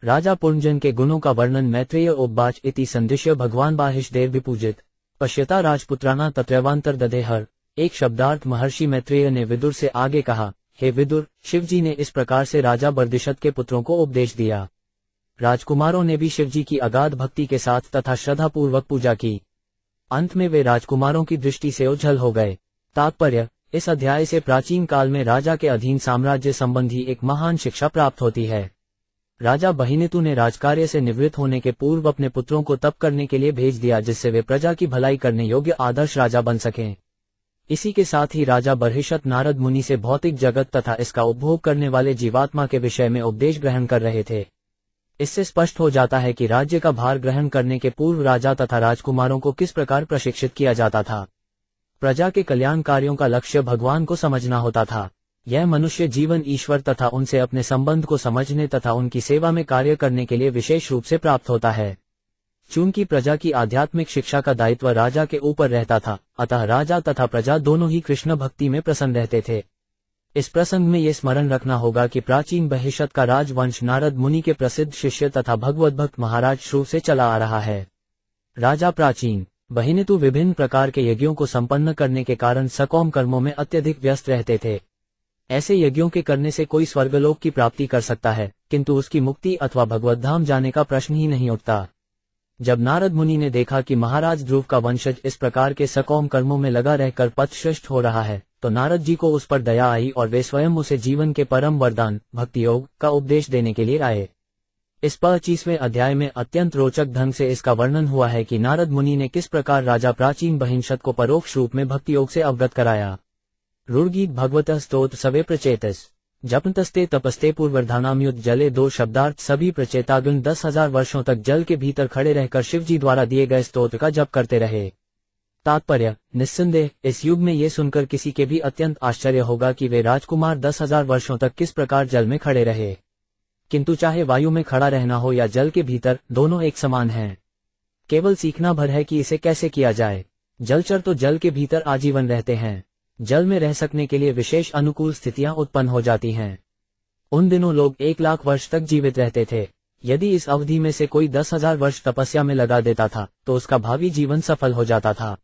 राजा पुंजन के गुणों का वर्णन मैत्रेय उपवाच इति संदिश्य भगवान बाहिष्देव विपूजित पश्यता राजपुत्राना तत्रैवांतर दधेहर। एक शब्दार्थ महर्षि मैत्रेय ने विदुर से आगे कहा, हे विदुर, शिवजी ने इस प्रकार से राजा बर्दिशत के पुत्रों को उपदेश दिया। राजकुमारों ने भी शिवजी की अगाध भक्ति के साथ तथा श्रद्धापूर्वक पूजा की। अंत में वे राजकुमारों की दृष्टि से ओझल हो गए। तात्पर्य, इस अध्याय से प्राचीन काल में राजा के अधीन साम्राज्य संबंधी एक महान शिक्षा प्राप्त होती है। राजा बहिनीतु ने राजकार्य से निवृत्त होने के पूर्व अपने पुत्रों को तप करने के लिए भेज दिया, जिससे वे प्रजा की भलाई करने योग्य आदर्श राजा बन सकें। इसी के साथ ही राजा बर्हिशत नारद मुनि से भौतिक जगत तथा इसका उपभोग करने वाले जीवात्मा के विषय में उपदेश ग्रहण कर रहे थे। इससे स्पष्ट हो जाता है कि राज्य का भार ग्रहण करने के पूर्व राजा तथा राजकुमारों को किस प्रकार प्रशिक्षित किया जाता था। प्रजा के कल्याण कार्यों का लक्ष्य भगवान को समझना होता था। यह मनुष्य जीवन ईश्वर तथा उनसे अपने संबंध को समझने तथा उनकी सेवा में कार्य करने के लिए विशेष रूप से प्राप्त होता है। चूंकि प्रजा की आध्यात्मिक शिक्षा का दायित्व राजा के ऊपर रहता था, अतः राजा तथा प्रजा दोनों ही कृष्ण भक्ति में प्रसन्न रहते थे। इस प्रसंग में ये स्मरण रखना होगा कि प्राचीन बहिष्त का राजवंश नारद मुनि के प्रसिद्ध शिष्य तथा भगवद्भक्त महाराज श्रुव से चला आ रहा है। राजा प्राचीन बहिनीतु विभिन्न प्रकार के यज्ञों को संपन्न करने के कारण सकौम कर्मों में अत्यधिक व्यस्त रहते थे। ऐसे यज्ञों के करने से कोई स्वर्गलोक की प्राप्ति कर सकता है, किंतु उसकी मुक्ति अथवा भगवद्धाम जाने का प्रश्न ही नहीं उठता। जब नारद मुनि ने देखा कि महाराज ध्रुव का वंशज इस प्रकार के सकौम कर्मों में लगा रहकर पथश्रेष्ठ हो रहा है, तो नारद जी को उस पर दया आई और वे स्वयं उसे जीवन के परम वरदान भक्ति योग का उपदेश देने के लिए आए। इस 25वें अध्याय में अत्यंत रोचक ढंग से इसका वर्णन हुआ है कि नारद मुनि ने किस प्रकार राजा प्राचीन बहिष्त को परोक्ष रूप में भक्ति योग से अवगत कराया। रुड़गीत भगवत स्तोत्र सवे प्रचेतस जपनतस्ते तपस्ते पूर्वधानामयुत जले। 2 शब्दार्थ सभी प्रचेतागण 10,000 वर्षों तक जल के भीतर खड़े रहकर शिवजी द्वारा दिए गए स्तोत्र का जप करते रहे। तात्पर्य, निस्संदेह इस युग में ये सुनकर किसी के भी अत्यंत आश्चर्य होगा कि वे राजकुमार 10,000 वर्षों तक किस प्रकार जल में खड़े रहे। किंतु चाहे वायु में खड़ा रहना हो या जल के भीतर, दोनों एक समान हैं। केवल सीखना भर है कि इसे कैसे किया जाए। जलचर तो जल के भीतर आजीवन रहते हैं। जल में रह सकने के लिए विशेष अनुकूल स्थितियां उत्पन्न हो जाती हैं। उन दिनों लोग 1 लाख वर्ष तक जीवित रहते थे। यदि इस अवधि में से कोई 10,000 वर्ष तपस्या में लगा देता था, तो उसका भावी जीवन सफल हो जाता था।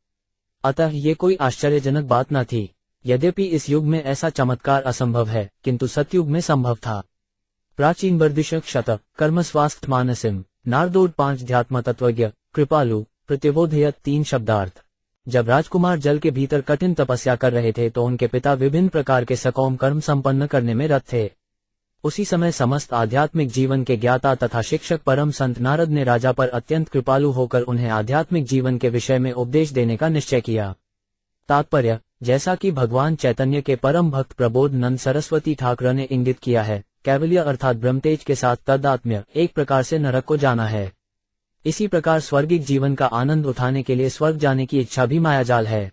अतः ये कोई आश्चर्यजनक बात न थी। यद्यपि इस युग में ऐसा चमत्कार असंभव है, किंतु सतयुग में संभव था। प्राचीन बर्दिशक शतक कर्म स्वास्थ्य मानसिम नारदोड 5 ध्यात्म तत्वज्ञ कृपालु प्रतिबोधयत 3 शब्दार्थ। जब राजकुमार जल के भीतर कठिन तपस्या कर रहे थे तो उनके पिता विभिन्न प्रकार के सकौम कर्म संपन्न करने में रत थे। उसी समय समस्त आध्यात्मिक जीवन के ज्ञाता तथा शिक्षक परम संत नारद ने राजा पर अत्यंत कृपालु होकर उन्हें आध्यात्मिक जीवन के विषय में उपदेश देने का निश्चय किया। तात्पर्य, जैसा कि भगवान चैतन्य के परम भक्त प्रबोध नंद सरस्वती ठाकुर ने इंगित किया है, कैवल्य अर्थात ब्रह्मतेज के साथ तदात्म्य एक प्रकार से नरक को जाना है। इसी प्रकार स्वर्गिक जीवन का आनंद उठाने के लिए स्वर्ग जाने की इच्छा भी मायाजाल है।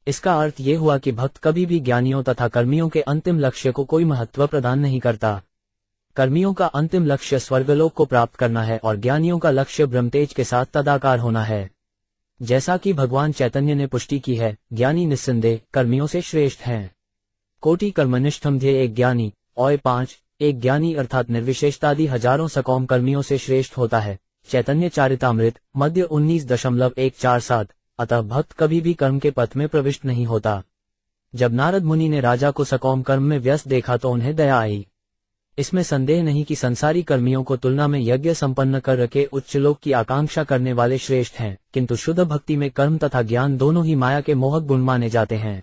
इसका अर्थ ये हुआ कि भक्त कभी भी ज्ञानियों तथा कर्मियों के अंतिम लक्ष्य को कोई महत्व प्रदान नहीं करता। कर्मियों का अंतिम लक्ष्य स्वर्गलोक को प्राप्त करना है और ज्ञानियों का लक्ष्य ब्रह्मतेज के साथ तदाकार होना है। जैसा कि भगवान चैतन्य ने पुष्टि की है, ज्ञानी निस्संदेह कर्मियों से श्रेष्ठ हैं। कोटि कर्मनिष्ठम ध्येय एक ज्ञानी और 5 एक ज्ञानी अर्थात निर्विशेषतादि हजारों सकौम कर्मियों से श्रेष्ठ होता है। चैतन्य चरितामृत मध्य 19.147। अतः भक्त कभी भी कर्म के पथ में प्रविष्ट नहीं होता। जब नारद मुनि ने राजा को सकौम कर्म में व्यस्त देखा तो उन्हें दया आई। इसमें संदेह नहीं कि संसारी कर्मियों को तुलना में यज्ञ संपन्न कर रखे उच्च लोक की आकांक्षा करने वाले श्रेष्ठ हैं, किंतु शुद्ध भक्ति में कर्म तथा ज्ञान दोनों ही माया के मोहक गुण माने जाते हैं।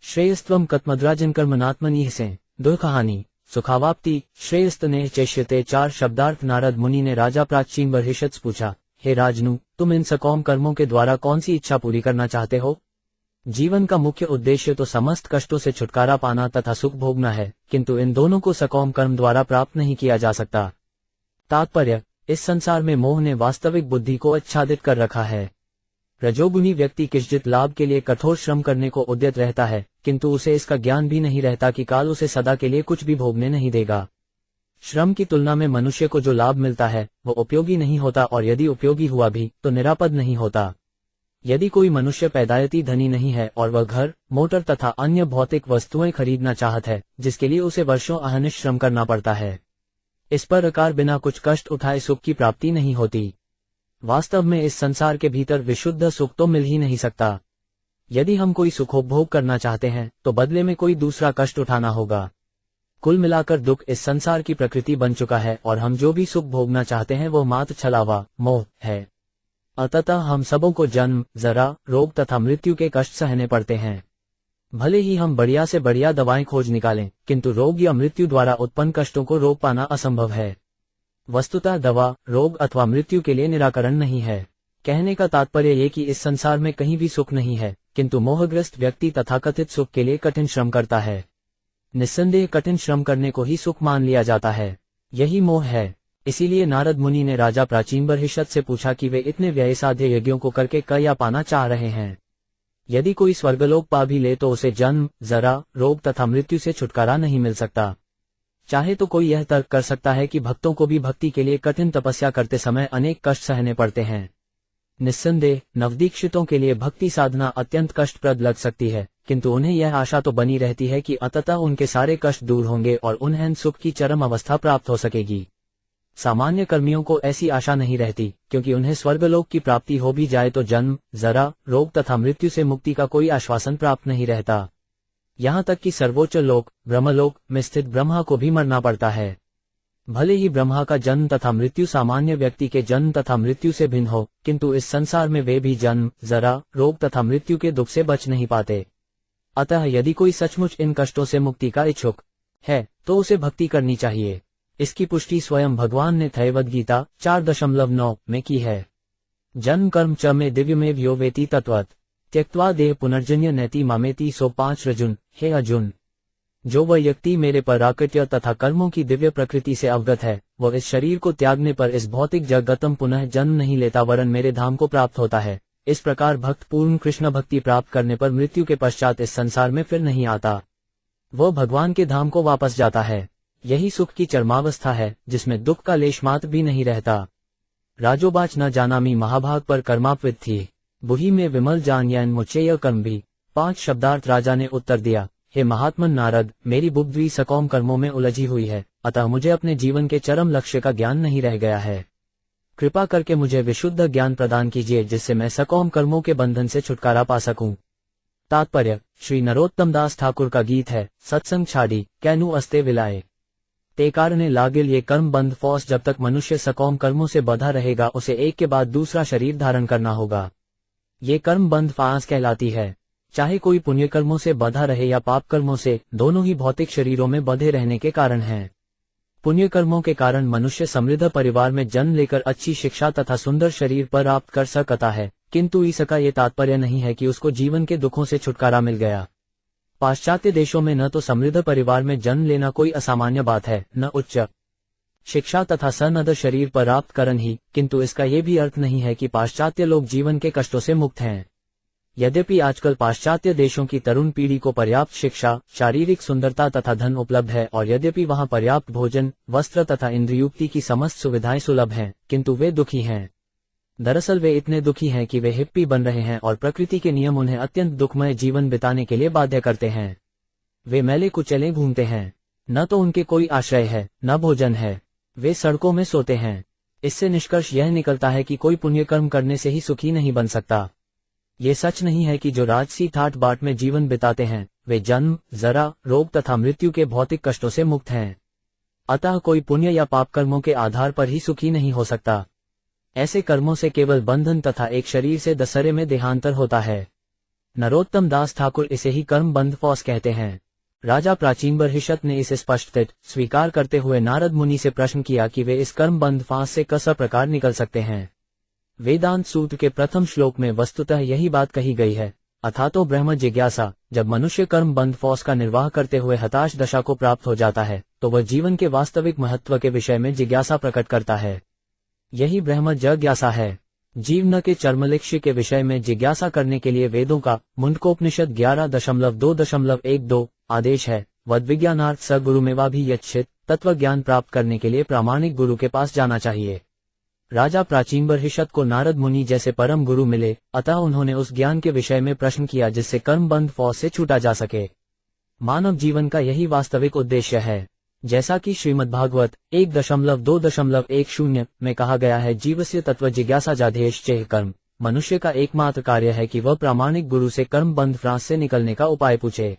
श्रेयस्त्वम कत्मद्राजन कर्मनात्मनि से दुःखहानि सुखावाप्ति श्रेयस्तने चेष्यते 4 शब्दार्थ। नारद मुनि ने राजा प्राचीन बर्हिशत से पूछा, हे राजनु, तुम इन सकौम कर्मों के द्वारा कौन सी इच्छा पूरी करना चाहते हो? जीवन का मुख्य उद्देश्य तो समस्त कष्टों से छुटकारा पाना तथा सुख भोगना है, किंतु इन दोनों को सकौम कर्म द्वारा प्राप्त नहीं किया जा सकता। तात्पर्य, इस संसार में मोह ने वास्तविक बुद्धि को आच्छादित कर रखा है। रजोगुणी व्यक्ति किंचित लाभ के लिए कठोर श्रम करने को उद्यत रहता है, किंतु उसे इसका ज्ञान भी नहीं रहता कि काल उसे सदा के लिए कुछ भी भोगने नहीं देगा। श्रम की तुलना में मनुष्य को जो लाभ मिलता है वो उपयोगी नहीं होता, और यदि उपयोगी हुआ भी तो निरापद नहीं होता। यदि कोई मनुष्य पैदायती धनी नहीं है और वह घर, मोटर तथा अन्य भौतिक वस्तुएं खरीदना चाहता है, जिसके लिए उसे वर्षों अहर्निश श्रम करना पड़ता है, इस प्रकार बिना कुछ कष्ट उठाए सुख की प्राप्ति नहीं होती। वास्तव में इस संसार के भीतर विशुद्ध सुख तो मिल ही नहीं सकता। यदि हम कोई सुखोपभोग करना चाहते हैं तो बदले में कोई दूसरा कष्ट उठाना होगा। कुल मिलाकर दुख इस संसार की प्रकृति बन चुका है और हम जो भी सुख भोगना चाहते हैं वो मात्र छलावा मोह है। अतः हम सबों को जन्म, जरा, रोग तथा मृत्यु के कष्ट सहने पड़ते हैं। भले ही हम बढ़िया से बढ़िया दवाएं खोज निकालें, किंतु रोग या मृत्यु द्वारा उत्पन्न कष्टों को रोक पाना असंभव है। वस्तुतः दवा, रोग अथवा मृत्यु के लिए निराकरण नहीं है। कहने का तात्पर्य ये कि इस संसार में कहीं भी सुख नहीं है, किंतु मोहग्रस्त व्यक्ति तथाकथित सुख के लिए कठिन श्रम करता है। निस्संदेह कठिन श्रम करने को ही सुख मान लिया जाता है। यही मोह है। इसीलिए नारद मुनि ने राजा प्राचीनबर्हिषद से पूछा कि वे इतने व्ययसाध्य यज्ञों को करके क्या पाना चाह रहे हैं। यदि कोई स्वर्गलोक पा भी ले तो उसे जन्म, जरा, रोग तथा मृत्यु से छुटकारा नहीं मिल सकता। चाहे तो कोई यह तर्क कर सकता है कि भक्तों को भी भक्ति के लिए कठिन तपस्या करते समय अनेक कष्ट सहने पड़ते हैं। निस्संदेह नवदीक्षितों के लिए भक्ति साधना अत्यंत कष्टप्रद लग सकती है, किंतु उन्हें यह आशा तो बनी रहती है कि अंततः उनके सारे कष्ट दूर होंगे और उन्हें सुख की चरम अवस्था प्राप्त हो सकेगी। सामान्य कर्मियों को ऐसी आशा नहीं रहती, क्योंकि उन्हें स्वर्गलोक की प्राप्ति हो भी जाए तो जन्म, जरा, रोग तथा मृत्यु से मुक्ति का कोई आश्वासन प्राप्त नहीं रहता। यहाँ तक कि सर्वोच्च लोक ब्रह्मलोक में स्थित ब्रह्मा को भी मरना पड़ता है। भले ही ब्रह्मा का जन्म तथा मृत्यु सामान्य व्यक्ति के जन्म तथा मृत्यु से भिन्न हो, किंतु इस संसार में वे भी जन्म, जरा, रोग तथा मृत्यु के दुख से बच नहीं पाते। अतः यदि कोई सचमुच इन कष्टों से मुक्ति का इच्छुक है तो उसे भक्ति करनी चाहिए। इसकी पुष्टि स्वयं भगवान ने थैवद गीता 4.9 में की है। जन्म कर्म च में दिव्य में व्यो वेति तत्वत त्यक्त्वा देह पुनर्जन्य नैति मामेति सो 5 रजुन। हे अर्जुन, जो वह व्यक्ति मेरे प्राकृत्य तथा कर्मों की दिव्य प्रकृति से अवगत है, वह इस शरीर को त्यागने पर इस भौतिक जगतम पुनः जन्म नहीं लेता वरन मेरे धाम को प्राप्त होता है। इस प्रकार भक्त पूर्ण कृष्ण भक्ति प्राप्त करने पर मृत्यु के पश्चात इस संसार में फिर नहीं आता। वह भगवान के धाम को वापस जाता है। यही सुख की चरमावस्था है, जिसमें दुख का लेश मात्र भी नहीं रहता। राजोबाच न जानामी महाभाग पर कर्मापविद थी, बुहि में विमल जान यन मुचेय कर्म भी। 5 शब्दार्थ राजा ने उत्तर दिया, हे महात्मन नारद, मेरी बुद्धि सकौम कर्मों में उलझी हुई है, अतः मुझे अपने जीवन के चरम लक्ष्य का ज्ञान नहीं रह गया है। कृपा करके मुझे विशुद्ध ज्ञान प्रदान कीजिए, जिससे मैं सकौम कर्मों के बंधन से छुटकारा पा सकूं। तात्पर्य श्री नरोत्तम दास ठाकुर का गीत है, सत्संग छाड़ी कैनु अस्ते विलाए। ते कारणे लागिल ये कर्म बंध फौस। जब तक मनुष्य सकौम कर्मों से बंधा रहेगा उसे एक के बाद दूसरा शरीर धारण करना होगा। ये कर्म बंध फांस कहलाती है। चाहे कोई पुण्य कर्मों से बंधा रहे या पाप कर्मों से, दोनों ही भौतिक शरीरों में बंधे रहने के कारण हैं। पुण्य कर्मों के कारण मनुष्य समृद्ध परिवार में जन्म लेकर अच्छी शिक्षा तथा सुंदर शरीर प्राप्त कर सकता है, किंतु इसका ये तात्पर्य नहीं है कि उसको जीवन के दुखों से छुटकारा मिल गया। पाश्चात्य देशों में न तो समृद्ध परिवार में जन्म लेना कोई असामान्य बात है, न उच्च शिक्षा तथा सनद शरीर प्राप्त करन ही, किंतु इसका ये भी अर्थ नहीं है कि पाश्चात्य लोग जीवन के कष्टों से मुक्त हैं। यद्यपि आजकल पाश्चात्य देशों की तरुण पीढ़ी को पर्याप्त शिक्षा, शारीरिक सुंदरता तथा धन उपलब्ध है और यद्यपि वहां पर्याप्त भोजन, वस्त्र तथा इंद्रियुक्ति की समस्त सुविधाएं सुलभ हैं, किंतु वे दुखी हैं। दरअसल वे इतने दुखी हैं कि वे हिप्पी बन रहे हैं और प्रकृति के नियम उन्हें अत्यंत दुखमय जीवन बिताने के लिए बाध्य करते हैं। वे मैले कुचले घूमते हैं, न तो उनके कोई आश्रय है न भोजन है, वे सड़कों में सोते हैं। इससे निष्कर्ष यह निकलता है कि कोई पुण्य कर्म करने से ही सुखी नहीं बन सकता। ये सच नहीं है कि जो राजसी ठाट बाट में जीवन बिताते हैं वे जन्म, जरा, रोग तथा मृत्यु के भौतिक कष्टों से मुक्त हैं। अतः कोई पुण्य या पाप कर्मों के आधार पर ही सुखी नहीं हो सकता। ऐसे कर्मों से केवल बंधन तथा एक शरीर से दसरे में देहांतर होता है। नरोत्तम दास ठाकुर इसे ही कर्म बंध फौस कहते हैं। राजा प्राचीनबर्हिषद ने इसे स्पष्ट स्वीकार करते हुए नारद मुनि से प्रश्न किया कि वे इस कर्म बंध फांस से किस प्रकार निकल सकते हैं। वेदांत सूत्र के प्रथम श्लोक में वस्तुतः यही बात कही गई है, अथातो ब्रह्म जिज्ञासा। जब मनुष्य कर्म बंध फौस का निर्वाह करते हुए हताश दशा को प्राप्त हो जाता है तो वह जीवन के वास्तविक महत्व के विषय में जिज्ञासा प्रकट करता है। यही ब्रह्म जिज्ञासा है। जीवन के चरमलक्ष्य के विषय में जिज्ञासा करने के लिए वेदों का मुंडकोपनिषद 11.2.12 आदेश है। वद विज्ञानार्थ स गुरुमेवाभियच्छित। तत्व ज्ञान प्राप्त करने के लिए प्रामाणिक गुरु के पास जाना चाहिए। राजा प्राचीनबर्हिषद को नारद मुनि जैसे परम गुरु मिले, अतः उन्होंने उस ज्ञान के विषय में प्रश्न किया जिससे कर्म बंध फौस से छूटा जा सके। मानव जीवन का यही वास्तविक उद्देश्य है। जैसा कि श्रीमद्भागवत 1.2.10 में कहा गया है, जीवस्य तत्व जिज्ञासा जाधेश्चेह कर्म। मनुष्य का एकमात्र कार्य है कि वह प्रामाणिक गुरु से कर्म बंध फ्रांस से निकलने का उपाय पूछे।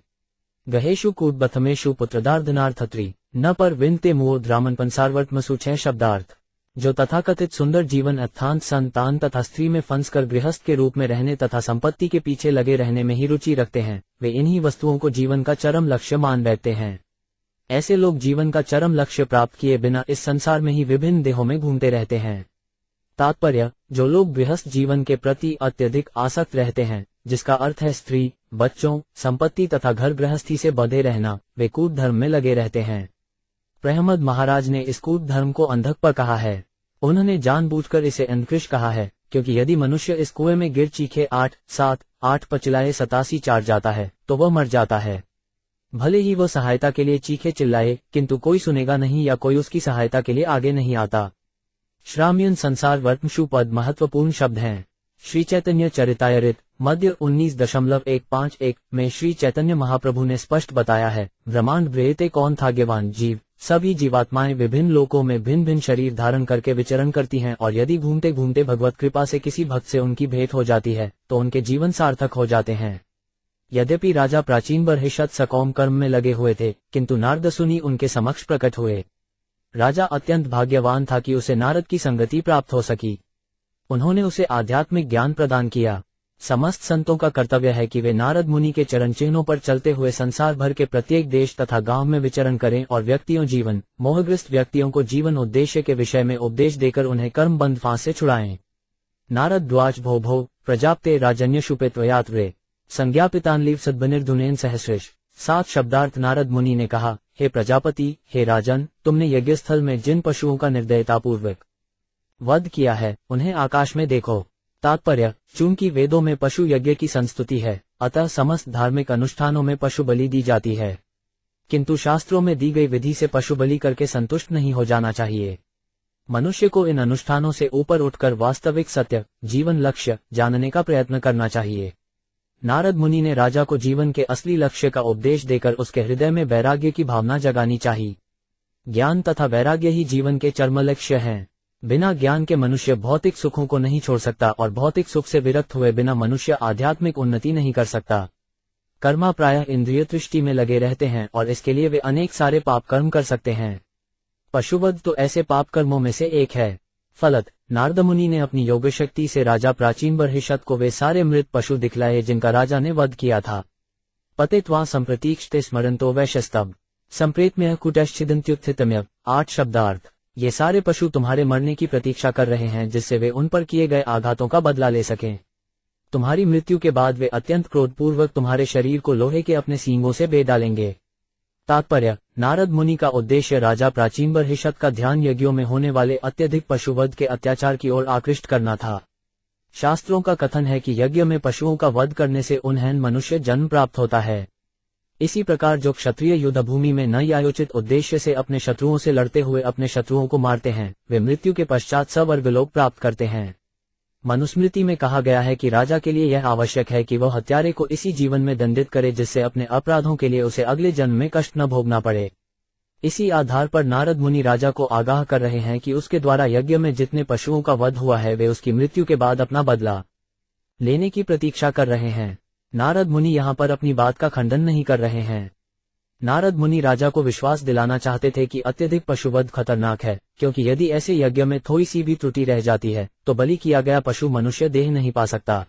गहेशु कूटबथमेशु पुत्रदार्दनार्थत्री न पर विनते मुओ द्रामनपनसारवर्तमसु 6 शब्दार्थ। जो तथाकथित सुंदर जीवन अर्थांत संतान तथा स्त्री में फंसकर गृहस्थ के रूप में रहने तथा संपत्ति के पीछे लगे रहने में ही रुचि रखते हैं, वे इन्हीं वस्तुओं को जीवन का चरम लक्ष्य मान बैठते हैं। ऐसे लोग जीवन का चरम लक्ष्य प्राप्त किए बिना इस संसार में ही विभिन्न देहों में घूमते रहते हैं। तात्पर्य, जो लोग गृहस्थ जीवन के प्रति अत्यधिक आसक्त रहते हैं, जिसका अर्थ है स्त्री, बच्चों, संपत्ति तथा घर गृहस्थी से बंधे रहना, वे कूट धर्म में लगे रहते हैं। प्रहमद महाराज ने इस कूट धर्म को अंधक पर कहा है। उन्होंने जानबूझकर इसे अंधकृष कहा है, क्योंकि यदि मनुष्य इस कुएं में गिर चीखे 8 पचिलाए 87 चाट जाता है तो वह मर जाता है। भले ही वह सहायता के लिए चीखे चिल्लाए, किंतु कोई सुनेगा नहीं या कोई उसकी सहायता के लिए आगे नहीं आता। श्राम्यन संसार वर्तमशु पद महत्वपूर्ण शब्द हैं। श्री चैतन्य चरितामृत मध्य 19.151 में श्री चैतन्य महाप्रभु ने स्पष्ट बताया है, ब्रह्मांड ब्रेते कौन था ज्ञान जीव। सभी जीवात्माएं विभिन्न लोकों में भिन्न भिन्न शरीर धारण करके विचरण करती हैं, और यदि घूमते घूमते भगवत कृपा से किसी भक्त से उनकी भेंट हो जाती है तो उनके जीवन सार्थक हो जाते हैं। यद्यपि राजा प्राचीन बर्हिषत सकौम कर्म में लगे हुए थे, किंतु नारदसुनि उनके समक्ष प्रकट हुए। राजा अत्यंत भाग्यवान था कि उसे नारद की संगति प्राप्त हो सकी। उन्होंने उसे आध्यात्मिक ज्ञान प्रदान किया। समस्त संतों का कर्तव्य है कि वे नारद मुनि के चरण चिन्हों पर चलते हुए संसार भर के प्रत्येक देश तथा गांव में विचरण करें और मोहग्रस्त व्यक्तियों को जीवन उद्देश्य के विषय में उपदेश देकर उन्हें कर्म बंध फांस से छुड़ाएं। नारद द्वाच भो भो प्रजाप्ते राजन्यशुपित्वयात्रे संज्ञापितान्लीव सद्बनिर्धुनेन सहस्रेश। 7 शब्दार्थ। नारद मुनि ने कहा, हे प्रजापति, हे राजन, तुमने यज्ञस्थल में जिन पशुओं का निर्दयतापूर्वक वध किया है उन्हें आकाश में देखो। तात्पर्य, चूंकि वेदों में पशु यज्ञ की संस्तुति है, अतः समस्त धार्मिक अनुष्ठानों में पशु बलि दी जाती है, किंतु शास्त्रों में दी गई विधि से पशु बलि करके संतुष्ट नहीं हो जाना चाहिए। मनुष्य को इन अनुष्ठानों से ऊपर उठकर वास्तविक सत्य, जीवन लक्ष्य जानने का प्रयत्न करना चाहिए। नारद मुनि ने राजा को जीवन के असली लक्ष्य का उपदेश देकर उसके हृदय में वैराग्य की भावना जगानी चाहिए। ज्ञान तथा वैराग्य ही जीवन के चरम लक्ष्य हैं। बिना ज्ञान के मनुष्य भौतिक सुखों को नहीं छोड़ सकता, और भौतिक सुख से विरक्त हुए बिना मनुष्य आध्यात्मिक उन्नति नहीं कर सकता। कर्मा प्रायः इंद्रिय तृष्टि में लगे रहते हैं, और इसके लिए वे अनेक सारे पाप कर्म कर सकते हैं। पशुवध तो ऐसे पाप कर्मों में से एक है। फलत, नारद मुनि ने अपनी योग शक्ति से राजा प्राचीन बर्हिषत को वे सारे मृत पशु दिखलाए जिनका राजा ने वध किया था। पतित्वा संप्रतीक्षते स्मरंतो वैश्यस्तव संप्रेतम्य कुटश्चिदंत्युत्थितम्य। 8 शब्दार्थ। ये सारे पशु तुम्हारे मरने की प्रतीक्षा कर रहे हैं, जिससे वे उन पर किए गए आघातों का बदला ले सकें। तुम्हारी मृत्यु के बाद वे अत्यंत क्रोधपूर्वक तुम्हारे शरीर को लोहे के अपने सींगों से बेध डालेंगे। तात्पर्य, नारद मुनि का उद्देश्य राजा प्राचीन बर्हिषत का ध्यान यज्ञों में होने वाले अत्यधिक पशुवध के अत्याचार की ओर आकृष्ट करना था। शास्त्रों का कथन है कि यज्ञ में पशुओं का वध करने से उन्हें मनुष्य जन्म प्राप्त होता है। इसी प्रकार जो क्षत्रिय युद्ध भूमि में न्यायोचित उद्देश्य से अपने शत्रुओं से लड़ते हुए अपने शत्रुओं को मारते हैं, वे मृत्यु के पश्चात स्वर्गलोक प्राप्त करते हैं। मनुस्मृति में कहा गया है कि राजा के लिए यह आवश्यक है कि वह हत्यारे को इसी जीवन में दंडित करे, जिससे अपने अपराधों के लिए उसे अगले जन्म में कष्ट न भोगना पड़े। इसी आधार पर नारद मुनि राजा को आगाह कर रहे हैं कि उसके द्वारा यज्ञ में जितने पशुओं का वध हुआ है वे उसकी मृत्यु के बाद अपना बदला लेने की प्रतीक्षा कर रहे हैं। नारद मुनि यहाँ पर अपनी बात का खंडन नहीं कर रहे हैं। नारद मुनि राजा को विश्वास दिलाना चाहते थे कि अत्यधिक पशुवध खतरनाक है, क्योंकि यदि ऐसे यज्ञ में थोड़ी सी भी त्रुटि रह जाती है तो बलि किया गया पशु मनुष्य देह नहीं पा सकता।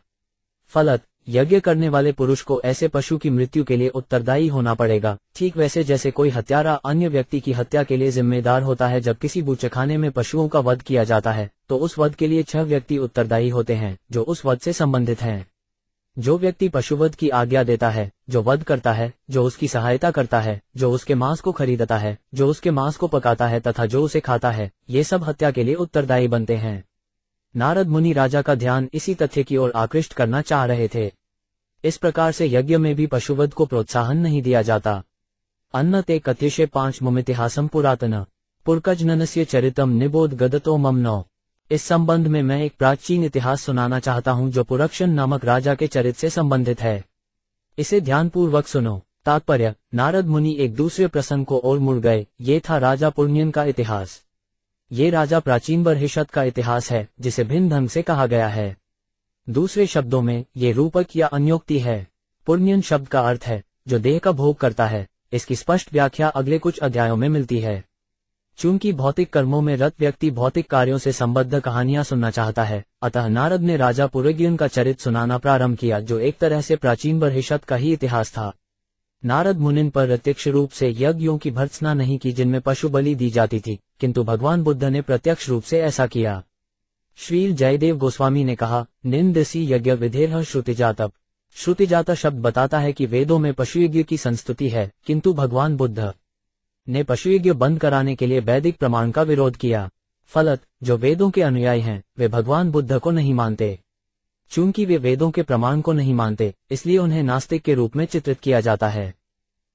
फलत, यज्ञ करने वाले पुरुष को ऐसे पशु की मृत्यु के लिए उत्तरदायी होना पड़ेगा, ठीक वैसे जैसे कोई हत्यारा अन्य व्यक्ति की हत्या के लिए जिम्मेदार होता है। जब किसी बूचखाने में पशुओं का वध किया जाता है तो उस वध के लिए 6 व्यक्ति उत्तरदायी होते हैं जो उस वध से संबंधित हैं। जो व्यक्ति पशुवध की आज्ञा देता है, जो वध करता है, जो उसकी सहायता करता है, जो उसके मांस को खरीदता है, जो उसके मांस को पकाता है तथा जो उसे खाता है, ये सब हत्या के लिए उत्तरदायी बनते हैं। नारद मुनि राजा का ध्यान इसी तथ्य की ओर आकृष्ट करना चाह रहे थे। इस प्रकार से यज्ञ में भी पशुवध को प्रोत्साहन नहीं दिया जाता। अन्न ते कथ्यशे 5 मुमितिहासम पुरातन पुरकजननस्य चरितम निबोध गदतो मम नौ। इस संबंध में मैं एक प्राचीन इतिहास सुनाना चाहता हूं जो पुरक्षण नामक राजा के चरित्र से संबंधित है। इसे ध्यानपूर्वक सुनो। तात्पर्य, नारद मुनि एक दूसरे प्रसंग को और मुड़ गए। ये था राजा पुण्यन का इतिहास। ये राजा प्राचीन बर्हिषद का इतिहास है, जिसे भिन्न ढंग से कहा गया है। दूसरे शब्दों में ये रूपक या अन्योक्ति है। पुण्यन शब्द का अर्थ है जो देह का भोग करता है। इसकी स्पष्ट व्याख्या अगले कुछ अध्यायों में मिलती है। चूंकि भौतिक कर्मों में रत व्यक्ति भौतिक कार्यों से संबद्ध कहानियां सुनना चाहता है, अतः नारद ने राजा पुरग्यन का चरित्र सुनाना प्रारंभ किया, जो एक तरह से प्राचीन बर्हिषद का ही इतिहास था। नारद मुनिन पर प्रत्यक्ष रूप से यज्ञों की भर्त्सना नहीं की जिनमें पशु बलि दी जाती थी, किंतु भगवान बुद्ध ने प्रत्यक्ष रूप से ऐसा किया। श्रील जयदेव गोस्वामी ने कहा, निंदसी यज्ञ विधेयः श्रुतिजातः। श्रुतिजाता शब्द बताता है कि वेदों में पशुयज्ञ की संस्तुति है, किंतु भगवान बुद्ध ने पशुयज्ञ बंद कराने के लिए वैदिक प्रमाण का विरोध किया। फलत जो वेदों के अनुयायी हैं, वे भगवान बुद्ध को नहीं मानते। चूंकि वे वेदों के प्रमाण को नहीं मानते, इसलिए उन्हें नास्तिक के रूप में चित्रित किया जाता है।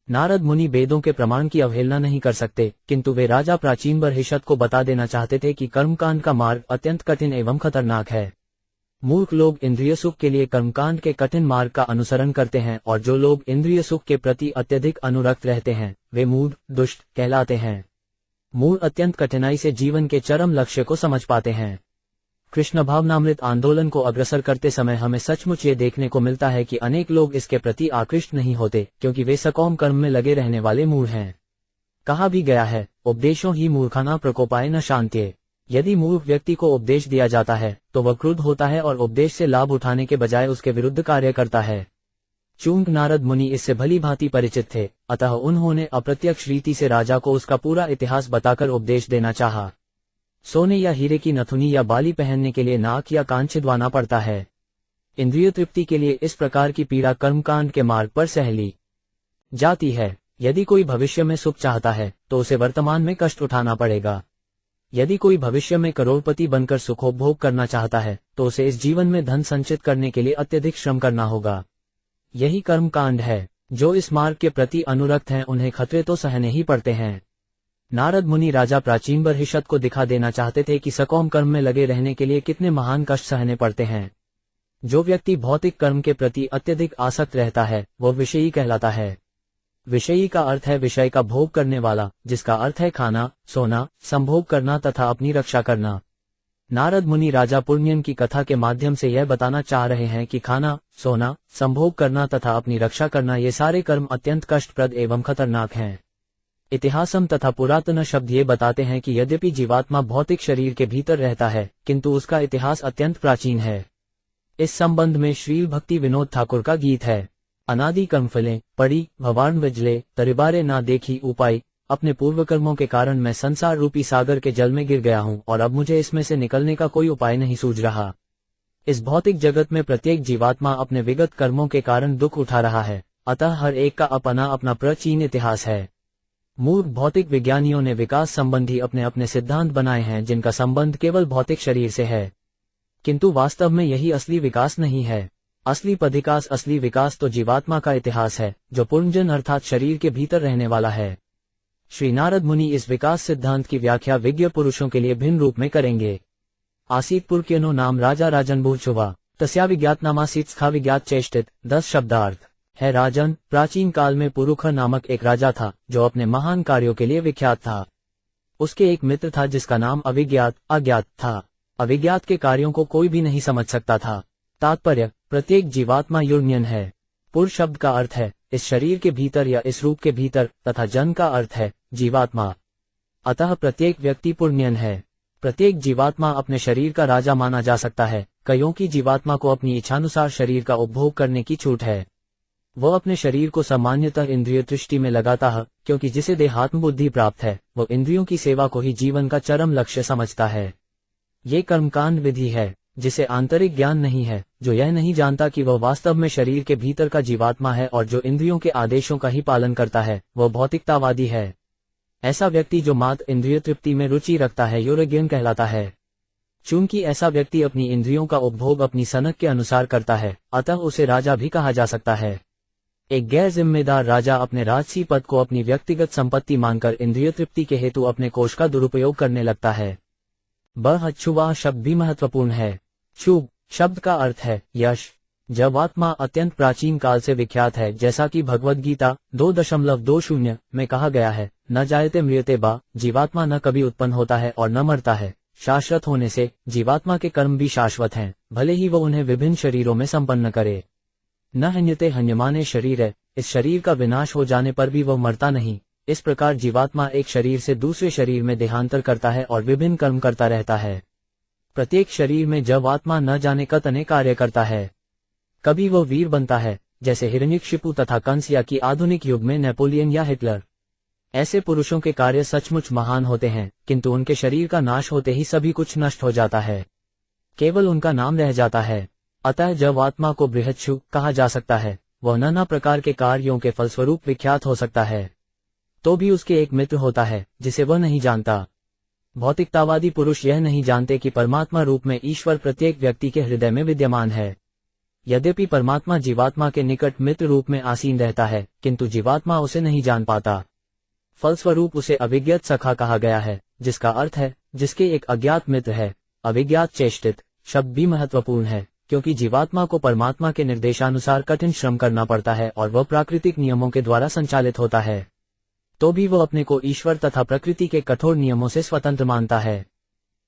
नारद मुनि वेदों के प्रमाण की अवहेलना नहीं कर सकते, किंतु वे राजा प्राचीन बर्हिषद को बता देना चाहते थे कि कर्मकांड का मार्ग अत्यंत कठिन एवं खतरनाक है। मूर्ख लोग इंद्रिय सुख के लिए कर्मकांड के कठिन मार्ग का अनुसरण करते हैं, और जो लोग इंद्रिय सुख के प्रति अत्यधिक अनुरक्त रहते हैं, वे मूढ़ दुष्ट कहलाते हैं। मूढ़ अत्यंत कठिनाई से जीवन के चरम लक्ष्य को समझ पाते हैं। कृष्ण भावनामृत आंदोलन को अग्रसर करते समय हमें सचमुच ये देखने को मिलता है कि अनेक लोग इसके प्रति आकृष्ट नहीं होते, क्योंकि वे सकौम कर्म में लगे रहने वाले मूढ़ हैं। कहा भी गया है, उपदेशों ही मूर्खाना प्रकोपाय न शांत्ये। यदि मूर्ख व्यक्ति को उपदेश दिया जाता है तो वह क्रुद्ध होता है और उपदेश से लाभ उठाने के बजाय उसके विरुद्ध कार्य करता है। चूंकि नारद मुनि इससे भली भांति परिचित थे, अतः उन्होंने अप्रत्यक्ष रीति से राजा को उसका पूरा इतिहास बताकर उपदेश देना चाहा। सोने या हीरे की नथुनी या बाली पहनने के लिए नाक या कान छिदवाना पड़ता है। इंद्रिय तृप्ति के लिए इस प्रकार की पीड़ा कर्मकांड के मार्ग पर सह ली जाती है। यदि कोई भविष्य में सुख चाहता है तो उसे वर्तमान में कष्ट उठाना पड़ेगा। यदि कोई भविष्य में करोड़पति बनकर सुखोपभोग करना चाहता है तो उसे इस जीवन में धन संचित करने के लिए अत्यधिक श्रम करना होगा। यही कर्मकांड है। जो इस मार्ग के प्रति अनुरक्त हैं, उन्हें खतरे तो सहने ही पड़ते हैं। नारद मुनि राजा प्राचीन बर्हिषद को दिखा देना चाहते थे कि सकौम कर्म में लगे रहने के लिए कितने महान कष्ट सहने पड़ते हैं। जो व्यक्ति भौतिक कर्म के प्रति अत्यधिक आसक्त रहता है, वह विषयी कहलाता है। विषयी का अर्थ है विषय का भोग करने वाला, जिसका अर्थ है खाना, सोना, संभोग करना तथा अपनी रक्षा करना। नारद मुनि राजा पुण्यन की कथा के माध्यम से यह बताना चाह रहे हैं कि खाना, सोना, संभोग करना तथा अपनी रक्षा करना, ये सारे कर्म अत्यंत कष्टप्रद एवं खतरनाक हैं। इतिहासम तथा पुरातन शब्द ये बताते हैं कि यद्यपि जीवात्मा भौतिक शरीर के भीतर रहता है, किंतु उसका इतिहास अत्यंत प्राचीन है। इस संबंध में श्रील भक्ति विनोद ठाकुर का गीत है, अनादि कर्मफलें पड़ी भवान विजले तरिबारे ना देखी उपाय। अपने पूर्व कर्मों के कारण मैं संसार रूपी सागर के जल में गिर गया हूँ, और अब मुझे इसमें से निकलने का कोई उपाय नहीं सूझ रहा। इस भौतिक जगत में प्रत्येक जीवात्मा अपने विगत कर्मों के कारण दुख उठा रहा है, अतः हर एक का अपना अपना प्राचीन इतिहास है। मूर्ख भौतिक विज्ञानियों ने विकास संबंधी अपने अपने सिद्धांत बनाए हैं, जिनका संबंध केवल भौतिक शरीर से है, किंतु वास्तव में यही असली विकास नहीं है। असली पथिकास, असली विकास तो जीवात्मा का इतिहास है, जो पुनर्जन्म अर्थात शरीर के भीतर रहने वाला है। श्री नारद मुनि इस विकास सिद्धांत की व्याख्या विज्ञ पुरुषों के लिए भिन्न रूप में करेंगे। आसीत पुरक्यनो नाम राजा राजन भूचुवा तस्या विज्ञात नामासीत स्था विज्ञात चेष्टित। 10 शब्दार्थ है। राजन प्राचीन काल में पुरुखर नामक एक राजा था, जो अपने महान कार्यों के लिए विख्यात था। उसके एक मित्र था जिसका नाम अविज्ञात अज्ञात था। अविज्ञात के कार्यों को कोई भी नहीं समझ सकता था। तात्पर्य, प्रत्येक जीवात्मा यूनियन है। पुर शब्द का अर्थ है इस शरीर के भीतर या इस रूप के भीतर, तथा जन का अर्थ है जीवात्मा। अतः प्रत्येक व्यक्ति पुण्यन है। प्रत्येक जीवात्मा अपने शरीर का राजा माना जा सकता है। कईयों की जीवात्मा को अपनी इच्छानुसार शरीर का उपभोग करने की छूट है। वह अपने शरीर को सामान्यतः इंद्रिय दृष्टि में लगाता है, क्योंकि जिसे देहात्म बुद्धि प्राप्त है, वह इंद्रियों की सेवा को ही जीवन का चरम लक्ष्य समझता है। ये कर्मकांड विधि है जिसे आंतरिक ज्ञान नहीं है, जो यह नहीं जानता कि वह वास्तव में शरीर के भीतर का जीवात्मा है, और जो इंद्रियों के आदेशों का ही पालन करता है, वह भौतिकतावादी है। ऐसा व्यक्ति जो मात्र इंद्रिय तृप्ति में रुचि रखता है, योरज्ञन कहलाता है। चूंकि ऐसा व्यक्ति अपनी इंद्रियों का उपभोग अपनी सनक के अनुसार करता है, अतः उसे राजा भी कहा जा सकता है। एक गैर जिम्मेदार राजा अपने राजसी पद को अपनी व्यक्तिगत संपत्ति मानकर इंद्रिय तृप्ति के हेतु अपने कोष का दुरुपयोग करने लगता है। बह छुवा शब्द भी महत्वपूर्ण है। शुभ शब्द का अर्थ है यश। जीवात्मा अत्यंत प्राचीन काल से विख्यात है, जैसा कि भगवद गीता 2.20 में कहा गया है, न जायते म्रियते बा, जीवात्मा न कभी उत्पन्न होता है और न मरता है। शाश्वत होने से जीवात्मा के कर्म भी शाश्वत हैं, भले ही वो उन्हें विभिन्न शरीरों में संपन्न करे। न हन्यते हन्यमाने शरीर है, इस शरीर का विनाश हो जाने पर भी वह मरता नहीं। इस प्रकार जीवात्मा एक शरीर से दूसरे शरीर में देहांतर करता है और विभिन्न कर्म करता रहता है। प्रत्येक शरीर में जीवात्मा न जाने कतने कार्य करता है। कभी वो वीर बनता है, जैसे हिरण्यकशिपु तथा कंस, या कि आधुनिक युग में नेपोलियन या हिटलर। ऐसे पुरुषों के कार्य सचमुच महान होते हैं, किंतु उनके शरीर का नाश होते ही सभी कुछ नष्ट हो जाता है, केवल उनका नाम रह जाता है। अतः जीवात्मा को बृहच्छ्रु कहा जा सकता है। वह नाना प्रकार के कार्यों के फलस्वरूप विख्यात हो सकता है, तो भी उसके एक मित्र होता है जिसे वह नहीं जानता। भौतिकतावादी पुरुष यह नहीं जानते कि परमात्मा रूप में ईश्वर प्रत्येक व्यक्ति के हृदय में विद्यमान है। यद्यपि परमात्मा जीवात्मा के निकट मित्र रूप में आसीन रहता है, किंतु जीवात्मा उसे नहीं जान पाता। फलस्वरूप उसे अविज्ञात सखा कहा गया है, जिसका अर्थ है जिसके एक अज्ञात मित्र है। अविज्ञात चेष्टित शब्द भी महत्वपूर्ण है, क्योंकि जीवात्मा को परमात्मा के निर्देशानुसार कठिन श्रम करना पड़ता है और वह प्राकृतिक नियमों के द्वारा संचालित होता है, तो भी वह अपने को ईश्वर तथा प्रकृति के कठोर नियमों से स्वतंत्र मानता है।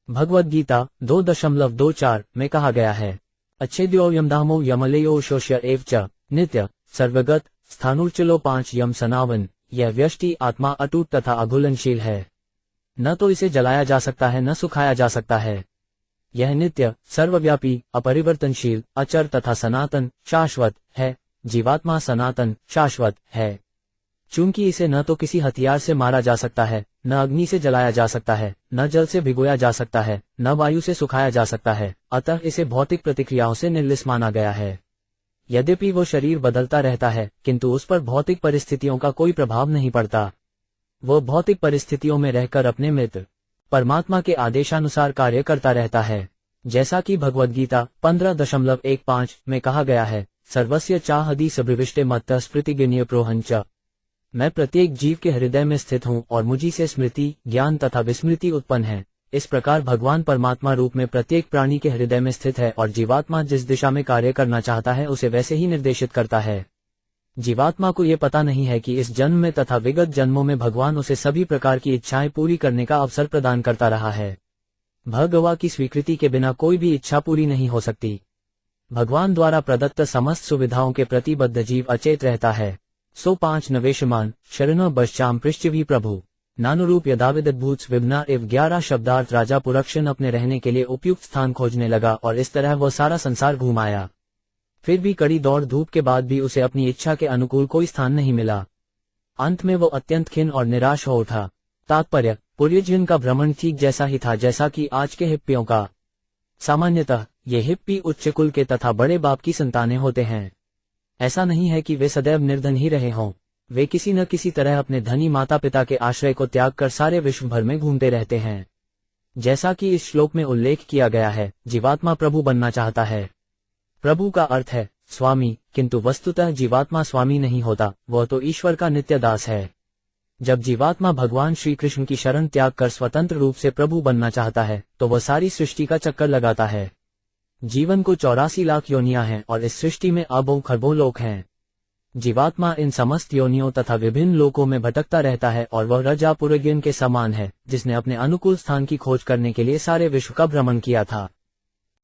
भगवद गीता 2.24 में कहा गया है, अच्छेद्यो यमदामो यमलेयो शोष्य एव च नित्य सर्वगत स्थानुर्चलो 5 यम सनावन। यह व्यष्टि आत्मा अटूट तथा अघुलनशील है, न तो इसे जलाया जा सकता है न सुखाया जा सकता है। यह नित्य, सर्वव्यापी, अपरिवर्तनशील, अचर तथा सनातन शाश्वत है। जीवात्मा सनातन शाश्वत है, चूंकि इसे न तो किसी हथियार से मारा जा सकता है, न अग्नि से जलाया जा सकता है, न जल से भिगोया जा सकता है, न वायु से सुखाया जा सकता है, अतः इसे भौतिक प्रतिक्रियाओं से निर्लिप्त माना गया है। यद्यपि वो शरीर बदलता रहता है, किंतु उस पर भौतिक परिस्थितियों का कोई प्रभाव नहीं पड़ता। वो भौतिक परिस्थितियों में रहकर अपने मित्र परमात्मा के आदेशानुसार कार्य करता रहता है, जैसा कि भगवद गीता 15.15 में कहा गया है, सर्वस्य चाहदि सभृविष्टे मत्तः स्मृतिज्ञेय प्रोहंच। मैं प्रत्येक जीव के हृदय में स्थित हूँ और मुझी से स्मृति, ज्ञान तथा विस्मृति उत्पन्न है। इस प्रकार भगवान परमात्मा रूप में प्रत्येक प्राणी के हृदय में स्थित है और जीवात्मा जिस दिशा में कार्य करना चाहता है उसे वैसे ही निर्देशित करता है। जीवात्मा को ये पता नहीं है कि इस जन्म में तथा विगत जन्मों में भगवान उसे सभी प्रकार की इच्छाएं पूरी करने का अवसर प्रदान करता रहा है। भगवा की स्वीकृति के बिना कोई भी इच्छा पूरी नहीं हो सकती। भगवान द्वारा प्रदत्त समस्त सुविधाओं के प्रति बद्ध जीव अचेत रहता है। सो 5 नवेशमान शरण बश्चाम पृष्ठवी प्रभु नानुरूप यदाविदद्भूत विभ्ना एव 11 शब्दार्थ। राजा पुरक्षण अपने रहने के लिए उपयुक्त स्थान खोजने लगा और इस तरह वह सारा संसार घुमाया। फिर भी कड़ी दौड़ धूप के बाद भी उसे अपनी इच्छा के अनुकूल कोई स्थान नहीं मिला। अंत में वो अत्यंत खिन्न और निराश हो उठा। तात्पर्य, पूर्वजन का भ्रमण ठीक जैसा ही था जैसा कि आज के हिप्पियों का। सामान्यतः ये हिप्पी उच्च कुल के तथा बड़े बाप की संतानें होते हैं। ऐसा नहीं है कि वे सदैव निर्धन ही रहे हों। वे किसी न किसी तरह अपने धनी माता पिता के आश्रय को त्याग कर सारे विश्व भर में घूमते रहते हैं। जैसा कि इस श्लोक में उल्लेख किया गया है, जीवात्मा प्रभु बनना चाहता है। प्रभु का अर्थ है स्वामी, किंतु वस्तुतः जीवात्मा स्वामी नहीं होता, वह तो ईश्वर का नित्य दास है। जब जीवात्मा भगवान श्री कृष्ण की शरण त्याग कर स्वतंत्र रूप से प्रभु बनना चाहता है, तो वह सारी सृष्टि का चक्कर लगाता है। जीवन को 84 लाख योनियां हैं और इस सृष्टि में अरबों खरबों लोक हैं। जीवात्मा इन समस्त योनियों तथा विभिन्न लोकों में भटकता रहता है और वह राजा पुरज्ञन के समान है, जिसने अपने अनुकूल स्थान की खोज करने के लिए सारे विश्व का भ्रमण किया था।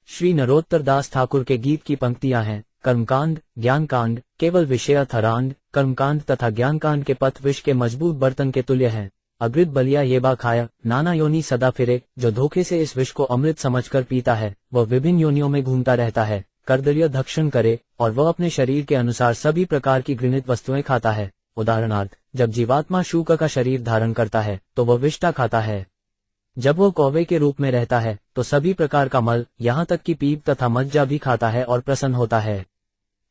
श्री नरोत्तर दास ठाकुर के गीत की पंक्तियां हैं, कर्मकांड, ज्ञानकांड, केवल विषय थरांड, कर्मकांड तथा ज्ञानकांड के पथ विष के मजबूत बर्तन के तुल्य हैं। अमृत बलिया ये बा खाया, नाना योनि सदा फिरे। जो धोखे से इस विष को अमृत समझकर पीता है, वह विभिन्न योनियों में घूमता रहता है। कर्दर्य धक्षण करे और वह अपने शरीर के अनुसार सभी प्रकार की घृणित वस्तुएं खाता है। उदाहरणार्थ, जब जीवात्मा शूक का शरीर धारण करता है तो वह विष्ठा खाता है। जब वह कौवे के रूप में रहता है तो सभी प्रकार का मल, यहाँ तक कि पीप तथा मज्जा भी खाता है और प्रसन्न होता है।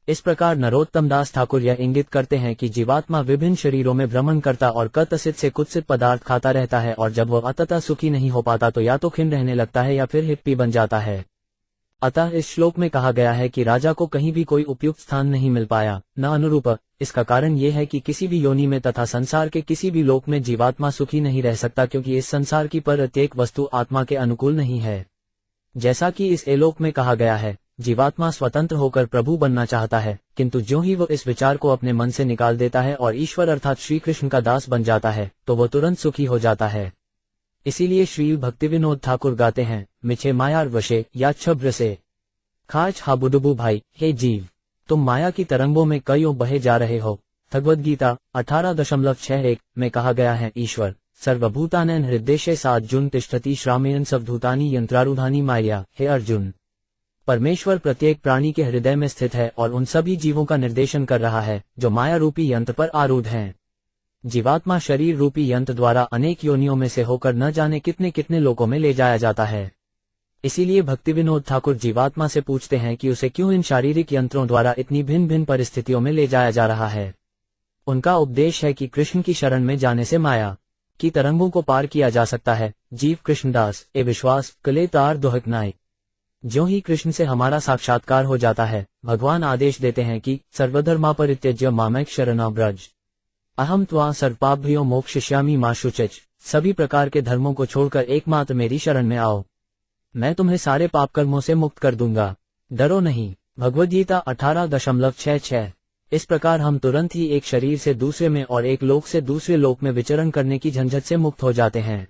इस प्रकार नरोत्तम दास ठाकुर यह इंगित करते हैं कि जीवात्मा विभिन्न शरीरों में भ्रमण करता और कतसित से कुत्सित पदार्थ खाता रहता है, और जब वह अतः सुखी नहीं हो पाता तो या तो खिन्न रहने लगता है या फिर हिप्पी बन जाता है। अतः इस श्लोक में कहा गया है कि राजा को कहीं भी कोई उपयुक्त स्थान नहीं मिल पाया, न अनुरूप। इसका कारण ये है कि किसी भी योनि में तथा संसार के किसी भी लोक में जीवात्मा सुखी नहीं रह सकता, क्योंकि इस संसार की प्रत्येक वस्तु आत्मा के अनुकूल नहीं है। जैसा कि इस एलोक में कहा गया है, जीवात्मा स्वतंत्र होकर प्रभु बनना चाहता है, किंतु ज्यों ही वो इस विचार को अपने मन से निकाल देता है और ईश्वर अर्थात श्री कृष्ण का दास बन जाता है, तो वो तुरंत सुखी हो जाता है। इसीलिए श्री भक्तिविनोद ठाकुर गाते हैं, मिछे मायार वशे या छब्र से खाच हा बुडुबु भाई, हे जीव तुम माया की तरंगों में कईयों बहे जा रहे हो। भगवद गीता 18.61 में कहा गया है, ईश्वर सर्वभूतानैन हृदय सार्जुन तिष्ठति श्रामेयन सवधूतानि यंत्रारूढ़ानि माया। हे अर्जुन, परमेश्वर प्रत्येक प्राणी के हृदय में स्थित है और उन सभी जीवों का निर्देशन कर रहा है जो माया रूपी यंत्र पर आरूढ़ हैं। जीवात्मा शरीर रूपी यंत्र द्वारा अनेक योनियों में से होकर न जाने कितने कितने लोकों में ले जाया जाता है। इसीलिए भक्तिविनोद ठाकुर जीवात्मा से पूछते हैं कि उसे क्यों इन शारीरिक यंत्रों द्वारा इतनी भिन्न भिन्न परिस्थितियों में ले जाया जा रहा है। उनका उपदेश है कि कृष्ण की शरण में जाने से माया की तरंगों को पार किया जा सकता है। जीव कृष्णदास ए विश्वास कले तार दोहकनाए। ज्यों ही कृष्ण से हमारा साक्षात्कार हो जाता है, भगवान आदेश देते हैं कि सर्वधर्मा परित्यज्य मामैक शरणा ब्रज अहम त्वा सर्वपापभ्यो मोक्षयिष्यामि मा शुचिच। सभी प्रकार के धर्मों को छोड़कर एकमात्र मेरी शरण में आओ, मैं तुम्हें सारे पाप कर्मों से मुक्त कर दूंगा, डरो नहीं। भगवद्गीता 18.66। इस प्रकार हम तुरंत ही एक शरीर से दूसरे में और एक लोक से दूसरे लोक में विचरण करने की झंझट से मुक्त हो जाते हैं।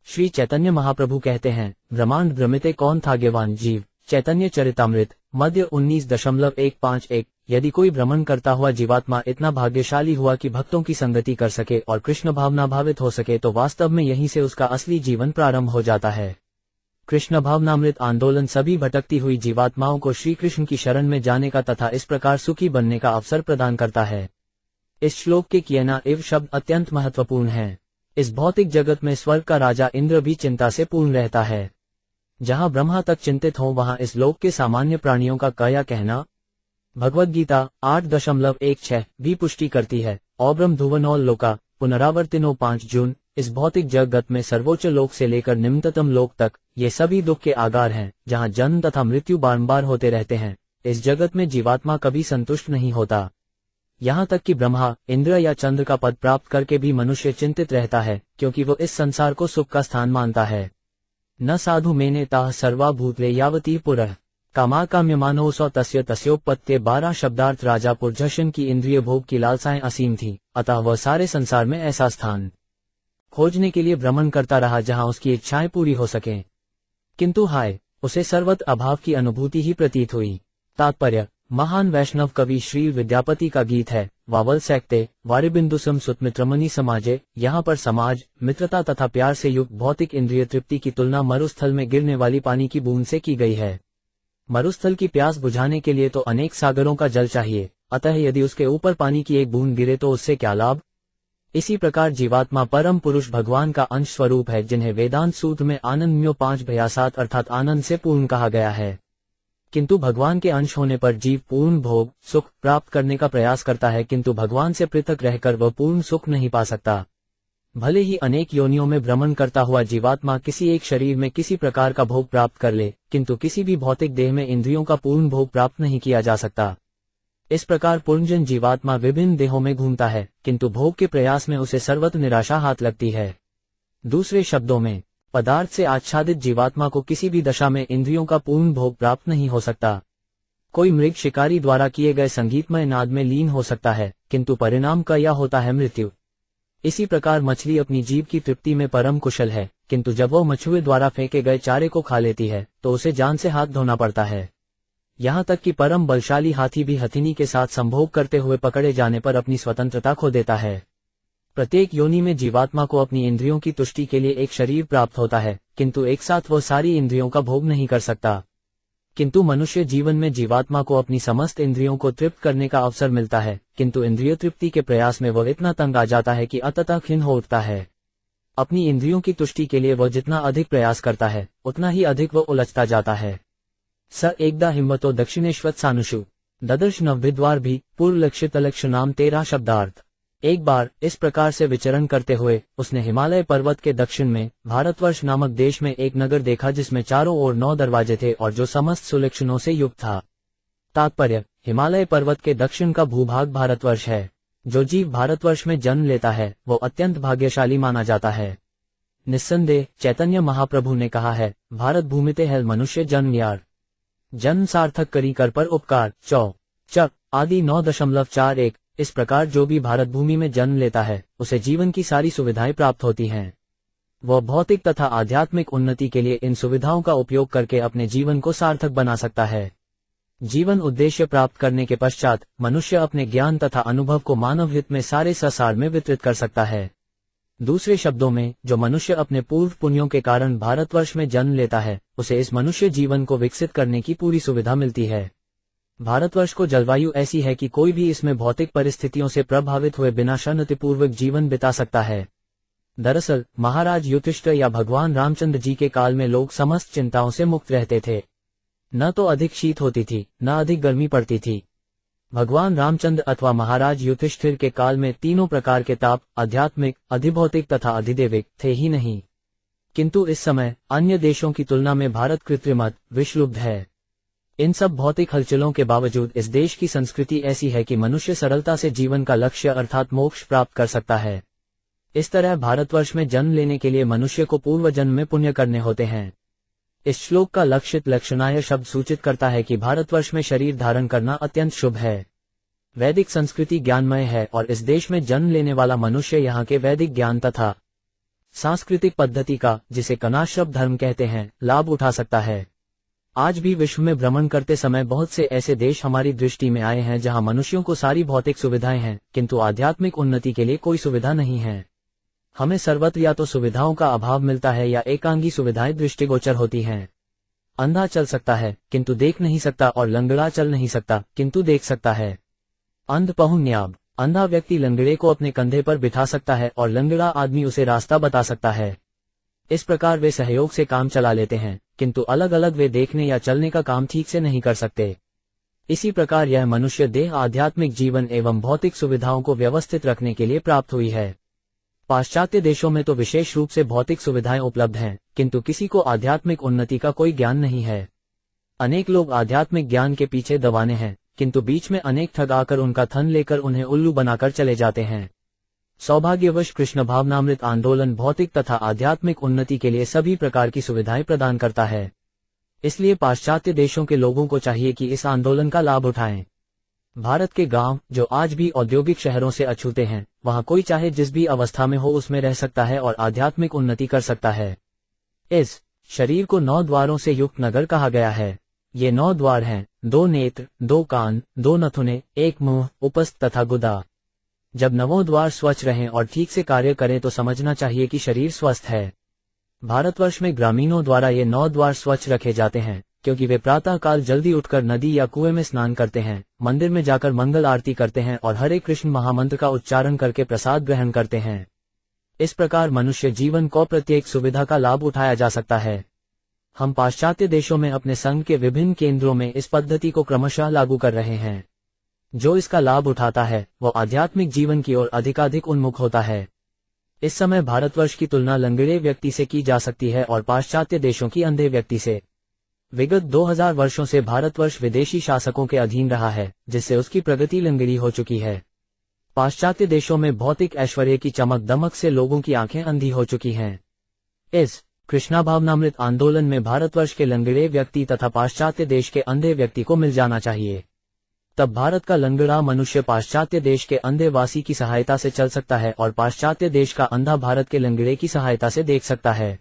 श्री चैतन्य महाप्रभु कहते हैं, ब्रह्मांड भ्रमिते कौन था ज्ञान जीव। चैतन्य चरितामृत मध्य 19.151। यदि कोई भ्रमण करता हुआ जीवात्मा इतना भाग्यशाली हुआ कि भक्तों की संगति कर सके और कृष्ण भावना भावित हो सके, तो वास्तव में यहीं से उसका असली जीवन प्रारंभ हो जाता है। कृष्ण भावनामृत आंदोलन सभी भटकती हुई जीवात्माओं को श्री कृष्ण की शरण में जाने का तथा इस प्रकार सुखी बनने का अवसर प्रदान करता है। इस श्लोक के कियना इव शब्द अत्यंत महत्वपूर्ण है। इस भौतिक जगत में स्वर्ग का राजा इंद्र भी चिंता से पूर्ण रहता है। जहां ब्रह्मा तक चिंतित हो, वहां इस लोक के सामान्य प्राणियों का क्या कहना। भगवद गीता 8.16 भी पुष्टि करती है, औब्रह्म धुवनौल लोका पुनरावर्तिनो 5 जून। इस भौतिक जगत में सर्वोच्च लोक से लेकर निम्नतम लोक तक ये सभी दुख के आगार हैं, जहां जन्म तथा मृत्यु बारंबार होते रहते हैं। इस जगत में जीवात्मा कभी संतुष्ट नहीं होता। यहाँ तक कि ब्रह्मा, इंद्र या चंद्र का पद प्राप्त करके भी मनुष्य चिंतित रहता है, क्योंकि वो इस संसार को सुख का स्थान मानता है। न साधु मेने ताह सर्वा भूतले यावती पुरः कामाकाम्यमानो सौ तस्य तस्योपत्ते। 12 शब्दार्थ। राजा पुरजशन की इंद्रिय भोग की लालसाएं असीम थी, अतः वह सारे संसार में ऐसा स्थान खोजने के लिए भ्रमण करता रहा जहां उसकी इच्छाएं पूरी हो सकें, किंतु हाय, उसे सर्वत्र अभाव की अनुभूति ही प्रतीत हुई। तात्पर्य, महान वैष्णव कवि श्री विद्यापति का गीत है, वावल सैकते वारिबिंदुसम सुतमित्रमणि समाजे। यहाँ पर समाज, मित्रता तथा प्यार से युक्त भौतिक इंद्रिय तृप्ति की तुलना मरुस्थल में गिरने वाली पानी की बूंद से की गई है। मरुस्थल की प्यास बुझाने के लिए तो अनेक सागरों का जल चाहिए, अतः यदि उसके ऊपर पानी की एक बूंद गिरे तो उससे क्या लाभ। इसी प्रकार जीवात्मा परम पुरुष भगवान का अंश स्वरूप है, जिन्हें वेदांत सूत्र में आनंदम्यो 5 भयासात अर्थात आनंद से पूर्ण कहा गया है। किंतु भगवान के अंश होने पर जीव पूर्ण भोग सुख प्राप्त करने का प्रयास करता है, किंतु भगवान से पृथक रहकर वह पूर्ण सुख नहीं पा सकता। भले ही अनेक योनियों में भ्रमण करता हुआ जीवात्मा किसी एक शरीर में किसी प्रकार का भोग प्राप्त कर ले, किंतु किसी भी भौतिक देह में इंद्रियों का पूर्ण भोग प्राप्त नहीं किया जा सकता। इस प्रकार पूर्णजन जीवात्मा विभिन्न देहों में घूमता है, किंतु भोग के प्रयास में उसे सर्वत्र निराशा हाथ लगती है। दूसरे शब्दों में, पदार्थ से आच्छादित जीवात्मा को किसी भी दशा में इंद्रियों का पूर्ण भोग प्राप्त नहीं हो सकता। कोई मृग शिकारी द्वारा किए गए संगीतमय नाद में लीन हो सकता है, किंतु परिणाम का यह होता है मृत्यु। इसी प्रकार मछली अपनी जीभ की तृप्ति में परम कुशल है, किंतु जब वह मछुए द्वारा फेंके गए चारे को खा लेती है तो उसे जान से हाथ धोना पड़ता है। यहाँ तक कि परम बलशाली हाथी भी हथिनी के साथ संभोग करते हुए पकड़े जाने पर अपनी स्वतंत्रता खो देता है। प्रत्येक योनि में जीवात्मा को अपनी इंद्रियों की तुष्टि के लिए एक शरीर प्राप्त होता है, किंतु एक साथ वह सारी इंद्रियों का भोग नहीं कर सकता। किंतु मनुष्य जीवन में जीवात्मा को अपनी समस्त इंद्रियों को तृप्त करने का अवसर मिलता है, किंतु इंद्रिय तृप्ति के प्रयास में वह इतना तंग आ जाता है कि अंततः खिन्न हो उठता है। अपनी इंद्रियों की तुष्टि के लिए वह जितना अधिक प्रयास करता है, उतना ही अधिक वह उलझता जाता है। स एकदा हिम्मतो दक्षिणेश्वर सानुषु ददर्श नवविद्वार भी पूर्व लक्षित लक्ष्य नाम 13 शब्दार्थ। एक बार इस प्रकार से विचरण करते हुए उसने हिमालय पर्वत के दक्षिण में भारतवर्ष नामक देश में एक नगर देखा, जिसमें चारों ओर 9 दरवाजे थे और जो समस्त सुलक्षणों से युक्त था। तात्पर्य, हिमालय पर्वत के दक्षिण का भूभाग भारतवर्ष है। जो जीव भारतवर्ष में जन्म लेता है वो अत्यंत भाग्यशाली माना जाता है। निस्संदेह चैतन्य महाप्रभु ने कहा है, भारत भूमिते है मनुष्य जन्म यार। जन्म सार्थक करी कर पर उपकार, चौ च आदि 9.41। इस प्रकार जो भी भारत भूमि में जन्म लेता है उसे जीवन की सारी सुविधाएं प्राप्त होती हैं। वह भौतिक तथा आध्यात्मिक उन्नति के लिए इन सुविधाओं का उपयोग करके अपने जीवन को सार्थक बना सकता है। जीवन उद्देश्य प्राप्त करने के पश्चात मनुष्य अपने ज्ञान तथा अनुभव को मानव हित में सारे संसार में वितरित कर सकता है। दूसरे शब्दों में, जो मनुष्य अपने पूर्व पुण्यों के कारण भारतवर्ष में जन्म लेता है उसे इस मनुष्य जीवन को विकसित करने की पूरी सुविधा मिलती है। भारतवर्ष को जलवायु ऐसी है कि कोई भी इसमें भौतिक परिस्थितियों से प्रभावित हुए बिना शांतिपूर्वक जीवन बिता सकता है। दरअसल महाराज युधिष्ठिर या भगवान रामचंद्र जी के काल में लोग समस्त चिंताओं से मुक्त रहते थे। न तो अधिक शीत होती थी, न अधिक गर्मी पड़ती थी। भगवान रामचंद्र अथवा महाराज युधिष्ठिर के काल में तीनों प्रकार के ताप, आध्यात्मिक, अधिभौतिक तथा अधिदैविक, थे ही नहीं। किंतु इस समय अन्य देशों की तुलना में भारत कृत्रिमत, विषलुब्ध है। इन सब भौतिक हलचलों के बावजूद इस देश की संस्कृति ऐसी है कि मनुष्य सरलता से जीवन का लक्ष्य अर्थात मोक्ष प्राप्त कर सकता है। इस तरह भारतवर्ष में जन्म लेने के लिए मनुष्य को पूर्व जन्म में पुण्य करने होते हैं। इस श्लोक का लक्षित लक्षणाय शब्द सूचित करता है कि भारतवर्ष में शरीर धारण करना अत्यंत शुभ है। वैदिक संस्कृति ज्ञानमय है और इस देश में जन्म लेने वाला मनुष्य यहाँ के वैदिक ज्ञान तथा सांस्कृतिक पद्धति का, जिसे कनाश्रब धर्म कहते हैं, लाभ उठा सकता है। आज भी विश्व में भ्रमण करते समय बहुत से ऐसे देश हमारी दृष्टि में आए हैं जहां मनुष्यों को सारी भौतिक सुविधाएं हैं किंतु आध्यात्मिक उन्नति के लिए कोई सुविधा नहीं है। हमें सर्वत्र या तो सुविधाओं का अभाव मिलता है या एकांगी सुविधाएं दृष्टिगोचर होती हैं। अंधा चल सकता है किंतु देख नहीं सकता और लंगड़ा चल नहीं सकता किंतु देख सकता है। अंध पहुन्याब, अंधा व्यक्ति लंगड़े को अपने कंधे पर बिठा सकता है और लंगड़ा आदमी उसे रास्ता बता सकता है। इस प्रकार वे सहयोग से काम चला लेते हैं किंतु अलग अलग वे देखने या चलने का काम ठीक से नहीं कर सकते। इसी प्रकार यह मनुष्य देह आध्यात्मिक जीवन एवं भौतिक सुविधाओं को व्यवस्थित रखने के लिए प्राप्त हुई है। पाश्चात्य देशों में तो विशेष रूप से भौतिक सुविधाएं उपलब्ध हैं किंतु किसी को आध्यात्मिक उन्नति का कोई ज्ञान नहीं है। अनेक लोग आध्यात्मिक ज्ञान के पीछे दवाने हैं किंतु बीच में अनेक ठग आकर उनका धन लेकर उन्हें उल्लू बनाकर चले जाते हैं। सौभाग्यवश कृष्ण भावनामृत आंदोलन भौतिक तथा आध्यात्मिक उन्नति के लिए सभी प्रकार की सुविधाएं प्रदान करता है। इसलिए पाश्चात्य देशों के लोगों को चाहिए कि इस आंदोलन का लाभ उठाएं। भारत के गांव जो आज भी औद्योगिक शहरों से अछूते हैं, वहां कोई चाहे जिस भी अवस्था में हो उसमें रह सकता है और आध्यात्मिक उन्नति कर सकता है। इस शरीर को 9 द्वारों से युक्त नगर कहा गया है। ये 9 द्वार हैं: 2 नेत्र, 2 कान, 2 नथुने, 1 मुंह, उपस्थ तथा गुदा। जब 9 द्वार स्वच्छ रहें और ठीक से कार्य करें तो समझना चाहिए कि शरीर स्वस्थ है। भारतवर्ष में ग्रामीणों द्वारा ये 9 द्वार स्वच्छ रखे जाते हैं क्योंकि वे प्रातः काल जल्दी उठकर नदी या कुएं में स्नान करते हैं, मंदिर में जाकर मंगल आरती करते हैं और हरे कृष्ण महामंत्र का उच्चारण करके प्रसाद ग्रहण करते हैं। इस प्रकार मनुष्य जीवन को प्रत्येक सुविधा का लाभ उठाया जा सकता है। हम पाश्चात्य देशों में अपने संघ के विभिन्न केंद्रों में इस पद्धति को क्रमशः लागू कर रहे हैं। जो इसका लाभ उठाता है वह आध्यात्मिक जीवन की ओर अधिकाधिक उन्मुख होता है। इस समय भारतवर्ष की तुलना लंगड़े व्यक्ति से की जा सकती है और पाश्चात्य देशों की अंधे व्यक्ति से। विगत 2000 वर्षों से भारतवर्ष विदेशी शासकों के अधीन रहा है, जिससे उसकी प्रगति लंगड़ी हो चुकी है। पाश्चात्य देशों में भौतिक ऐश्वर्य की चमक दमक से लोगों की आंखें अंधी हो चुकी हैं। इस कृष्णा भावनामृत आंदोलन में भारतवर्ष के लंगड़े व्यक्ति तथा पाश्चात्य देश के अंधे व्यक्ति को मिल जाना चाहिए। तब भारत का लंगड़ा मनुष्य पाश्चात्य देश के अंधे वासी की सहायता से चल सकता है और पाश्चात्य देश का अंधा भारत के लंगड़े की सहायता से देख सकता है।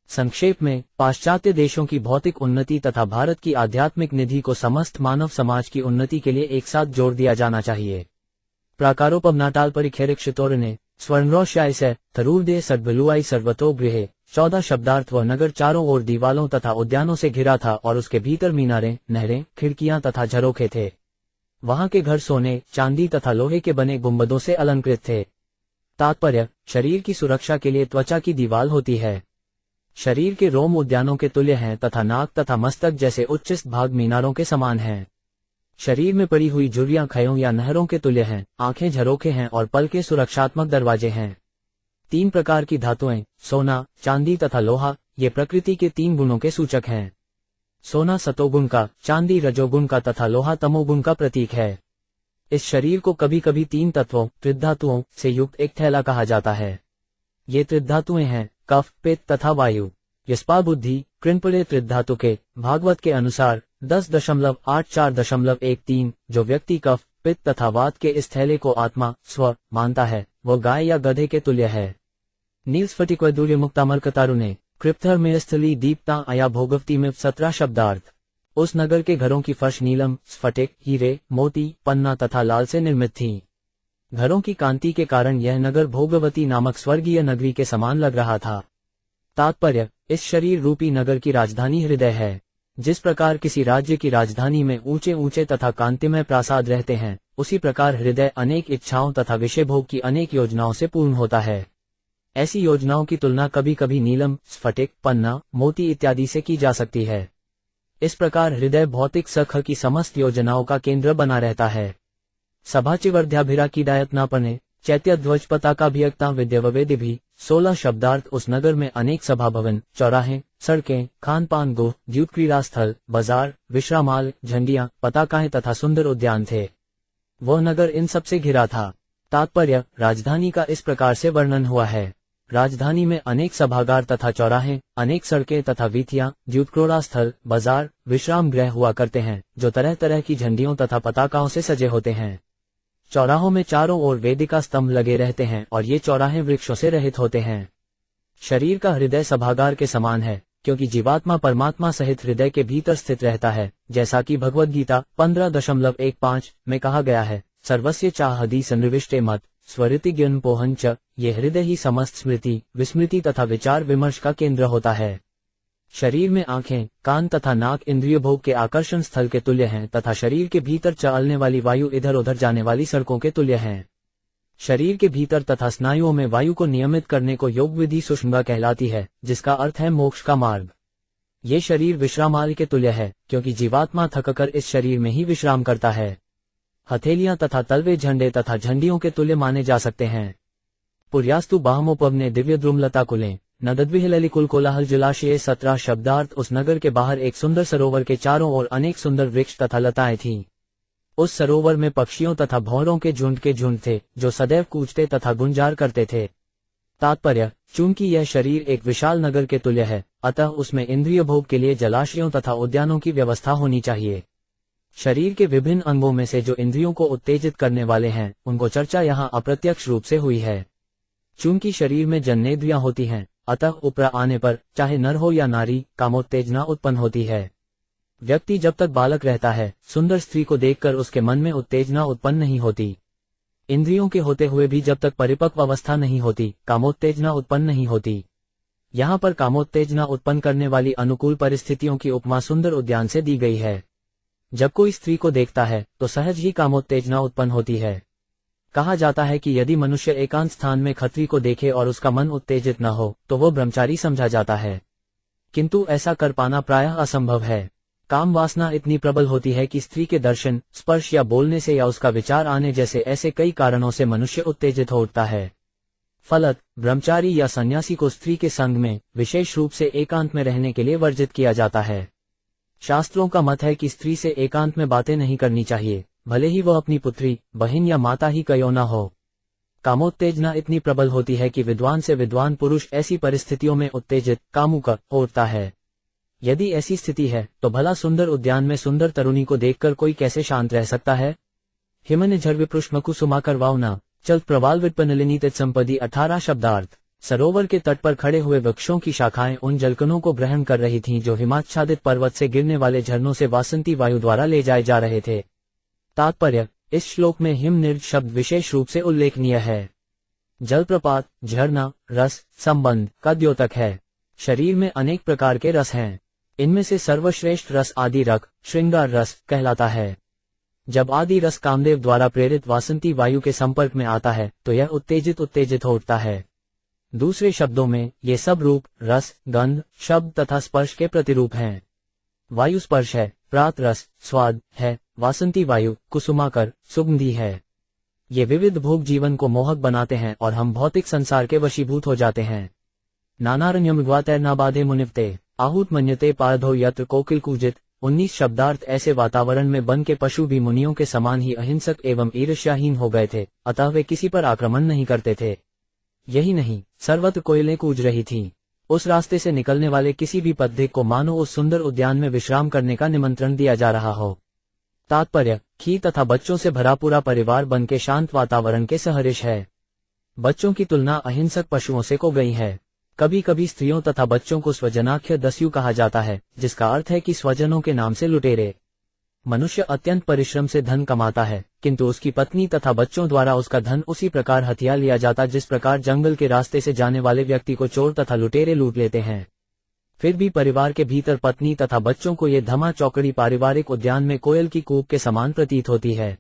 संक्षेप में, पाश्चात्य देशों की भौतिक उन्नति तथा भारत की आध्यात्मिक निधि को समस्त मानव समाज की उन्नति के लिए एक साथ जोड़ दिया जाना चाहिए। प्राकारोपमनाटाल परिखेरिक्षितोरने स्वर्णरोष्याय से थरूरदे सद्बलुआई सर्वतो गृहे 14 शब्दार्थ। वह नगर चारों ओर दीवालों तथा उद्यानों से घिरा था और उसके भीतर मीनारें, नहरें, खिड़कियां तथा झरोखे थे। वहां के घर सोने, चांदी तथा लोहे के बने गुंबदों से अलंकृत थे। तात्पर्य: शरीर की सुरक्षा के लिए त्वचा की दीवाल होती है। शरीर के रोम उद्यानों के तुल्य हैं तथा नाक तथा मस्तक जैसे उच्चस्त भाग मीनारों के समान हैं। शरीर में पड़ी हुई झुर्रियां खयों या नहरों के तुल्य हैं। आंखें झरोखे हैं और पलकें सुरक्षात्मक दरवाजे हैं। 3 प्रकार की धातुएं, सोना, चांदी तथा लोहा, ये प्रकृति के 3 गुणों के सूचक हैं। सोना सतोगुण का, चांदी रजोगुण का तथा लोहा तमोगुण का प्रतीक है। इस शरीर को कभी कभी 3 तत्वों, त्रिधातुओं से युक्त एक थैला कहा जाता है। ये त्रिधातुएं हैं कफ, पित्त तथा वायु। यस्पा बुद्धि कृणपुले त्रिधातु के, भागवत के अनुसार 10.84.13 जो व्यक्ति कफ, पित्त तथा वात के इस थैले को आत्मा, स्व मानता है, वो गाय या गधे के तुल्य है। नील स्फटिकवैदुर्य मुक्तामर्कतारु ने कृप्थर में स्थली दीप्ता अया भोगवती में 17 शब्दार्थ। उस नगर के घरों की फर्श नीलम, स्फटिक, हीरे, मोती, पन्ना तथा लाल से निर्मित थी। घरों की कांति के कारण यह नगर भोगवती नामक स्वर्गीय नगरी के समान लग रहा था। तात्पर्य, इस शरीर रूपी नगर की राजधानी हृदय है। जिस प्रकार किसी राज्य की राजधानी में ऊंचे ऊंचे तथा कांतिमय प्रासाद रहते हैं, उसी प्रकार हृदय अनेक इच्छाओं तथा विषय भोग की अनेक योजनाओं से पूर्ण होता है। ऐसी योजनाओं की तुलना कभी कभी नीलम, स्फटिक, पन्ना, मोती इत्यादि से की जा सकती है। इस प्रकार हृदय भौतिक सख की समस्त योजनाओं का केंद्र बना रहता है। सभाचिवर्ध्याभिरा कीडायतनापने चैत्यध्वज पताकाभियक्ता विद्यवेदि भी 16 शब्दार्थ। उस नगर में अनेक सभा भवन, चौराहे, सड़कें, खान पान गोह, द्यूत क्रीड़ा स्थल, बाजार, विश्रामाल, झंडियां, पताकाएं तथा सुंदर उद्यान थे। वह नगर इन सबसे घिरा था। तात्पर्य, राजधानी का इस प्रकार से वर्णन हुआ है। राजधानी में अनेक सभागार तथा चौराहे, अनेक सड़कें तथा वीथियां, द्यूतक्रीड़ा स्थल, बाजार, विश्राम गृह हुआ करते हैं, जो तरह तरह की झंडियों तथा पताकाओं से सजे होते हैं। चौराहों में चारों ओर वेदिका स्तंभ लगे रहते हैं और ये चौराहे वृक्षों से रहित होते हैं। शरीर का हृदय सभागार के समान है, क्योंकि जीवात्मा परमात्मा सहित हृदय के भीतर स्थित रहता है, जैसा कि भगवद गीता 15.15 में कहा गया है, सर्वस्य चाहदी संनिविष्टे मत स्वरिति ज्ञान पोहंच। ये हृदय ही समस्त स्मृति, विस्मृति तथा विचार विमर्श का केंद्र होता है। शरीर में आंखें, कान तथा नाक इंद्रिय भोग के आकर्षण स्थल के तुल्य हैं तथा शरीर के भीतर चलने वाली वायु इधर उधर जाने वाली सड़कों के तुल्य हैं। शरीर के भीतर तथा स्नायुओं में वायु को नियमित करने को योग विधि सुषुम्ना कहलाती है, जिसका अर्थ है मोक्ष का मार्ग। ये शरीर विश्रामाल के तुल्य है, क्योंकि जीवात्मा थककर इस शरीर में ही विश्राम करता है। हथेलियां तथा तलवे झंडे तथा झंडियों के तुल्य माने जा सकते हैं। पुर्यास्तु बाहमोपवने दिव्य द्रुमलता कुलें नदद्विहललिकुल कोलाहल जलाशय 17 शब्दार्थ। उस नगर के बाहर एक सुंदर सरोवर के चारों ओर अनेक सुंदर वृक्ष तथा लताएं थीं। उस सरोवर में पक्षियों तथा भौरों के झुंड थे, जो सदैव कूजते तथा गुंजार करते थे। तात्पर्य, चूंकि यह शरीर एक विशाल नगर के तुल्य है, अतः उसमें इंद्रिय भोग के लिए जलाशयों तथा उद्यानों की व्यवस्था होनी चाहिए। शरीर के विभिन्न अंगों में से जो इंद्रियों को उत्तेजित करने वाले हैं, उनको चर्चा यहाँ अप्रत्यक्ष रूप से हुई है। चूंकि शरीर में जन्नेन्द्रियां होती हैं, अतः ऊपर आने पर चाहे नर हो या नारी, कामोत्तेजना उत्पन्न होती है। व्यक्ति जब तक बालक रहता है, सुंदर स्त्री को देखकर उसके मन में उत्तेजना उत्पन्न नहीं होती। इंद्रियों के होते हुए भी जब तक परिपक्व अवस्था नहीं होती, कामोत्तेजना उत्पन्न नहीं होती। यहाँ पर कामोत्तेजना उत्पन्न करने वाली अनुकूल परिस्थितियों की उपमा सुंदर उद्यान से दी गई है। जब कोई स्त्री को देखता है तो सहज ही कामोत्तेजना उत्पन्न होती है। कहा जाता है कि यदि मनुष्य एकांत स्थान में खत्री को देखे और उसका मन उत्तेजित न हो, तो वो ब्रह्मचारी समझा जाता है, किंतु ऐसा कर पाना प्रायः असंभव है। काम वासना इतनी प्रबल होती है कि स्त्री के दर्शन, स्पर्श या बोलने से या उसका विचार आने जैसे ऐसे कई कारणों से मनुष्य उत्तेजित हो उठता है। फलत ब्रह्मचारी या सन्यासी को स्त्री के संग में, विशेष रूप से एकांत में रहने के लिए वर्जित किया जाता है। शास्त्रों का मत है कि स्त्री से एकांत में बातें नहीं करनी चाहिए, भले ही वह अपनी पुत्री, बहन या माता ही क्यों न हो। कामोत्तेजना इतनी प्रबल होती है कि विद्वान से विद्वान पुरुष ऐसी परिस्थितियों में उत्तेजित, कामुक हो उठता है। यदि ऐसी स्थिति है, तो भला सुंदर उद्यान में सुंदर तरुणी को देखकर कोई कैसे शांत रह सकता है। हिमन झर विपुष्म कुसुमा करवावना चल प्रवाल विपनलिनी संपदी 18 शब्दार्थ। सरोवर के तट पर खड़े हुए वृक्षों की शाखाएं उन जलकणों को ग्रहण कर रही थीं जो हिमाच्छादित पर्वत से गिरने वाले झरनों से वासंती वायु द्वारा ले जाए जा रहे थे। तात्पर्य, इस श्लोक में हिम निर्ज शब्द विशेष रूप से उल्लेखनीय है। जलप्रपात, झरना, रस, संबंध का द्योतक है। शरीर में अनेक प्रकार के रस हैं। इनमें से सर्वश्रेष्ठ रस आदि रक, श्रृंगार रस कहलाता है। जब आदि रस कामदेव द्वारा प्रेरित वासंती वायु के संपर्क में आता है, तो यह उत्तेजित हो उठता है। दूसरे शब्दों में ये सब रूप, रस, गंध, शब्द तथा स्पर्श के प्रतिरूप हैं। वायु स्पर्श है, प्रात रस, स्वाद है, वासंती वायु, कुसुमाकर, सुगंधी है। ये विविध भोग जीवन को मोहक बनाते हैं और हम भौतिक संसार के वशीभूत हो जाते हैं। नानारण्यमृग्वातैर्नाबाधे मुनिवते आहूत मन्यते पारधो यत्र कोकिल कूजित। 19 शब्दार्थ। ऐसे वातावरण में वन के पशु भी मुनियों के समान ही अहिंसक एवं ईर्ष्याहीन हो गए थे, अतः वे किसी पर आक्रमण नहीं करते थे। यही नहीं, सर्वत्र कोयलें कूज रही थीं। उस रास्ते से निकलने वाले किसी भी पथिक को मानो उस सुंदर उद्यान में विश्राम करने का निमंत्रण दिया जा रहा हो। तात्पर्य, खी तथा बच्चों से भरा पूरा परिवार बन के शांत वातावरण के सहर्ष है। बच्चों की तुलना अहिंसक पशुओं से को गई है। कभी कभी स्त्रियों तथा बच्चों को स्वजनाख्य दस्यु कहा जाता है, जिसका अर्थ है कि स्वजनों के नाम से लुटेरे। मनुष्य अत्यंत परिश्रम से धन कमाता है, किंतु उसकी पत्नी तथा बच्चों द्वारा उसका धन उसी प्रकार हथिया लिया जाता जिस प्रकार जंगल के रास्ते से जाने वाले व्यक्ति को चोर तथा लुटेरे लूट लेते हैं। फिर भी परिवार के भीतर पत्नी तथा बच्चों को ये धमा चौकड़ी पारिवारिक उद्यान में कोयल की कूक के समान प्रतीत होती है।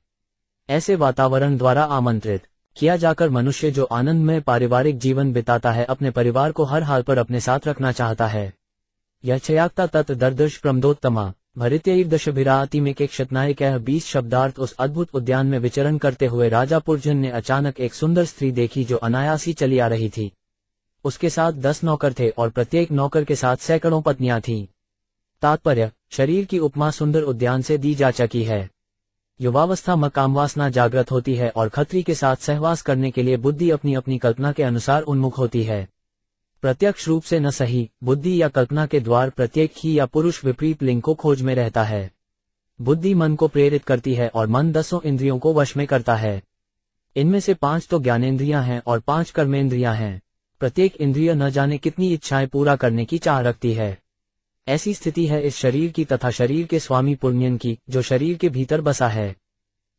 ऐसे वातावरण द्वारा आमंत्रित किया जाकर मनुष्य जो आनंदमय पारिवारिक जीवन बिताता है, अपने परिवार को हर हाल पर अपने साथ रखना चाहता है। यक्षयाक्ता तत् दर्दर्श प्रमदोत्तमा भरित्यैर्दशभिराति में के क्षतनायकः 20 शब्दार्थ। उस अद्भुत उद्यान में विचरण करते हुए राजा पुरजन ने अचानक एक सुंदर स्त्री देखी जो अनायासी चली आ रही थी। उसके साथ 10 नौकर थे और प्रत्येक नौकर के साथ सैकड़ों पत्नियां थीं। तात्पर्य, शरीर की उपमा सुंदर उद्यान से दी जा चुकी है। युवावस्था में कामवासना जागृत होती है और खत्री के साथ सहवास करने के लिए बुद्धि अपनी अपनी कल्पना के अनुसार उन्मुख होती है। प्रत्यक्ष रूप से न सही, बुद्धि या कल्पना के द्वार प्रत्येक ही या पुरुष विपरीत लिंग को खोज में रहता है। बुद्धि मन को प्रेरित करती है और मन 10 इंद्रियों को वश में करता है। इनमें से 5 तो ज्ञानेंद्रियां हैं और 5 कर्मेंद्रियां हैं। प्रत्येक इंद्रिय न जाने कितनी इच्छाएं पूरा करने की चाह रखती है। ऐसी स्थिति है इस शरीर की तथा शरीर के स्वामी पुण्यन की, जो शरीर के भीतर बसा है।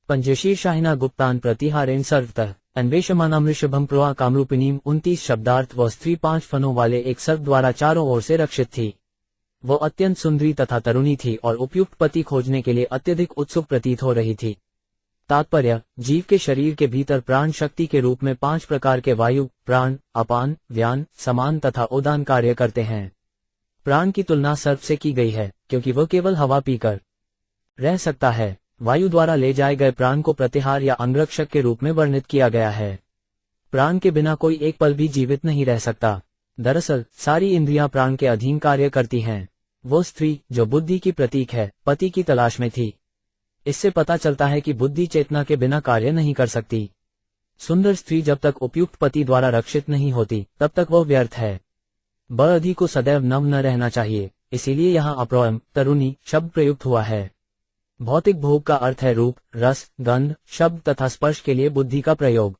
पंजशीर शाहिना गुप्तान प्रतिहारेन सर्वतः अन्वेषमानाम ऋषभम प्रोआ कामरूपिनीम। 29 शब्दार्थ। वह स्त्री 5 फनों वाले एक सर्प द्वारा चारों ओर से रक्षित थी। वो अत्यंत सुंदरी तथा तरुणी थी और उपयुक्त पति खोजने के लिए अत्यधिक उत्सुक प्रतीत हो रही थी। तात्पर्य, जीव के शरीर के भीतर प्राण शक्ति के रूप में 5 प्रकार के वायु, प्राण, अपान, व्यान, समान तथा उदान कार्य करते हैं। प्राण की तुलना सर्प से की गई है, क्योंकि वह केवल हवा पीकर रह सकता है। वायु द्वारा ले जाए गए प्राण को प्रतिहार या अंगरक्षक के रूप में वर्णित किया गया है। प्राण के बिना कोई एक पल भी जीवित नहीं रह सकता। दरअसल सारी इंद्रियां प्राण के अधीन कार्य करती हैं। वो स्त्री जो बुद्धि की प्रतीक है, पति की तलाश में थी। इससे पता चलता है कि बुद्धि चेतना के बिना कार्य नहीं कर सकती। सुंदर स्त्री जब तक उपयुक्त पति द्वारा रक्षित नहीं होती, तब तक वह व्यर्थ है। बअधि को सदैव नव न रहना चाहिए, इसीलिए यहाँ अप्रोयम तरुणी शब्द प्रयुक्त हुआ है। भौतिक भोग का अर्थ है रूप, रस, गंध, शब्द तथा स्पर्श के लिए बुद्धि का प्रयोग।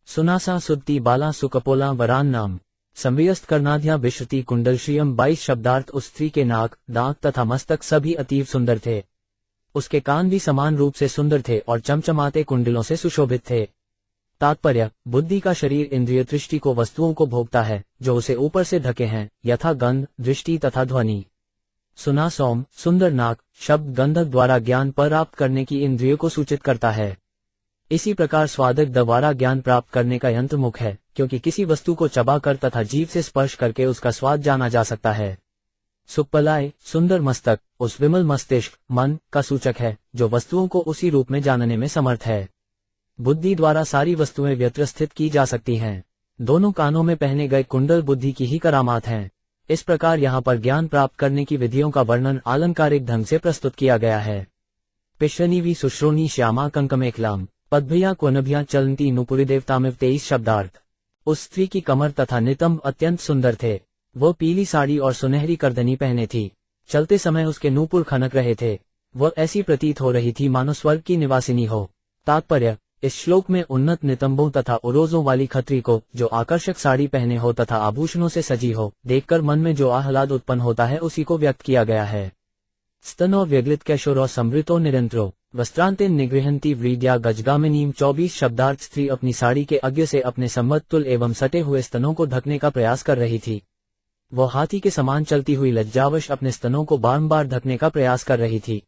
सुनासा सुत्ती बाला सुकपोला वरान नाम संव्यस्त कर्णाध्या विश्रुति कुंडलश्रियम। 22 शब्दार्थ। उस स्त्री के नाक, दांत तथा मस्तक सभी अतीव सुंदर थे। उसके कान भी समान रूप से सुंदर थे और चमचमाते कुंडलों से सुशोभित थे। तात्पर्य, बुद्धि का शरीर इंद्रिय दृष्टि को वस्तुओं को भोगता है जो उसे ऊपर से ढके हैं, यथा गंध, दृष्टि तथा ध्वनि। सुना सौम, सुंदर नाक, शब्द, गंधक द्वारा ज्ञान प्राप्त करने की इंद्रियों को सूचित करता है। इसी प्रकार स्वादक द्वारा ज्ञान प्राप्त करने का यंत्र मुख है, क्योंकि किसी वस्तु को चबाकर तथा जीभ से स्पर्श करके उसका स्वाद जाना जा सकता है। सुपलाय, सुंदर मस्तक, उस विमल मस्तिष्क, मन का सूचक है जो वस्तुओं को उसी रूप में जानने में समर्थ है। बुद्धि द्वारा सारी वस्तुएं व्यवस्थित की जा सकती हैं। दोनों कानों में पहने गए कुंडल बुद्धि की ही करामात हैं। इस प्रकार यहाँ पर ज्ञान प्राप्त करने की विधियों का वर्णन आलंकारिक ढंग से प्रस्तुत किया गया है। पिश्रनीवी सुश्रोणी श्यामा कंकमेखलाम पद्भया क्वनभ्या चलंती नुपुरी देवतामिव। 23 शब्दार्थ। उस स्त्री की कमर तथा नितंब अत्यंत सुंदर थे। वो पीली साड़ी और सुनहरी करदनी पहने थी। चलते समय उसके नूपुर खनक रहे थे। वह ऐसी प्रतीत हो रही थी मानो स्वर्ग की निवासिनी हो। तात्पर्य, इस श्लोक में उन्नत नितंबों तथा उरोजों वाली खत्री को, जो आकर्षक साड़ी पहने हो तथा आभूषणों से सजी हो, देखकर मन में जो आह्लाद उत्पन्न होता है उसी को व्यक्त किया गया है। स्तनो व्यग्लित कैशोरो समृतो निरंतरो वस्त्रांतेन निगृहंती व्रीड्या गजगामिनीम। 24 शब्दार्थ। स्त्री अपनी साड़ी के अग्र से अपने समतुल एवं सटे हुए स्तनों को ढकने का प्रयास कर रही थी। वो हाथी के समान चलती हुई लज्जावश अपने स्तनों को बारंबार ढकने का प्रयास कर रही थी।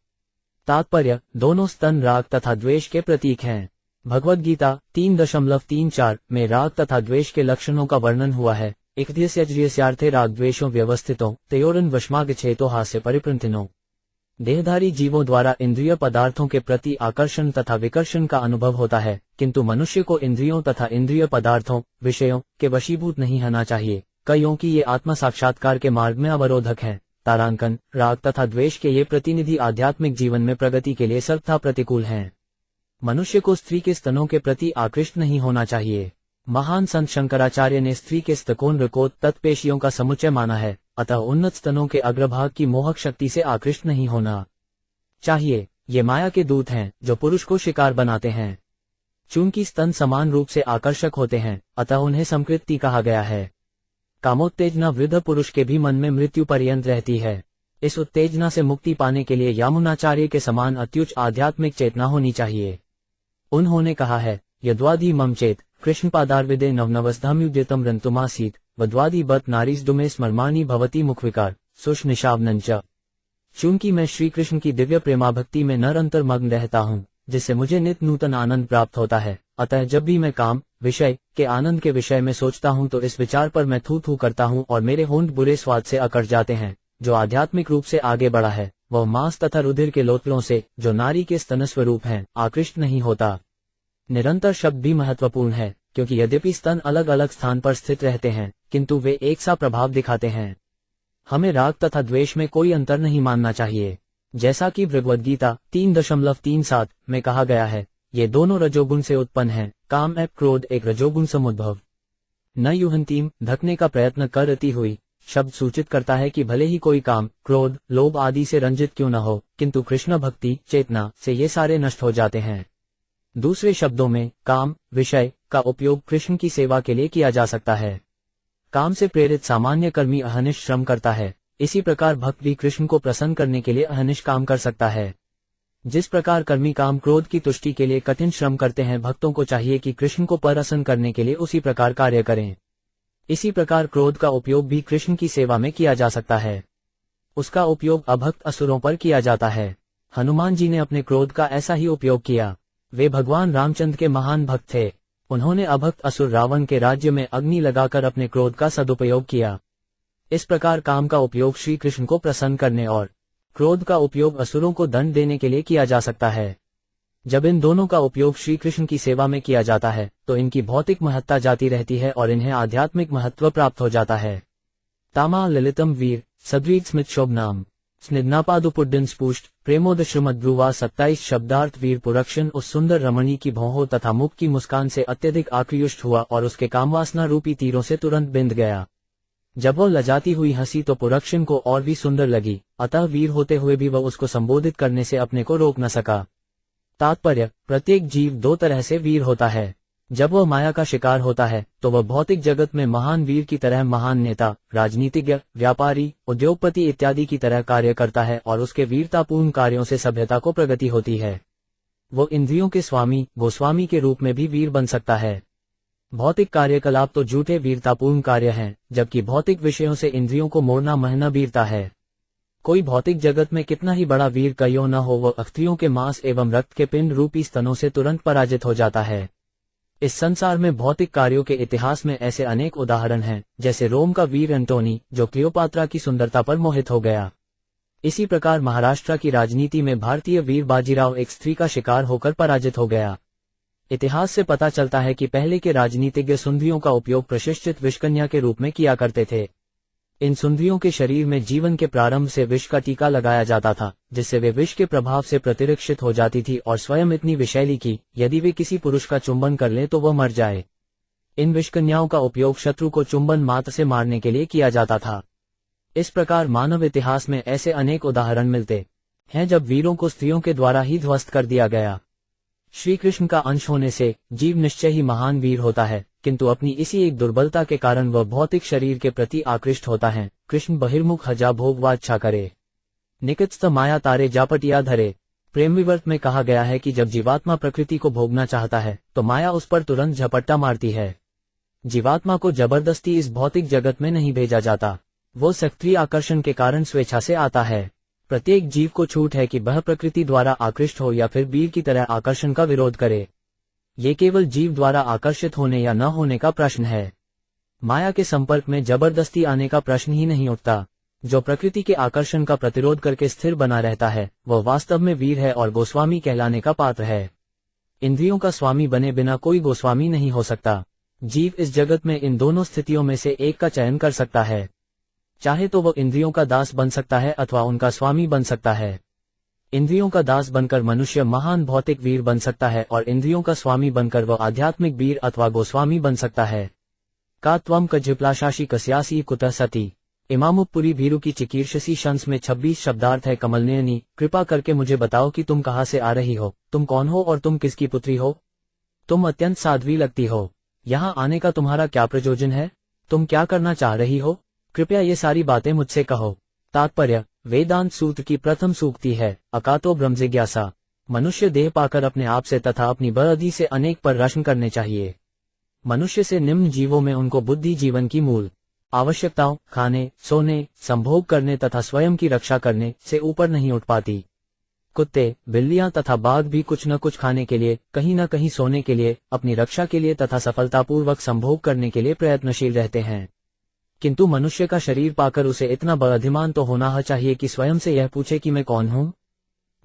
तात्पर्य, दोनों स्तन राग तथा द्वेष के प्रतीक हैं। भगवद गीता 3.34 में राग तथा द्वेष के लक्षणों का वर्णन हुआ है। इक्ध्यस्यज्रियस्यार्थे राग द्वेषों व्यवस्थितों तयोरन वशमागच्छेतो हास्य परिप्रंथिनो। देहधारी जीवों द्वारा इंद्रिय पदार्थों के प्रति आकर्षण तथा विकर्षण का अनुभव होता है, किंतु मनुष्य को इंद्रियों तथा इंद्रिय पदार्थों, विषयों के वशीभूत नहीं होना चाहिए, क्योंकि ये आत्म साक्षात्कार के मार्ग में अवरोधक है। तारांकन, राग तथा द्वेष के ये प्रतिनिधि आध्यात्मिक जीवन में प्रगति के लिए सर्वथा प्रतिकूल हैं। मनुष्य को स्त्री के स्तनों के प्रति आकृष्ट नहीं होना चाहिए। महान संत शंकराचार्य ने स्त्री के स्तकोन रकोत तत्पेशियों का समुच्चय माना है, अतः उन्नत स्तनों के अग्रभाग की मोहक शक्ति से आकृष्ट नहीं होना चाहिए। ये माया के दूत हैं जो पुरुष को शिकार बनाते हैं। चूंकि स्तन समान रूप से आकर्षक होते हैं, अतः उन्हें संकृति कहा गया है। कामोत्तेजना वृद्ध पुरुष के भी मन में मृत्यु पर्यंत रहती है। इस उत्तेजना से मुक्ति पाने के लिए यामुनाचार्य के समान अत्युच्च आध्यात्मिक चेतना होनी चाहिए। उन्होंने कहा है, यद्वादि मम चेत कृष्ण पादारविदे नवनवस्थाम्युद्यतम रंतुमासीत वद्वादि बत नारीसदुमे स्मरमाणी भवती मुखविकार सुष्निशावनंच। चूंकि मैं श्री कृष्ण की दिव्य प्रेमाभक्ति में निरंतर मग्न रहता हूँ, जिससे मुझे नित्य नूतन आनंद प्राप्त होता है, अतः जब भी मैं काम विषय के आनंद के विषय में सोचता हूँ तो इस विचार पर मैं थू थू करता हूँ और मेरे होंठ बुरे स्वाद से अकड़ जाते हैं। जो आध्यात्मिक रूप से आगे बढ़ा है वह मांस तथा रुधिर के लोथलों से, जो नारी के स्तन स्वरूप हैं, आकृष्ट नहीं होता। निरंतर शब्द भी महत्वपूर्ण है, क्योंकि यद्यपि स्तन अलग अलग स्थान पर स्थित रहते हैं, किंतु वे एक सा प्रभाव दिखाते हैं। हमें राग तथा द्वेष में कोई अंतर नहीं मानना चाहिए। जैसा कि भगवद गीता 3.37 में कहा गया है, ये दोनों रजोगुण से उत्पन्न हैं। काम एवं क्रोध एक रजोगुण समुद्भव न युहंतीम ढकने का प्रयत्न करती हुई शब्द सूचित करता है कि भले ही कोई काम, क्रोध, लोभ आदि से रंजित क्यों न हो, किंतु कृष्ण भक्ति चेतना से ये सारे नष्ट हो जाते हैं। दूसरे शब्दों में काम विषय का उपयोग कृष्ण की सेवा के लिए किया जा सकता है। काम से प्रेरित सामान्य कर्मी अहनिश श्रम करता है, इसी प्रकार भक्त भी कृष्ण को प्रसन्न करने के लिए अहनिश काम कर सकता है। जिस प्रकार कर्मी काम क्रोध की तुष्टि के लिए कठिन श्रम करते हैं, भक्तों को चाहिए कि कृष्ण को प्रसन्न करने के लिए उसी प्रकार कार्य करें। इसी प्रकार क्रोध का उपयोग भी कृष्ण की सेवा में किया जा सकता है। उसका उपयोग अभक्त असुरों पर किया जाता है। हनुमान जी ने अपने क्रोध का ऐसा ही उपयोग किया। वे भगवान रामचंद्र के महान भक्त थे। उन्होंने अभक्त असुर रावण के राज्य में अग्नि लगाकर अपने क्रोध का सदुपयोग किया। इस प्रकार काम का उपयोग श्री कृष्ण को प्रसन्न करने और क्रोध का उपयोग असुरों को दंड देने के लिए किया जा सकता है। जब इन दोनों का उपयोग श्री कृष्ण की सेवा में किया जाता है तो इनकी भौतिक महत्ता जाती रहती है और इन्हें आध्यात्मिक महत्व प्राप्त हो जाता है। तामा ललितम वीर सद्वीत स्मित शोभनाम स्निग्नापादुपुड्डन स्पुष्ट प्रेमोद श्रीमद्रुवा 27 शब्दार्थ वीर पुरक्षण उस सुंदर रमणी की भौहों तथा मुख की मुस्कान से अत्यधिक आकृष्ट हुआ और उसके कामवासना रूपी तीरों से तुरंत बिंद गया। जब वह लजाती हुई हंसी तो पुरक्षण को और भी सुंदर लगी, अतः वीर होते हुए भी वह उसको संबोधित करने से अपने को रोक न सका। तात्पर्य, प्रत्येक जीव दो तरह से वीर होता है। जब वह माया का शिकार होता है तो वह भौतिक जगत में महान वीर की तरह महान नेता, राजनीतिज्ञ, व्यापारी, उद्योगपति इत्यादि की तरह कार्य करता है और उसके वीरतापूर्ण कार्यों से सभ्यता को प्रगति होती है। वो इंद्रियों के स्वामी, गोस्वामी के रूप में भी वीर बन सकता है। भौतिक कार्यकलाप तो झूठे वीरतापूर्ण कार्य हैं, जबकि भौतिक विषयों से इंद्रियों को मोड़ना महना वीरता है। कोई भौतिक जगत में कितना ही बड़ा वीर क्यों न हो, वह अस्थियों के मांस एवं रक्त के पिंड रूपी स्तनों से तुरंत पराजित हो जाता है। इस संसार में भौतिक कार्यों के इतिहास में ऐसे अनेक उदाहरण हैं, जैसे रोम का वीर एंटोनी जो क्लियोपात्रा की सुंदरता पर मोहित हो गया। इसी प्रकार महाराष्ट्र की राजनीति में भारतीय वीर बाजीराव एक स्त्री का शिकार होकर पराजित हो गया। इतिहास से पता चलता है कि पहले के राजनीतिज्ञ सुंदरियों का उपयोग प्रशिक्षित विषकन्या के रूप में किया करते थे। इन सुंदरियों के शरीर में जीवन के प्रारंभ से विष का टीका लगाया जाता था, जिससे वे विष के प्रभाव से प्रतिरक्षित हो जाती थी और स्वयं इतनी विषैली कि यदि वे किसी पुरुष का चुंबन कर लें तो वह मर जाए। इन विषकन्याओं का उपयोग शत्रु को चुंबन मात्र से मारने के लिए किया जाता था। इस प्रकार मानव इतिहास में ऐसे अनेक उदाहरण मिलते हैं जब वीरों को स्त्रियों के द्वारा ही ध्वस्त कर दिया गया। श्री कृष्ण का अंश होने से जीव निश्चय ही महान वीर होता है, किंतु अपनी इसी एक दुर्बलता के कारण वह भौतिक शरीर के प्रति आकृष्ट होता है। कृष्ण बहिर्मुख हजा भोग वाच्छा करे, निकटस्थ माया तारे जापटिया धरे। प्रेम विवर्त में कहा गया है कि जब जीवात्मा प्रकृति को भोगना चाहता है तो माया उस पर तुरंत झपट्टा मारती है। जीवात्मा को जबरदस्ती इस भौतिक जगत में नहीं भेजा जाता, वो सक्रिय आकर्षण के कारण स्वेच्छा से आता है। प्रत्येक जीव को छूट है कि वह प्रकृति द्वारा आकृष्ट हो या फिर वीर की तरह आकर्षण का विरोध करे। ये केवल जीव द्वारा आकर्षित होने या न होने का प्रश्न है। माया के संपर्क में जबरदस्ती आने का प्रश्न ही नहीं उठता। जो प्रकृति के आकर्षण का प्रतिरोध करके स्थिर बना रहता है वह वास्तव में वीर है और गोस्वामी कहलाने का पात्र है। इंद्रियों का स्वामी बने बिना कोई गोस्वामी नहीं हो सकता। जीव इस जगत में इन दोनों स्थितियों में से एक का चयन कर सकता है। चाहे तो वह इंद्रियों का दास बन सकता है अथवा उनका स्वामी बन सकता है। इंद्रियों का दास बनकर मनुष्य महान भौतिक वीर बन सकता है और इंद्रियों का स्वामी बनकर वह आध्यात्मिक वीर अथवा गोस्वामी बन सकता है। का त्वम कजिप्लाशाशी कस्यासी कुतः सती। इमामुपुरी भीरू की चिकीर्षसी शंस में 26 शब्दार्थ है। कमलनयनी, कृपा करके मुझे बताओ कि तुम कहाँ से आ रही हो, तुम कौन हो और तुम किसकी पुत्री हो? तुम अत्यंत साध्वी लगती हो। यहाँ आने का तुम्हारा क्या प्रयोजन है? तुम क्या करना चाह रही हो? कृपया ये सारी बातें मुझसे कहो। तात्पर्य: वेदांत सूत्र की प्रथम सूक्ति है, अकातो ब्रह्म जिज्ञासा। मनुष्य देह पाकर अपने आप से तथा अपनी बुद्धि से अनेक पर प्रश्न करने चाहिए। मनुष्य से निम्न जीवों में उनको बुद्धि जीवन की मूल आवश्यकताओं, खाने, सोने, संभोग करने तथा स्वयं की रक्षा करने से ऊपर नहीं उठ पाती। कुत्ते, बिल्लियां तथा बाघ भी कुछ न कुछ खाने के लिए, कहीं न कहीं सोने के लिए, अपनी रक्षा के लिए तथा सफलतापूर्वक संभोग करने के लिए प्रयत्नशील रहते हैं। किंतु मनुष्य का शरीर पाकर उसे इतना बुद्धिमान तो होना चाहिए कि स्वयं से यह पूछे कि मैं कौन हूँ?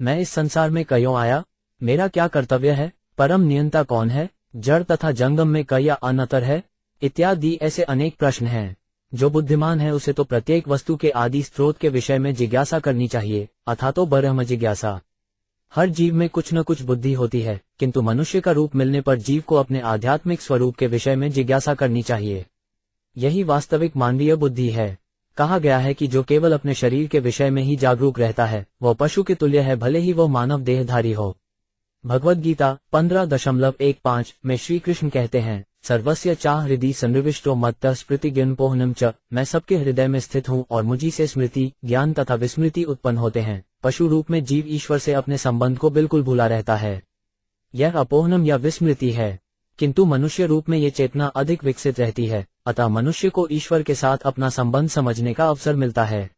मैं इस संसार में क्यों आया? मेरा क्या कर्तव्य है? परम नियंता कौन है? जड़ तथा जंगम में क्या अनंतर है? इत्यादि ऐसे अनेक प्रश्न हैं। जो बुद्धिमान है उसे तो प्रत्येक वस्तु के आदि स्रोत के विषय में जिज्ञासा करनी चाहिए, अथातो ब्रह्म जिज्ञासा। हर जीव में कुछ न कुछ बुद्धि होती है, किंतु मनुष्य का रूप मिलने पर जीव को अपने आध्यात्मिक स्वरूप के विषय में जिज्ञासा करनी चाहिए। यही वास्तविक मानवीय बुद्धि है। कहा गया है कि जो केवल अपने शरीर के विषय में ही जागरूक रहता है वह पशु के तुल्य है, भले ही वह मानव देहधारी हो। भगवद गीता 15.15 में श्री कृष्ण कहते हैं, सर्वस्य चा हृदि सन्निविष्टो मत्तः स्मृति ज्ञानपोहनम च। मैं सबके हृदय में स्थित हूँ और मुझी से स्मृति, ज्ञान तथा विस्मृति उत्पन्न होते हैं। पशु रूप में जीव ईश्वर से अपने संबंध को बिल्कुल भूला रहता है। यह अपोहनम या विस्मृति है। किंतु मनुष्य रूप में ये चेतना अधिक विकसित रहती है, अतः मनुष्य को ईश्वर के साथ अपना संबंध समझने का अवसर मिलता है।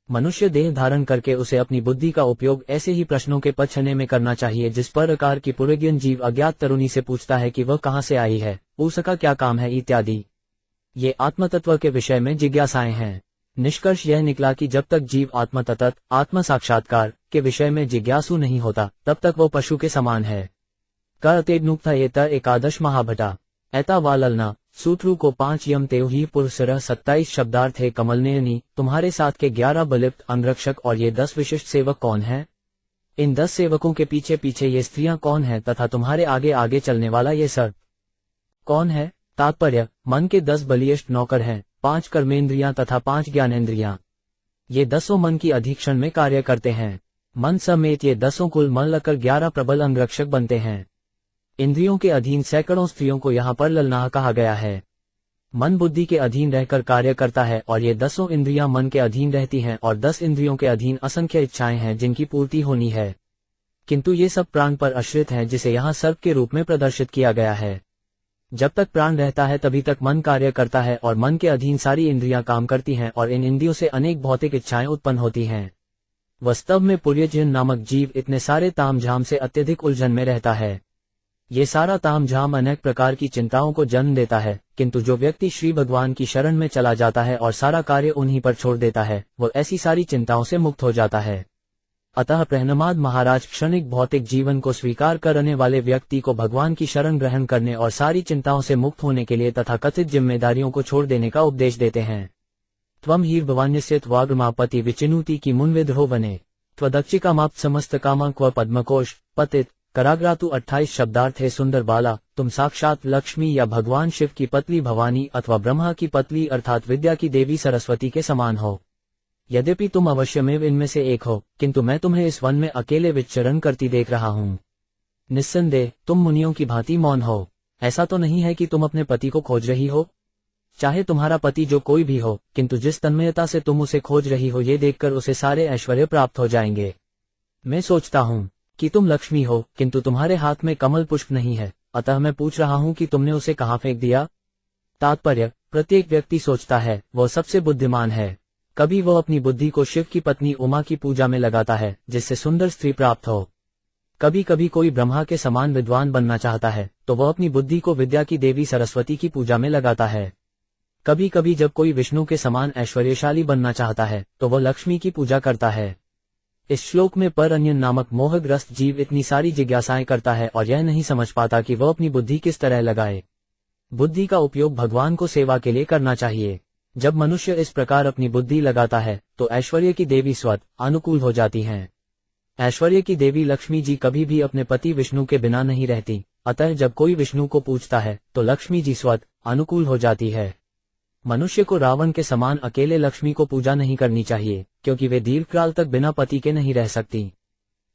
मनुष्य देह धारण करके उसे अपनी बुद्धि का उपयोग ऐसे ही प्रश्नों के पछने में करना चाहिए जिस प्रकार की पुरज्ञान जीव अज्ञात तरुणी से पूछता है कि वह कहाँ से आई है, उसका क्या काम है इत्यादि। ये आत्मतत्व के विषय में जिज्ञासाएं हैं। निष्कर्ष यह निकला कि जब तक जीव आत्मतत्व, आत्म साक्षात्कार के विषय में जिज्ञासु नहीं होता तब तक वह पशु के समान है। करतेनुक्ता एता एकादश महाभटा ऐता वाललना। सूत्रु को 5 यम तेव ही पुरसरह 27 शब्दार्थ है। कमलनयनी, तुम्हारे साथ के 11 बलिप्त अंगरक्षक और ये 10 विशिष्ट सेवक कौन हैं? इन 10 सेवकों के पीछे पीछे ये स्त्रियां कौन हैं तथा तुम्हारे आगे आगे चलने वाला ये सर्प कौन है? तात्पर्य: मन के 10 बलिष्ठ नौकर हैं, 5 कर्मेंद्रियां तथा 5 ज्ञानेंद्रियां। ये 10 मन की अधीक्षण में कार्य करते हैं। मन समेत ये 10 कुल मिलकर 11 प्रबल अंगरक्षक बनते हैं। इंद्रियों के अधीन सैकड़ों स्त्रियों को यहाँ पर ललनाह कहा गया है। मन बुद्धि के अधीन रहकर कार्य करता है और ये 10 इंद्रियां मन के अधीन रहती हैं और 10 इंद्रियों के अधीन असंख्य इच्छाएं हैं जिनकी पूर्ति होनी है। किंतु ये सब प्राण पर आश्रित हैं जिसे यहाँ सर्प के रूप में प्रदर्शित किया गया है। जब तक प्राण रहता है तभी तक मन कार्य करता है और मन के अधीन सारी इंद्रियां काम करती हैं और इन इंद्रियों से अनेक भौतिक इच्छाएं उत्पन्न होती हैं। वास्तव में पुर्यजन नामक जीव इतने सारे तामझाम से अत्यधिक उलझन में रहता है। ये सारा तामझाम अनेक प्रकार की चिंताओं को जन्म देता है, किंतु जो व्यक्ति श्री भगवान की शरण में चला जाता है और सारा कार्य उन्हीं पर छोड़ देता है वो ऐसी सारी चिंताओं से मुक्त हो जाता है। अतः प्रहनमाद महाराज क्षणिक भौतिक जीवन को स्वीकार करने वाले व्यक्ति को भगवान की शरण ग्रहण करने और सारी चिंताओं से मुक्त होने के लिए तथा कथित जिम्मेदारियों को छोड़ देने का उपदेश देते हैं। त्वम हीर्भवान्यस्य त्वाग्रमापति विचिनुति की मुन्विद्रो वने त्वदक्षिकामाप्त समस्त कामा क्व पद्मकोश पतित। कराग्रातु 28 शब्दार्थ है। सुंदर बाला, तुम साक्षात लक्ष्मी या भगवान शिव की पत्नी भवानी अथवा ब्रह्मा की पत्नी अर्थात विद्या की देवी सरस्वती के समान हो। यद्यपि तुम अवश्यमेव इनमें से एक हो, किंतु मैं तुम्हें इस वन में अकेले विचरण करती देख रहा हूँ। निस्संदेह तुम मुनियों की भांति मौन हो। ऐसा तो नहीं है कि तुम अपने पति को खोज रही हो? चाहे तुम्हारा पति जो कोई भी हो, किंतु जिस तन्मयता से तुम उसे खोज रही हो ये देखकर उसे सारे ऐश्वर्य प्राप्त हो जाएंगे। मैं सोचता हूँ कि तुम लक्ष्मी हो, किंतु तुम्हारे हाथ में कमल पुष्प नहीं है, अतः मैं पूछ रहा हूँ कि तुमने उसे कहाँ फेंक दिया? तात्पर्य: प्रत्येक व्यक्ति सोचता है वह सबसे बुद्धिमान है। कभी वह अपनी बुद्धि को शिव की पत्नी उमा की पूजा में लगाता है जिससे सुंदर स्त्री प्राप्त हो। कभी कभी कोई ब्रह्मा के समान विद्वान बनना चाहता है तो वह अपनी बुद्धि को विद्या की देवी सरस्वती की पूजा में लगाता है। कभी कभी जब कोई विष्णु के समान ऐश्वर्यशाली बनना चाहता है तो वह लक्ष्मी की पूजा करता है। इस श्लोक में परअन्यन नामक मोहग्रस्त जीव इतनी सारी जिज्ञासाएं करता है और यह नहीं समझ पाता कि वह अपनी बुद्धि किस तरह लगाए। बुद्धि का उपयोग भगवान को सेवा के लिए करना चाहिए। जब मनुष्य इस प्रकार अपनी बुद्धि लगाता है तो ऐश्वर्य की देवी स्वतः अनुकूल हो जाती हैं। ऐश्वर्य की देवी लक्ष्मी जी कभी भी अपने पति विष्णु के बिना नहीं रहती, अतः जब कोई विष्णु को पूजता है तो लक्ष्मी जी स्वतः अनुकूल हो जाती है। मनुष्य को रावण के समान अकेले लक्ष्मी को पूजा नहीं करनी चाहिए, क्योंकि वे दीर्घकाल तक बिना पति के नहीं रह सकती।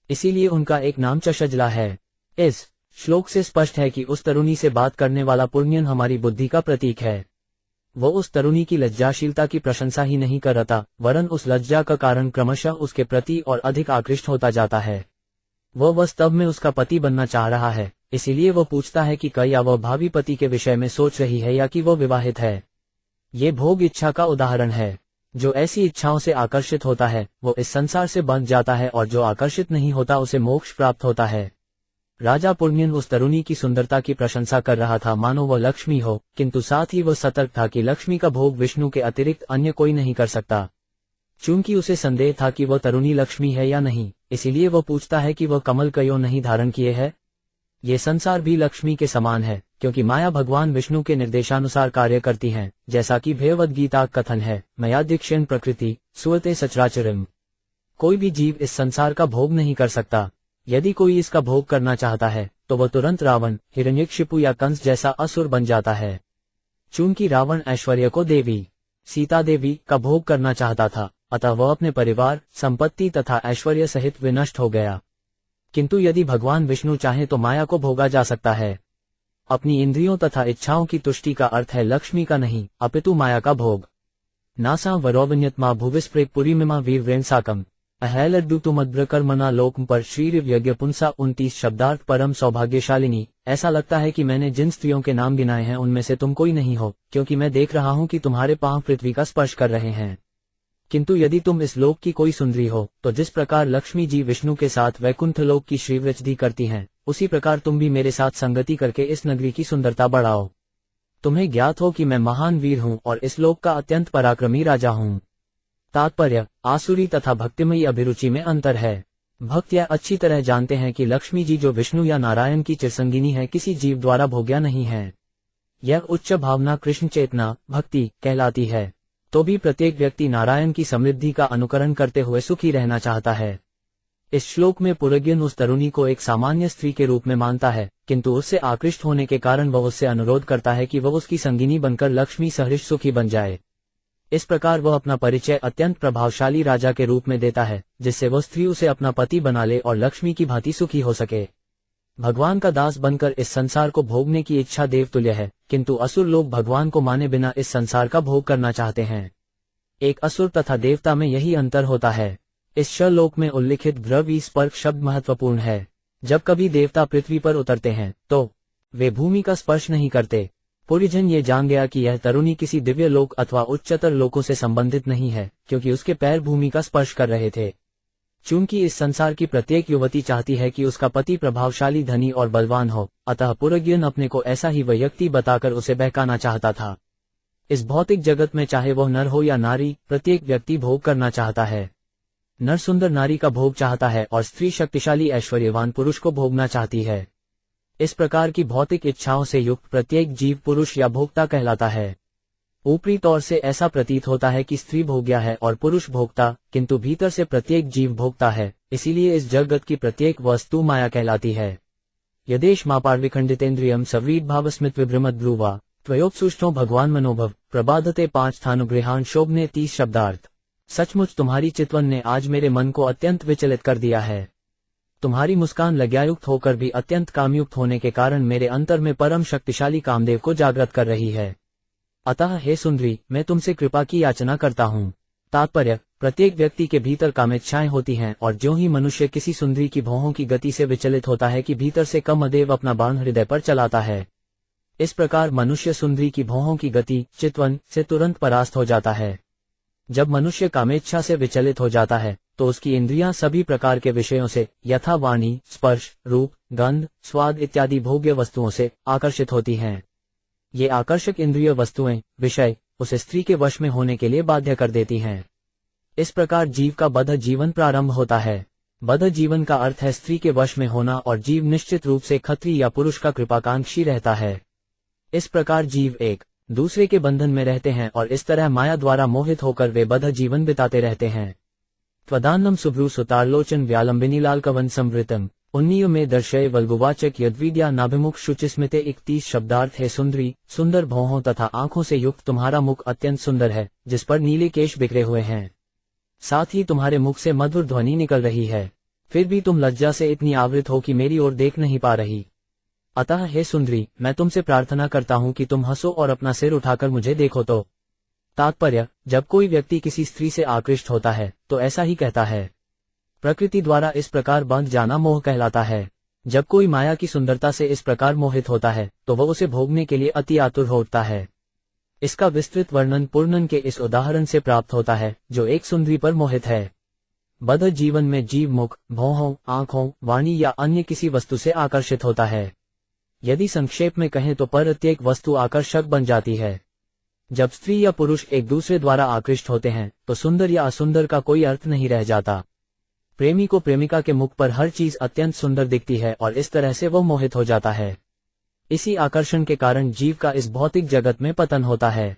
इसीलिए उनका एक नाम चशजला है। इस श्लोक से स्पष्ट है कि उस तरुणी से बात करने वाला पुण्यन हमारी बुद्धि का प्रतीक है। वो उस तरुणी की लज्जाशीलता की प्रशंसा ही नहीं कर रहा, वरन उस लज्जा का कारण क्रमशः उसके प्रति और अधिक आकृष्ट होता जाता है। वह वास्तव में उसका पति बनना चाह रहा है, इसीलिए वह पूछता है कि क्या वह भावी पति के विषय में सोच रही है या कि वह विवाहित है। ये भोग इच्छा का उदाहरण है। जो ऐसी इच्छाओं से आकर्षित होता है वो इस संसार से बंध जाता है, और जो आकर्षित नहीं होता उसे मोक्ष प्राप्त होता है। राजा पुण्यन उस तरुणी की सुंदरता की प्रशंसा कर रहा था मानो वह लक्ष्मी हो, किंतु साथ ही वह सतर्क था कि लक्ष्मी का भोग विष्णु के अतिरिक्त अन्य कोई नहीं कर सकता। चूंकि उसे संदेह था कि वह तरुणी लक्ष्मी है या नहीं, इसीलिए वह पूछता है कि वह कमल क्यों नहीं धारण किए है। ये संसार भी लक्ष्मी के समान है, क्योंकि माया भगवान विष्णु के निर्देशानुसार कार्य करती हैं, जैसा कि भगवद गीता कथन है, मयाध्यक्षेण प्रकृति सुवते सचराचरम। कोई भी जीव इस संसार का भोग नहीं कर सकता। यदि कोई इसका भोग करना चाहता है तो वह तुरंत रावण, हिरण्यकशिपु या कंस जैसा असुर बन जाता है। चूंकि रावण ऐश्वर्य को देवी सीता देवी का भोग करना चाहता था, अतः वह अपने परिवार, संपत्ति तथा ऐश्वर्य सहित विनष्ट हो गया। किंतु यदि भगवान विष्णु चाहे तो माया को भोगा जा सकता है। अपनी इंद्रियों तथा इच्छाओं की तुष्टि का अर्थ है लक्ष्मी का नहीं, अपितु माया का भोग। नासा वरोवन्यतमा भुविस्प्रेक पुरीमिमा वीर व्रेंसाकम अहैलड्डू तुमद्रकर्मना लोकम पर श्री यज्ञ पुंसा 29 शब्दार्थ परम सौभाग्यशालिनी। ऐसा लगता है कि मैंने जिन स्त्रियों के नाम गिनाए हैं उनमें से तुम कोई नहीं हो, क्योंकि मैं देख रहा हूं कि तुम्हारे पांव पृथ्वी का स्पर्श कर रहे हैं। किंतु यदि तुम इस लोक की कोई सुंदरी हो तो जिस प्रकार लक्ष्मी जी विष्णु के साथ वैकुंठ लोक की श्रीवृद्धि करती हैं, उसी प्रकार तुम भी मेरे साथ संगति करके इस नगरी की सुंदरता बढ़ाओ। तुम्हें ज्ञात हो कि मैं महान वीर हूँ और इस लोक का अत्यंत पराक्रमी राजा हूँ। तात्पर्य, आसुरी तथा भक्तिमयी अभिरुचि में अंतर है। भक्त यह अच्छी तरह जानते हैं कि लक्ष्मी जी जो विष्णु या नारायण की चिरसंगिनी है, किसी जीव द्वारा भोग्या नहीं है। यह उच्च भावना कृष्ण चेतना भक्ति कहलाती है। तो भी प्रत्येक व्यक्ति नारायण की समृद्धि का अनुकरण करते हुए सुखी रहना चाहता है। इस श्लोक में पुरग्यन उस तरुणी को एक सामान्य स्त्री के रूप में मानता है, किंतु उससे आकृष्ट होने के कारण वह उससे अनुरोध करता है कि वह उसकी संगिनी बनकर लक्ष्मी सहर्ष सुखी बन जाए। इस प्रकार वह अपना परिचय अत्यंत प्रभावशाली राजा के रूप में देता है, जिससे वह स्त्री उसे अपना पति बना ले और लक्ष्मी की भांति सुखी हो सके। भगवान का दास बनकर इस संसार को भोगने की इच्छा देवतुल्य है, किंतु असुर लोग भगवान को माने बिना इस संसार का भोग करना चाहते हैं। एक असुर तथा देवता में यही अंतर होता है। इस श्लोक में उल्लिखित द्रव्य स्पर्श शब्द महत्वपूर्ण है। जब कभी देवता पृथ्वी पर उतरते हैं तो वे भूमि का स्पर्श नहीं करते। पुरीजन ये जान गया कि यह तरुणी किसी दिव्य लोक अथवा उच्चतर लोकों से संबंधित नहीं है, क्योंकि उसके पैर भूमि का स्पर्श कर रहे थे। चूंकि इस संसार की प्रत्येक युवती चाहती है कि उसका पति प्रभावशाली, धनी और बलवान हो, अतः पुरग्यन अपने को ऐसा ही व्यक्ति बताकर उसे बहकाना चाहता था। इस भौतिक जगत में चाहे वह नर हो या नारी, प्रत्येक व्यक्ति भोग करना चाहता है। नर सुंदर नारी का भोग चाहता है और स्त्री शक्तिशाली ऐश्वर्यवान पुरुष को भोगना चाहती है। इस प्रकार की भौतिक इच्छाओं से युक्त प्रत्येक जीव पुरुष या भोक्ता कहलाता है। ऊपरी तौर से ऐसा प्रतीत होता है कि स्त्री भोग्या है और पुरुष भोक्ता, किंतु भीतर से प्रत्येक जीव भोक्ता है। इसीलिए इस जगत की प्रत्येक वस्तु माया कहलाती है। यदेश मापार्विखंडितेन्द्रियम सव्रीड भावस्मित विभ्रमद ब्रुवा त्वयोपसुष्टो भगवान मनोभव प्रबाधते 5 स्थानुगृहान शोभने 30 शब्दार्थ। सचमुच तुम्हारी चितवन ने आज मेरे मन को अत्यंत विचलित कर दिया है। तुम्हारी मुस्कान लज्जायुक्त होकर भी अत्यंत कामयुक्त होने के कारण मेरे अंतर में परम शक्तिशाली कामदेव को जागृत कर रही है। अतः हे सुंदरी, मैं तुमसे कृपा की याचना करता हूँ। तात्पर्य, प्रत्येक व्यक्ति के भीतर कामेच्छाएं होती हैं, और ज्यों ही मनुष्य किसी सुंदरी की भौहों की गति से विचलित होता है कि भीतर से कामदेव अपना बाण हृदय पर चलाता है। इस प्रकार मनुष्य सुंदरी की भौहों की गति चितवन से तुरंत परास्त हो जाता है। जब मनुष्य कामेच्छा से विचलित हो जाता है तो उसकी इंद्रियां सभी प्रकार के विषयों से यथा वाणी, स्पर्श, रूप, गंध, स्वाद इत्यादि भोग्य वस्तुओं से आकर्षित होती हैं। ये आकर्षक इंद्रिय वस्तुएं, विषय, उसे स्त्री के वश में होने के लिए बाध्य कर देती हैं। इस प्रकार जीव का बद्ध जीवन प्रारंभ होता है। बद्ध जीवन का अर्थ है स्त्री के वश में होना, और जीव निश्चित रूप से खत्री या पुरुष का कृपाकांक्षी रहता है। इस प्रकार जीव एक दूसरे के बंधन में रहते हैं और इस तरह माया द्वारा मोहित होकर वे बद्ध जीवन बिताते रहते हैं। त्वदान्नं सुभ्रू सुतारलोचन व्यालंबिनीलाल कवन समृतम उन्नीय में दर्शय वल्गुवाचक यद्विद्या नाभिमुख शुचिस्मिते 31 शब्दार्थ है सुंदरी, सुंदर भौहों तथा आंखों से युक्त तुम्हारा मुख अत्यंत सुंदर है, जिस पर नीले केश बिखरे हुए हैं। साथ ही तुम्हारे मुख से मधुर ध्वनि निकल रही है, फिर भी तुम लज्जा से इतनी आवृत हो कि मेरी ओर देख नहीं पा रही। अतः हे सुंदरी, मैं तुमसे प्रार्थना करता हूँ कि तुम हंसो और अपना सिर उठाकर मुझे देखो तो। तात्पर्य, जब कोई व्यक्ति किसी स्त्री से आकृष्ट होता है तो ऐसा ही कहता है। प्रकृति द्वारा इस प्रकार बंध जाना मोह कहलाता है। जब कोई माया की सुंदरता से इस प्रकार मोहित होता है तो वह उसे भोगने के लिए अति आतुर हो उठता है। इसका विस्तृत वर्णन पूर्णन के इस उदाहरण से प्राप्त होता है, जो एक सुंदरी पर मोहित है। बद्ध जीवन में जीव मुख, भौहों, आंखों, वाणी या अन्य किसी वस्तु से आकर्षित होता है। यदि संक्षेप में कहें तो प्रत्येक वस्तु आकर्षक बन जाती है। जब स्त्री या पुरुष एक दूसरे द्वारा आकृष्ट होते हैं तो सुंदर या असुंदर का कोई अर्थ नहीं रह जाता। प्रेमी को प्रेमिका के मुख पर हर चीज अत्यंत सुंदर दिखती है और इस तरह से वह मोहित हो जाता है। इसी आकर्षण के कारण जीव का इस भौतिक जगत में पतन होता है।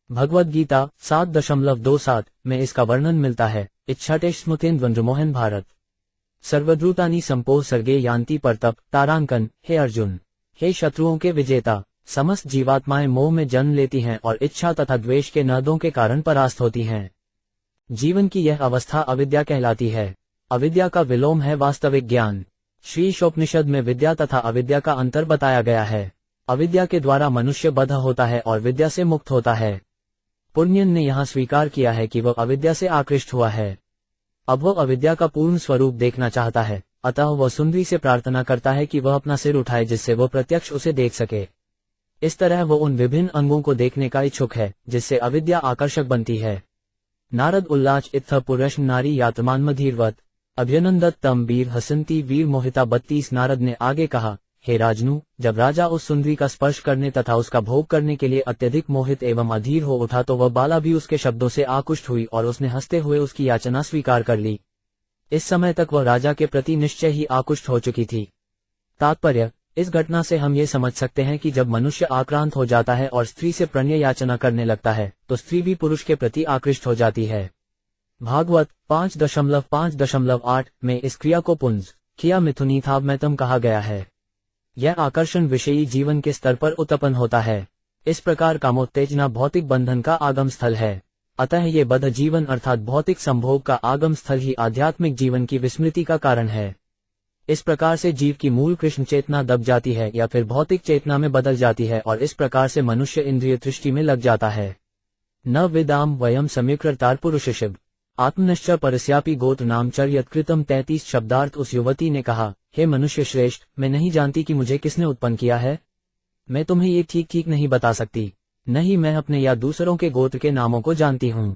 भगवद गीता 7.27 में इसका वर्णन मिलता है। इच्छाटे स्मृतेन्द्रमोहन भारत सर्वद्रुतानि संपोह सर्गे यान्ति परतप तारांकन। हे अर्जुन, हे शत्रुओं के विजेता, समस्त जीवात्माएं मोह में जन्म लेती हैं और इच्छा तथा द्वेष के नदों के कारण परास्त होती हैं। जीवन की यह अवस्था अविद्या कहलाती है। अविद्या का विलोम है वास्तविक ज्ञान। श्रीशोपनिषद में विद्या तथा अविद्या का अंतर बताया गया है। अविद्या के द्वारा मनुष्य बद्ध होता है और विद्या से मुक्त होता है। पुण्यन ने यहाँ स्वीकार किया है कि वह अविद्या से आकृष्ट हुआ है। अब वह अविद्या का पूर्ण स्वरूप देखना चाहता है, अतः वह सुंदरी से प्रार्थना करता है कि वह अपना सिर उठाए जिससे वह प्रत्यक्ष उसे देख सके। इस तरह वह उन विभिन्न अंगों को देखने का इच्छुक है जिससे अविद्या आकर्षक बनती है। नारद उल्लाच इत्थ पुरश्न नारी यातमान मधीरवत अभ्यनंदत तम वीर हसंती वीर मोहिता 32। नारद ने आगे कहा, हे राजनु, जब राजा उस सुंदरी का स्पर्श करने तथा उसका भोग करने के लिए अत्यधिक मोहित एवं अधीर हो उठा तो वह बाला भी उसके शब्दों से आकुष्ट हुई और उसने हंसते हुए उसकी याचना स्वीकार कर ली। इस समय तक वह राजा के प्रति निश्चय ही आकुष्ट हो चुकी थी। तात्पर्य, इस घटना से हम ये समझ सकते हैं कि जब मनुष्य आक्रांत हो जाता है और स्त्री से प्रणय याचना करने लगता है तो स्त्री भी पुरुष के प्रति आकृष्ट हो जाती है। भागवत 5.5.8 में इस क्रिया को पुंज किया मिथुनीथावमैतम कहा गया है। यह आकर्षण विषयी जीवन के स्तर पर उत्पन्न होता है। इस प्रकार कामोत्तेजना भौतिक बंधन का आगम स्थल है। अतः ये बद्ध जीवन अर्थात भौतिक संभोग का आगम स्थल ही आध्यात्मिक जीवन की विस्मृति का कारण है। इस प्रकार से जीव की मूल कृष्ण चेतना दब जाती है या फिर भौतिक चेतना में बदल जाती है और इस प्रकार से मनुष्य इंद्रिय दृष्टि में लग जाता है। न विदाम वयम समीकृतार पुरुषशिव आत्मनिश्च परस्यापि गोत्र नामचर यत्कृतम 33 शब्दार्थ। उस युवती ने कहा, हे मनुष्य श्रेष्ठ, मैं नहीं जानती कि मुझे किसने उत्पन्न किया है। मैं तुम्हें ये ठीक ठीक नहीं बता सकती, नहीं मैं अपने या दूसरों के गोत्र के नामों को जानती हूँ।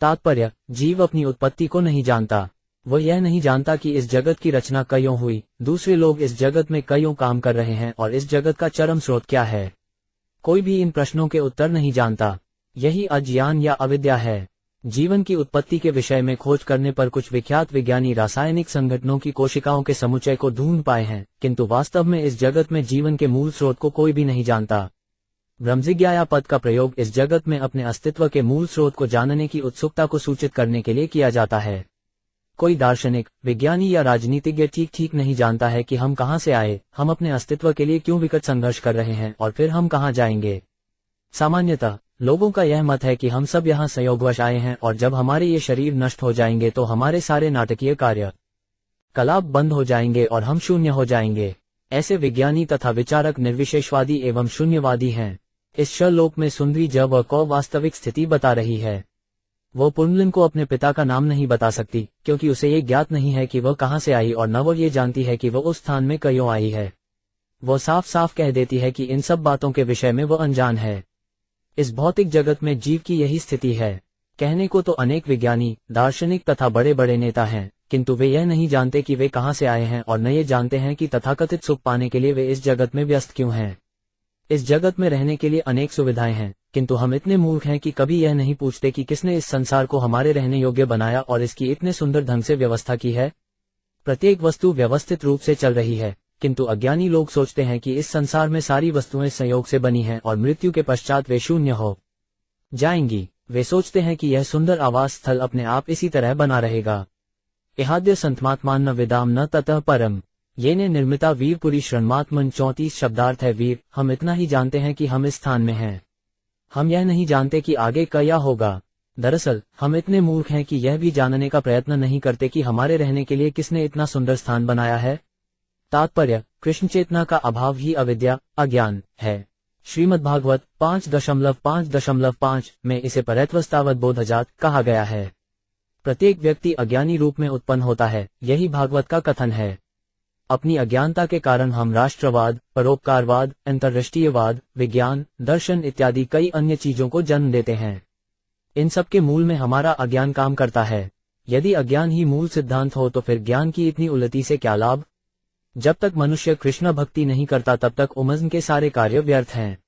तात्पर्य, जीव अपनी उत्पत्ति को नहीं जानता। वह यह नहीं जानता कि इस जगत की रचना कयों हुई, दूसरे लोग इस जगत में कयों काम कर रहे हैं और इस जगत का चरम स्रोत क्या है। कोई भी इन प्रश्नों के उत्तर नहीं जानता। यही अज्ञान या अविद्या है। जीवन की उत्पत्ति के विषय में खोज करने पर कुछ विख्यात विज्ञानी रासायनिक संगठनों की कोशिकाओं के समुच्चय को ढूंढ पाए हैं, किंतु वास्तव में इस जगत में जीवन के मूल स्रोत को कोई भी नहीं जानता। ब्रह्मजिज्ञाया पद का प्रयोग इस जगत में अपने अस्तित्व के मूल स्रोत को जानने की उत्सुकता को सूचित करने के लिए किया जाता है। कोई दार्शनिक, विज्ञानी या राजनीतिज्ञ ठीक ठीक नहीं जानता है कि हम कहाँ से आए, हम अपने अस्तित्व के लिए क्यों विकट संघर्ष कर रहे हैं और फिर हम कहाँ जाएंगे। सामान्यतः लोगों का यह मत है कि हम सब यहाँ संयोगवश आए हैं और जब हमारे ये शरीर नष्ट हो जाएंगे तो हमारे सारे नाटकीय कार्य कलाप बंद हो जाएंगे और हम शून्य हो जाएंगे। ऐसे विज्ञानी तथा विचारक निर्विशेषवादी एवं शून्यवादी हैं। इस शलोक में सुंदरी जब वह को वास्तविक स्थिति बता रही है। वो पुनलिन को अपने पिता का नाम नहीं बता सकती क्योंकि उसे ये ज्ञात नहीं है कि वह कहाँ से आई और न वो ये जानती है कि वह उस स्थान में क्यों आई है। वो साफ साफ कह देती है कि इन सब बातों के विषय में वह अनजान है। इस भौतिक जगत में जीव की यही स्थिति है। कहने को तो अनेक विज्ञानी, दार्शनिक तथा बड़े बड़े नेता हैं, किंतु वे यह नहीं जानते कि वे कहाँ से आए हैं और न ये जानते हैं कि तथाकथित सुख पाने के लिए वे इस जगत में व्यस्त क्यों हैं। इस जगत में रहने के लिए अनेक सुविधाएं हैं, किंतु हम इतने मूर्ख हैं कि कभी यह नहीं पूछते कि किसने इस संसार को हमारे रहने योग्य बनाया और इसकी इतने सुंदर ढंग से व्यवस्था की है। प्रत्येक वस्तु व्यवस्थित रूप से चल रही है, किंतु अज्ञानी लोग सोचते हैं कि इस संसार में सारी वस्तुएं संयोग से बनी हैं और मृत्यु के पश्चात वे शून्य हो जाएंगी। वे सोचते हैं कि यह सुंदर आवास स्थल अपने आप इसी तरह बना रहेगा। इहाद्य संतमात्मान न विदाम न ततः परम, ये ने निर्मिता वीरपुरी श्रृणमात्मन 34 शब्दार्थ है वीर। हम इतना ही जानते हैं कि हम इस स्थान में हैं, हम यह नहीं जानते कि आगे क्या होगा। दरअसल हम इतने मूर्ख हैं कि यह भी जानने का प्रयत्न नहीं करते कि हमारे रहने के लिए किसने इतना सुंदर स्थान बनाया है। तात्पर्य, कृष्ण चेतना का अभाव ही अविद्या, अज्ञान है। श्रीमद्भागवत 5.5.5 में इसे परैत्वस्तावत बोधजात कहा गया है। प्रत्येक व्यक्ति अज्ञानी रूप में उत्पन्न होता है, यही भागवत का कथन है। अपनी अज्ञानता के कारण हम राष्ट्रवाद, परोपकारवाद, अंतर्राष्ट्रीयवाद, विज्ञान, दर्शन इत्यादि कई अन्य चीजों को जन्म देते हैं। इन सब के मूल में हमारा अज्ञान काम करता है। यदि अज्ञान ही मूल सिद्धांत हो तो फिर ज्ञान की इतनी उन्नति से क्या लाभ। जब तक मनुष्य कृष्ण भक्ति नहीं करता तब तक उमज़्न के सारे कार्य व्यर्थ हैं।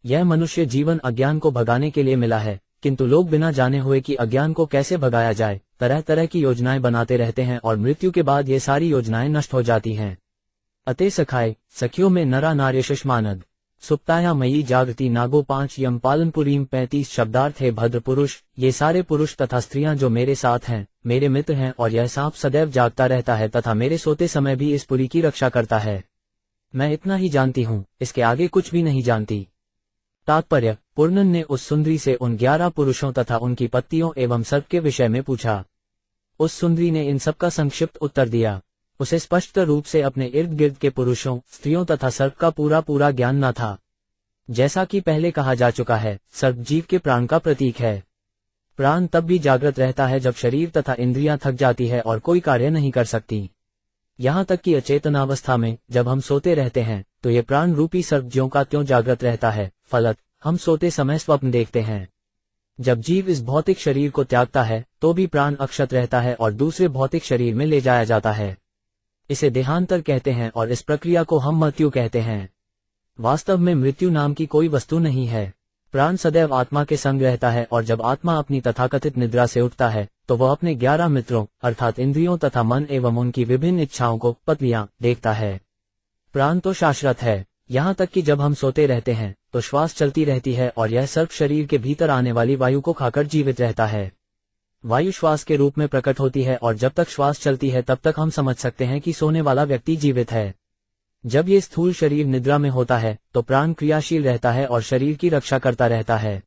यह मनुष्य जीवन अज्ञान को भगाने के लिए मिला है, किंतु लोग बिना जाने हुए कि अज्ञान को कैसे भगाया जाए तरह तरह की योजनाएं बनाते रहते हैं और मृत्यु के बाद ये सारी योजनाएं नष्ट हो जाती हैं। अते सखाए सखियों में नरा नार्यशश मानद सुप्ताया मयी जागृति नागो 5 यम पालनपुरीम 35 शब्दार्थ है भद्र पुरुष, ये सारे पुरुष तथा स्त्रियां जो मेरे साथ हैं, मेरे मित्र हैं, और यह सांप सदैव जागता रहता है तथा मेरे सोते समय भी इस पुरी की रक्षा करता है। मैं इतना ही जानती हूँ, इसके आगे कुछ भी नहीं जानती। तात्पर्य, पूर्णन ने उस सुंदरी से उन 11 पुरुषों तथा उनकी पत्नियों एवं सर्प के विषय में पूछा। उस सुंदरी ने इन सबका संक्षिप्त उत्तर दिया। उसे स्पष्ट रूप से अपने इर्द गिर्द के पुरुषों, स्त्रियों तथा सर्प का पूरा ज्ञान न था। जैसा कि पहले कहा जा चुका है, सर्प जीव के प्राण का प्रतीक है। प्राण तब भी जागृत रहता है जब शरीर तथा इंद्रियां थक जाती है और कोई कार्य नहीं कर सकती। यहाँ तक कि अचेतनावस्था में जब हम सोते रहते हैं तो ये प्राण रूपी सर्प ज्यों का त्यों जागृत रहता है। फलत हम सोते समय स्वप्न देखते हैं। जब जीव इस भौतिक शरीर को त्यागता है तो भी प्राण अक्षत रहता है और दूसरे भौतिक शरीर में ले जाया जाता है। इसे देहांतर कहते हैं और इस प्रक्रिया को हम मृत्यु कहते हैं। वास्तव में मृत्यु नाम की कोई वस्तु नहीं है। प्राण सदैव आत्मा के संग रहता है और जब आत्मा अपनी तथाकथित निद्रा से उठता है तो वह अपने 11 मित्रों अर्थात इंद्रियों तथा मन एवं उनकी विभिन्न इच्छाओं को पत्नियां देखता है। प्राण तो शाश्वत है, यहाँ तक कि जब हम सोते रहते हैं तो श्वास चलती रहती है और यह सर्प शरीर के भीतर आने वाली वायु को खाकर जीवित रहता है। वायु श्वास के रूप में प्रकट होती है और जब तक श्वास चलती है तब तक हम समझ सकते हैं कि सोने वाला व्यक्ति जीवित है। जब ये स्थूल शरीर निद्रा में होता है तो प्राण क्रियाशील रहता है और शरीर की रक्षा करता रहता है।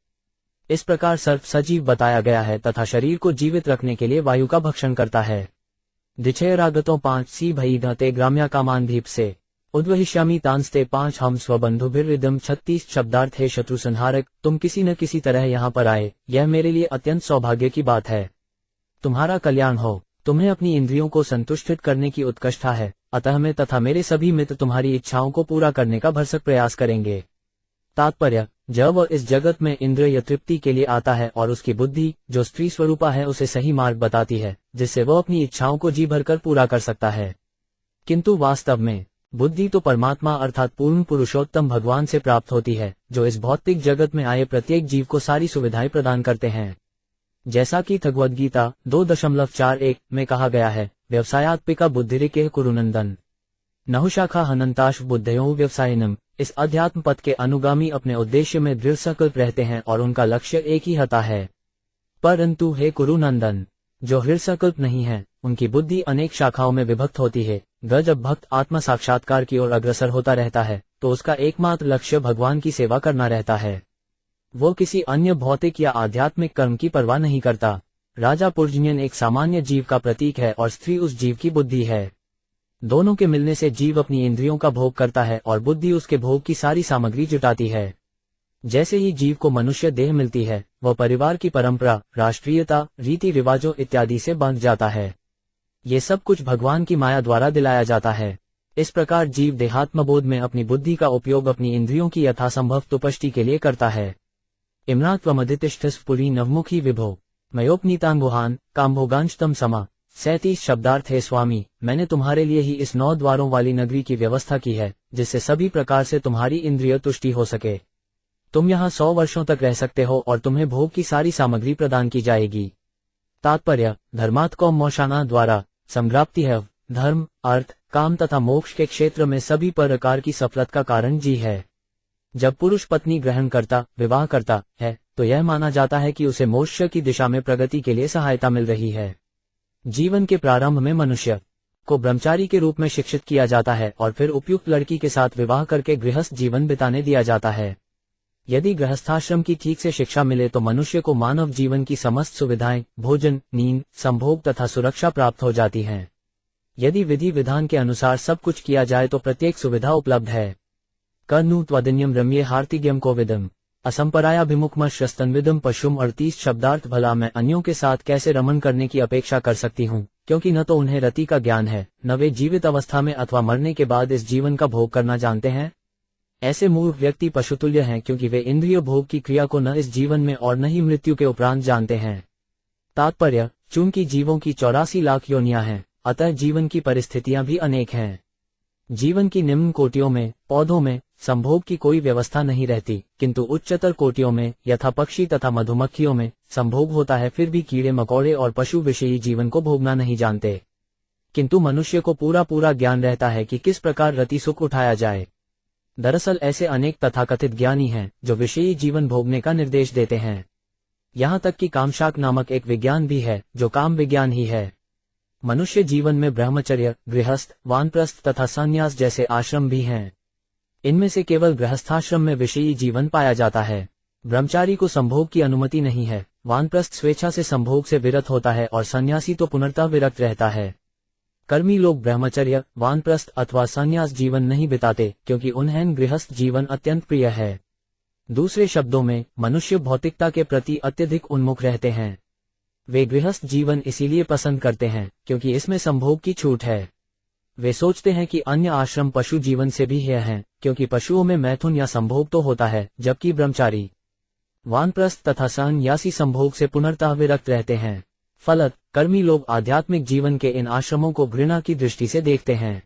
इस प्रकार सर्प सजीव बताया गया है तथा शरीर को जीवित रखने के लिए वायु का भक्षण करता है। दिछयरागतों 5 सी भई धते ग्राम्या कामान भीप से उद्वहिष्यामी तांस्ते 5 हम स्वबंधुभिर्रिदम 36 शब्दार्थ है शत्रु संहारक। तुम किसी न किसी तरह यहाँ पर आए, यह मेरे लिए अत्यंत सौभाग्य की बात है। तुम्हारा कल्याण हो। तुम्हें अपनी इंद्रियों को संतुष्टित करने की उत्कंठा है, अतः मैं तथा मेरे सभी मित्र तुम्हारी इच्छाओं को पूरा करने का भरसक प्रयास करेंगे। तात्पर्य, जब वह इस जगत में इंद्रिय तृप्ति के लिए आता है और उसकी बुद्धि जो स्त्री स्वरूपा है उसे सही मार्ग बताती है जिससे वह अपनी इच्छाओं को जी भरकर पूरा कर सकता है। किंतु वास्तव में बुद्धि तो परमात्मा अर्थात पूर्ण पुरुषोत्तम भगवान से प्राप्त होती है, जो इस भौतिक जगत में आए प्रत्येक जीव को सारी सुविधाएं प्रदान करते हैं। जैसा कि भगवद गीता 2.41 में कहा गया है, व्यवसायात्मिका बुद्धिरिके कुरुनंदन नहुशाखा हनंताश बुद्धयो व्यवसायिनम। इस अध्यात्म पथ के अनुगामी अपने उद्देश्य में दृढ़ संकल्प रहते हैं और उनका लक्ष्य एक ही होता है। परंतु हे कुरुनंदन, जो हृदय संकल्प नहीं है उनकी बुद्धि अनेक शाखाओं में विभक्त होती है। जब भक्त आत्म साक्षात्कार की ओर अग्रसर होता रहता है तो उसका एकमात्र लक्ष्य भगवान की सेवा करना रहता है। वो किसी अन्य भौतिक या आध्यात्मिक कर्म की परवाह नहीं करता। राजा पुर्जन्यन एक सामान्य जीव का प्रतीक है और स्त्री उस जीव की बुद्धि है। दोनों के मिलने से जीव अपनी इंद्रियों का भोग करता है और बुद्धि उसके भोग की सारी सामग्री जुटाती है। जैसे ही जीव को मनुष्य देह मिलती है वह परिवार की परंपरा, राष्ट्रीयता, रीति रिवाजों इत्यादि से बंध जाता है। ये सब कुछ भगवान की माया द्वारा दिलाया जाता है। इस प्रकार जीव देहात्मबोध में अपनी बुद्धि का उपयोग अपनी इंद्रियों की यथासंभव तुष्टि के लिए करता है। इम्रात्वमदितिष्ठस्फुरी नवमुखी विभो मयोपनीतांगुहान कामभोगांशतम समा। 37 शब्दार्थ है स्वामी, मैंने तुम्हारे लिए ही इस 9 द्वारों वाली नगरी की व्यवस्था की है जिससे सभी प्रकार से तुम्हारी इंद्रिय तुष्टि हो सके। तुम यहाँ 100 वर्षों तक रह सकते हो और तुम्हें भोग की सारी सामग्री प्रदान की जाएगी। तात्पर्य, धर्मात्को मोशाना द्वारा संप्राप्ति है। धर्म, अर्थ, काम तथा मोक्ष के क्षेत्र में सभी प्रकार की सफलता का कारण जी है। जब पुरुष पत्नी ग्रहण करता, विवाह करता है तो यह माना जाता है कि उसे मोक्ष की दिशा में प्रगति के लिए सहायता मिल रही है। जीवन के प्रारंभ में मनुष्य को ब्रह्मचारी के रूप में शिक्षित किया जाता है और फिर उपयुक्त लड़की के साथ विवाह करके गृहस्थ जीवन बिताने दिया जाता है। यदि गृहस्थाश्रम की ठीक से शिक्षा मिले तो मनुष्य को मानव जीवन की समस्त सुविधाएं, भोजन, नींद, संभोग तथा सुरक्षा प्राप्त हो जाती हैं। यदि विधि विधान के अनुसार सब कुछ किया जाए तो प्रत्येक सुविधा उपलब्ध है। कर्नु त्वदिन्यम रम्ये हार्तिग्यम कोविदम असंपरायाभिमुखम शस्तनविदम पशुम 38 शब्दार्थ। भला मैं अन्यों के साथ कैसे रमन करने की अपेक्षा कर सकती हूँ, क्योंकि न तो उन्हें रति का ज्ञान है, न वे जीवित अवस्था में अथवा मरने के बाद इस जीवन का भोग करना जानते हैं। ऐसे मूर्ख व्यक्ति पशुतुल्य हैं, क्योंकि वे इंद्रिय भोग की क्रिया को न इस जीवन में और न ही मृत्यु के उपरांत जानते हैं। तात्पर्य, चूंकि जीवों की 84 लाख योनियां हैं, अतः जीवन की परिस्थितियां भी अनेक हैं। जीवन की निम्न कोटियों में, पौधों में, संभोग की कोई व्यवस्था नहीं रहती, किंतु उच्चतर कोटियों में, यथा पक्षी तथा मधुमक्खियों में, संभोग होता है। फिर भी कीड़े मकोड़े और पशु विषयी जीवन को भोगना नहीं जानते, किंतु मनुष्य को पूरा ज्ञान रहता है कि किस प्रकार रति सुख उठाया जाए। दरअसल ऐसे अनेक तथाकथित ज्ञानी हैं जो विषयी जीवन भोगने का निर्देश देते हैं। यहाँ तक कि कामशाक नामक एक विज्ञान भी है जो काम विज्ञान ही है। मनुष्य जीवन में ब्रह्मचर्य, गृहस्थ, वानप्रस्थ तथा संन्यास जैसे आश्रम भी हैं। इनमें से केवल गृहस्थाश्रम में विषयी जीवन पाया जाता है। ब्रह्मचारी को संभोग की अनुमति नहीं है, वानप्रस्थ स्वेच्छा से संभोग से विरत होता है और सन्यासी तो पुनर्तः विरक्त रहता है। कर्मी लोग ब्रह्मचर्य, वानप्रस्थ अथवा संन्यास जीवन नहीं बिताते, क्योंकि उन्हें गृहस्थ जीवन अत्यंत प्रिय है। दूसरे शब्दों में, मनुष्य भौतिकता के प्रति अत्यधिक उन्मुख रहते हैं। वे गृहस्थ जीवन इसीलिए पसंद करते हैं क्योंकि इसमें संभोग की छूट है। वे सोचते हैं कि अन्य आश्रम पशु जीवन से भी यह हैं, क्योंकि पशुओं में मैथुन या संभोग तो होता है, जबकि ब्रह्मचारी, वानप्रस्थ तथा संन्यासी संभोग से पुनर्तः विरक्त रहते हैं। फलत कर्मी लोग आध्यात्मिक जीवन के इन आश्रमों को घृणा की दृष्टि से देखते हैं।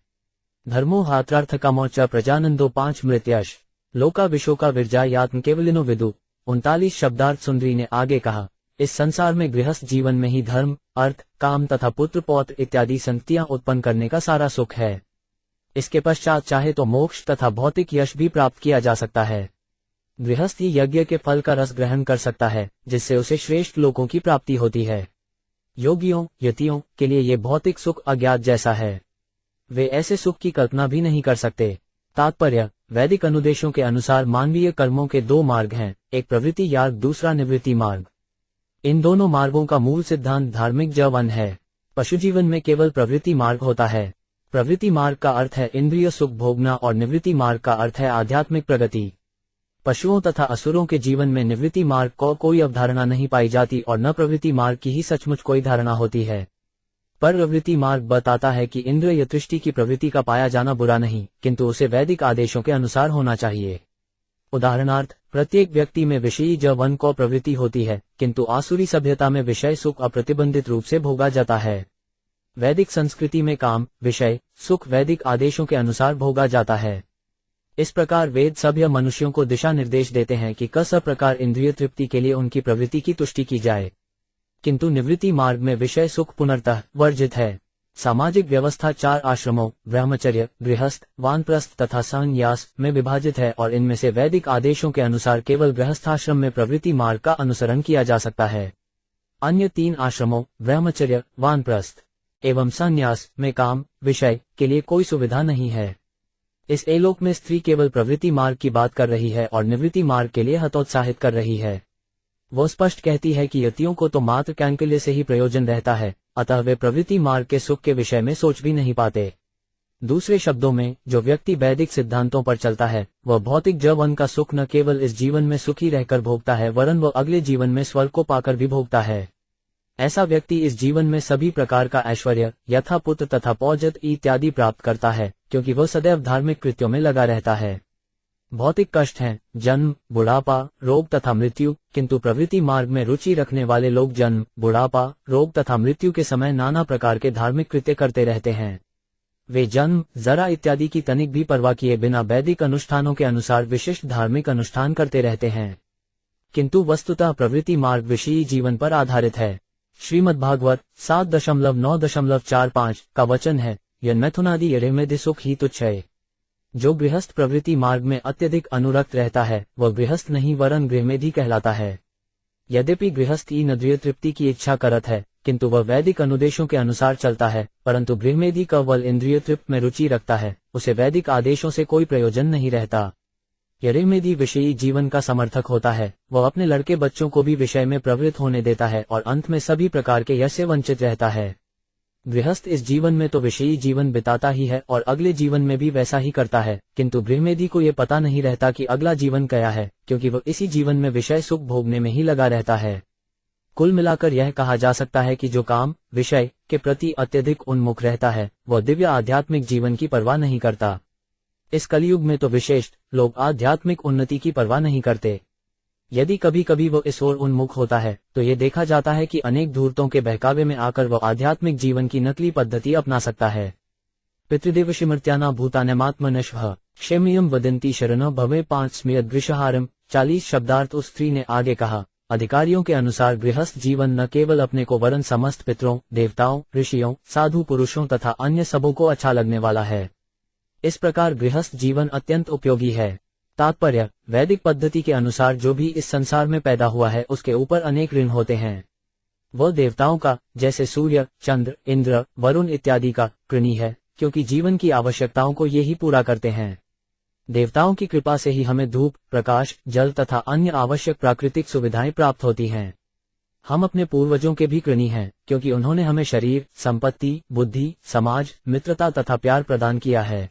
धर्मो हात्रार्थ कामोच प्रजानंदो 5 मृत्यश लोका विशोका विरजा यात्म केवलिनो विदु। 39 शब्दार्थ। सुंदरी ने आगे कहा, इस संसार में गृहस्थ जीवन में ही धर्म, अर्थ, काम तथा पुत्र पौत्र इत्यादि संगतियां उत्पन्न करने का सारा सुख है। इसके पश्चात चाहे तो मोक्ष तथा भौतिक यश भी प्राप्त किया जा सकता है। गृहस्थ ही यज्ञ के फल का रस ग्रहण कर सकता है, जिससे उसे श्रेष्ठ लोकों की प्राप्ति होती है। योगियों, यतियों के लिए ये भौतिक सुख अज्ञात जैसा है। वे ऐसे सुख की कल्पना भी नहीं कर सकते। तात्पर्य, वैदिक अनुदेशों के अनुसार मानवीय कर्मों के 2 मार्ग हैं, एक प्रवृत्ति मार्ग, दूसरा निवृत्ति मार्ग। इन दोनों मार्गों का मूल सिद्धांत धार्मिक जीवन है। पशु जीवन में केवल प्रवृत्ति मार्ग होता है। प्रवृत्ति मार्ग का अर्थ है इंद्रिय सुख भोगना और निवृत्ति मार्ग का अर्थ है आध्यात्मिक प्रगति। पशुओं तथा असुरों के जीवन में निवृत्ति मार्ग को कोई अवधारणा नहीं पाई जाती और न प्रवृत्ति मार्ग की ही सचमुच कोई धारणा होती है। पर प्रवृत्ति मार्ग बताता है कि इंद्रिय तृष्टि की प्रवृत्ति का पाया जाना बुरा नहीं, किंतु उसे वैदिक आदेशों के अनुसार होना चाहिए। उदाहरणार्थ, प्रत्येक व्यक्ति में विषयी जवन को प्रवृत्ति होती है, किंतु आसुरी सभ्यता में विषय सुख अप्रतिबंधित रूप से भोगा जाता है। वैदिक संस्कृति में काम, विषय, सुख वैदिक आदेशों के अनुसार भोगा जाता है। इस प्रकार वेद सभ्य मनुष्यों को दिशा निर्देश देते हैं कि किस प्रकार इंद्रिय तृप्ति के लिए उनकी प्रवृत्ति की तुष्टि की जाए, किंतु निवृत्ति मार्ग में विषय सुख पूर्णतः वर्जित है। सामाजिक व्यवस्था 4 आश्रमों ब्रह्मचर्य, गृहस्थ, वानप्रस्थ तथा संन्यास में विभाजित है और इनमें से वैदिक आदेशों के अनुसार केवल गृहस्थाश्रम में प्रवृत्ति मार्ग का अनुसरण किया जा सकता है। अन्य 3 आश्रमों ब्रह्मचर्य, वानप्रस्थ एवं संन्यास में काम, विषय के लिए कोई सुविधा नहीं है। इस एलोक में स्त्री केवल प्रवृत्ति मार्ग की बात कर रही है और निवृत्ति मार्ग के लिए हतोत्साहित कर रही है। वो स्पष्ट कहती है कि यतियों को तो मात्र कैंकल्य से ही प्रयोजन रहता है, अतः वे प्रवृत्ति मार्ग के सुख के विषय में सोच भी नहीं पाते। दूसरे शब्दों में, जो व्यक्ति वैदिक सिद्धांतों पर चलता है वह भौतिक जीवन का सुख न केवल इस जीवन में सुखी रहकर भोगता है, वरन वह अगले जीवन में स्वर्ग को पाकर भी भोगता है। ऐसा व्यक्ति इस जीवन में सभी प्रकार का ऐश्वर्य, यथा पुत्र तथा पौजत इत्यादि प्राप्त करता है, क्योंकि वह सदैव धार्मिक कृत्यों में लगा रहता है। भौतिक कष्ट हैं जन्म, बुढ़ापा, रोग तथा मृत्यु, किंतु प्रवृत्ति मार्ग में रुचि रखने वाले लोग जन्म, बुढ़ापा, रोग तथा मृत्यु के समय नाना प्रकार के धार्मिक कृत्य करते रहते हैं। वे जन्म, जरा इत्यादि की तनिक भी परवाह किए बिना वैदिक अनुष्ठानों के अनुसार विशिष्ट धार्मिक अनुष्ठान करते रहते हैं, किंतु वस्तुतः प्रवृत्ति मार्ग विषयी जीवन पर आधारित है। श्रीमद्भागवत 7.9.45 का वचन है, यन्मैथुनादि यरेमेधि सुख ही तुच्छ है। जो गृहस्थ प्रवृत्ति मार्ग में अत्यधिक अनुरक्त रहता है वह गृहस्थ नहीं वरन गृहमेधी कहलाता है। यद्यपि गृहस्थ इंद्रिय तृप्ति की इच्छा करत है, किंतु वह वैदिक अनुदेशों के अनुसार चलता है, परंतु गृहमेदी केवल इंद्रिय तृप्त में रुचि रखता है, उसे वैदिक आदेशों से कोई प्रयोजन नहीं रहता। गृहमेदी विषयी जीवन का समर्थक होता है, वह अपने लड़के बच्चों को भी विषय में प्रवृत्त होने देता है और अंत में सभी प्रकार के यश से वंचित रहता है। गृहस्थ इस जीवन में तो विषयी जीवन बिताता ही है और अगले जीवन में भी वैसा ही करता है, किंतु गृहमेदी को ये पता नहीं रहता कि अगला जीवन क्या है, क्योंकि वह इसी जीवन में विषय सुख भोगने में ही लगा रहता है। कुल मिलाकर यह कहा जा सकता है कि जो काम विषय के प्रति अत्यधिक उन्मुख रहता है, वह दिव्य आध्यात्मिक जीवन की परवाह नहीं करता। इस कलयुग में तो विशेष लोग आध्यात्मिक उन्नति की परवाह नहीं करते। यदि कभी कभी वो इस ओर उन्मुख होता है, तो ये देखा जाता है कि अनेक धूर्तों के बहकावे में आकर वह आध्यात्मिक जीवन की नकली पद्धति अपना सकता है। पितृदेव शिमर्त्याना भूतानमात्मनश्वः क्षेम्यम वदंती शरण भवे 5 स्मयदृशहारम 40 शब्दार्थ। उस स्त्री ने आगे कहा, अधिकारियों के अनुसार गृहस्थ जीवन न केवल अपने को वरन समस्त पितरों, देवताओं, ऋषियों, साधु पुरुषों तथा अन्य सबों को अच्छा लगने वाला है। इस प्रकार गृहस्थ जीवन अत्यंत उपयोगी है। तात्पर्य, वैदिक पद्धति के अनुसार जो भी इस संसार में पैदा हुआ है उसके ऊपर अनेक ऋण होते हैं। वह देवताओं का, जैसे सूर्य, चंद्र, इंद्र, वरुण इत्यादि का ऋणी है, क्योंकि जीवन की आवश्यकताओं को ये ही पूरा करते हैं। देवताओं की कृपा से ही हमें धूप, प्रकाश, जल तथा अन्य आवश्यक प्राकृतिक सुविधाएं प्राप्त होती हैं। हम अपने पूर्वजों के भी ऋणी हैं, क्योंकि उन्होंने हमें शरीर, संपत्ति, बुद्धि, समाज, मित्रता तथा प्यार प्रदान किया है।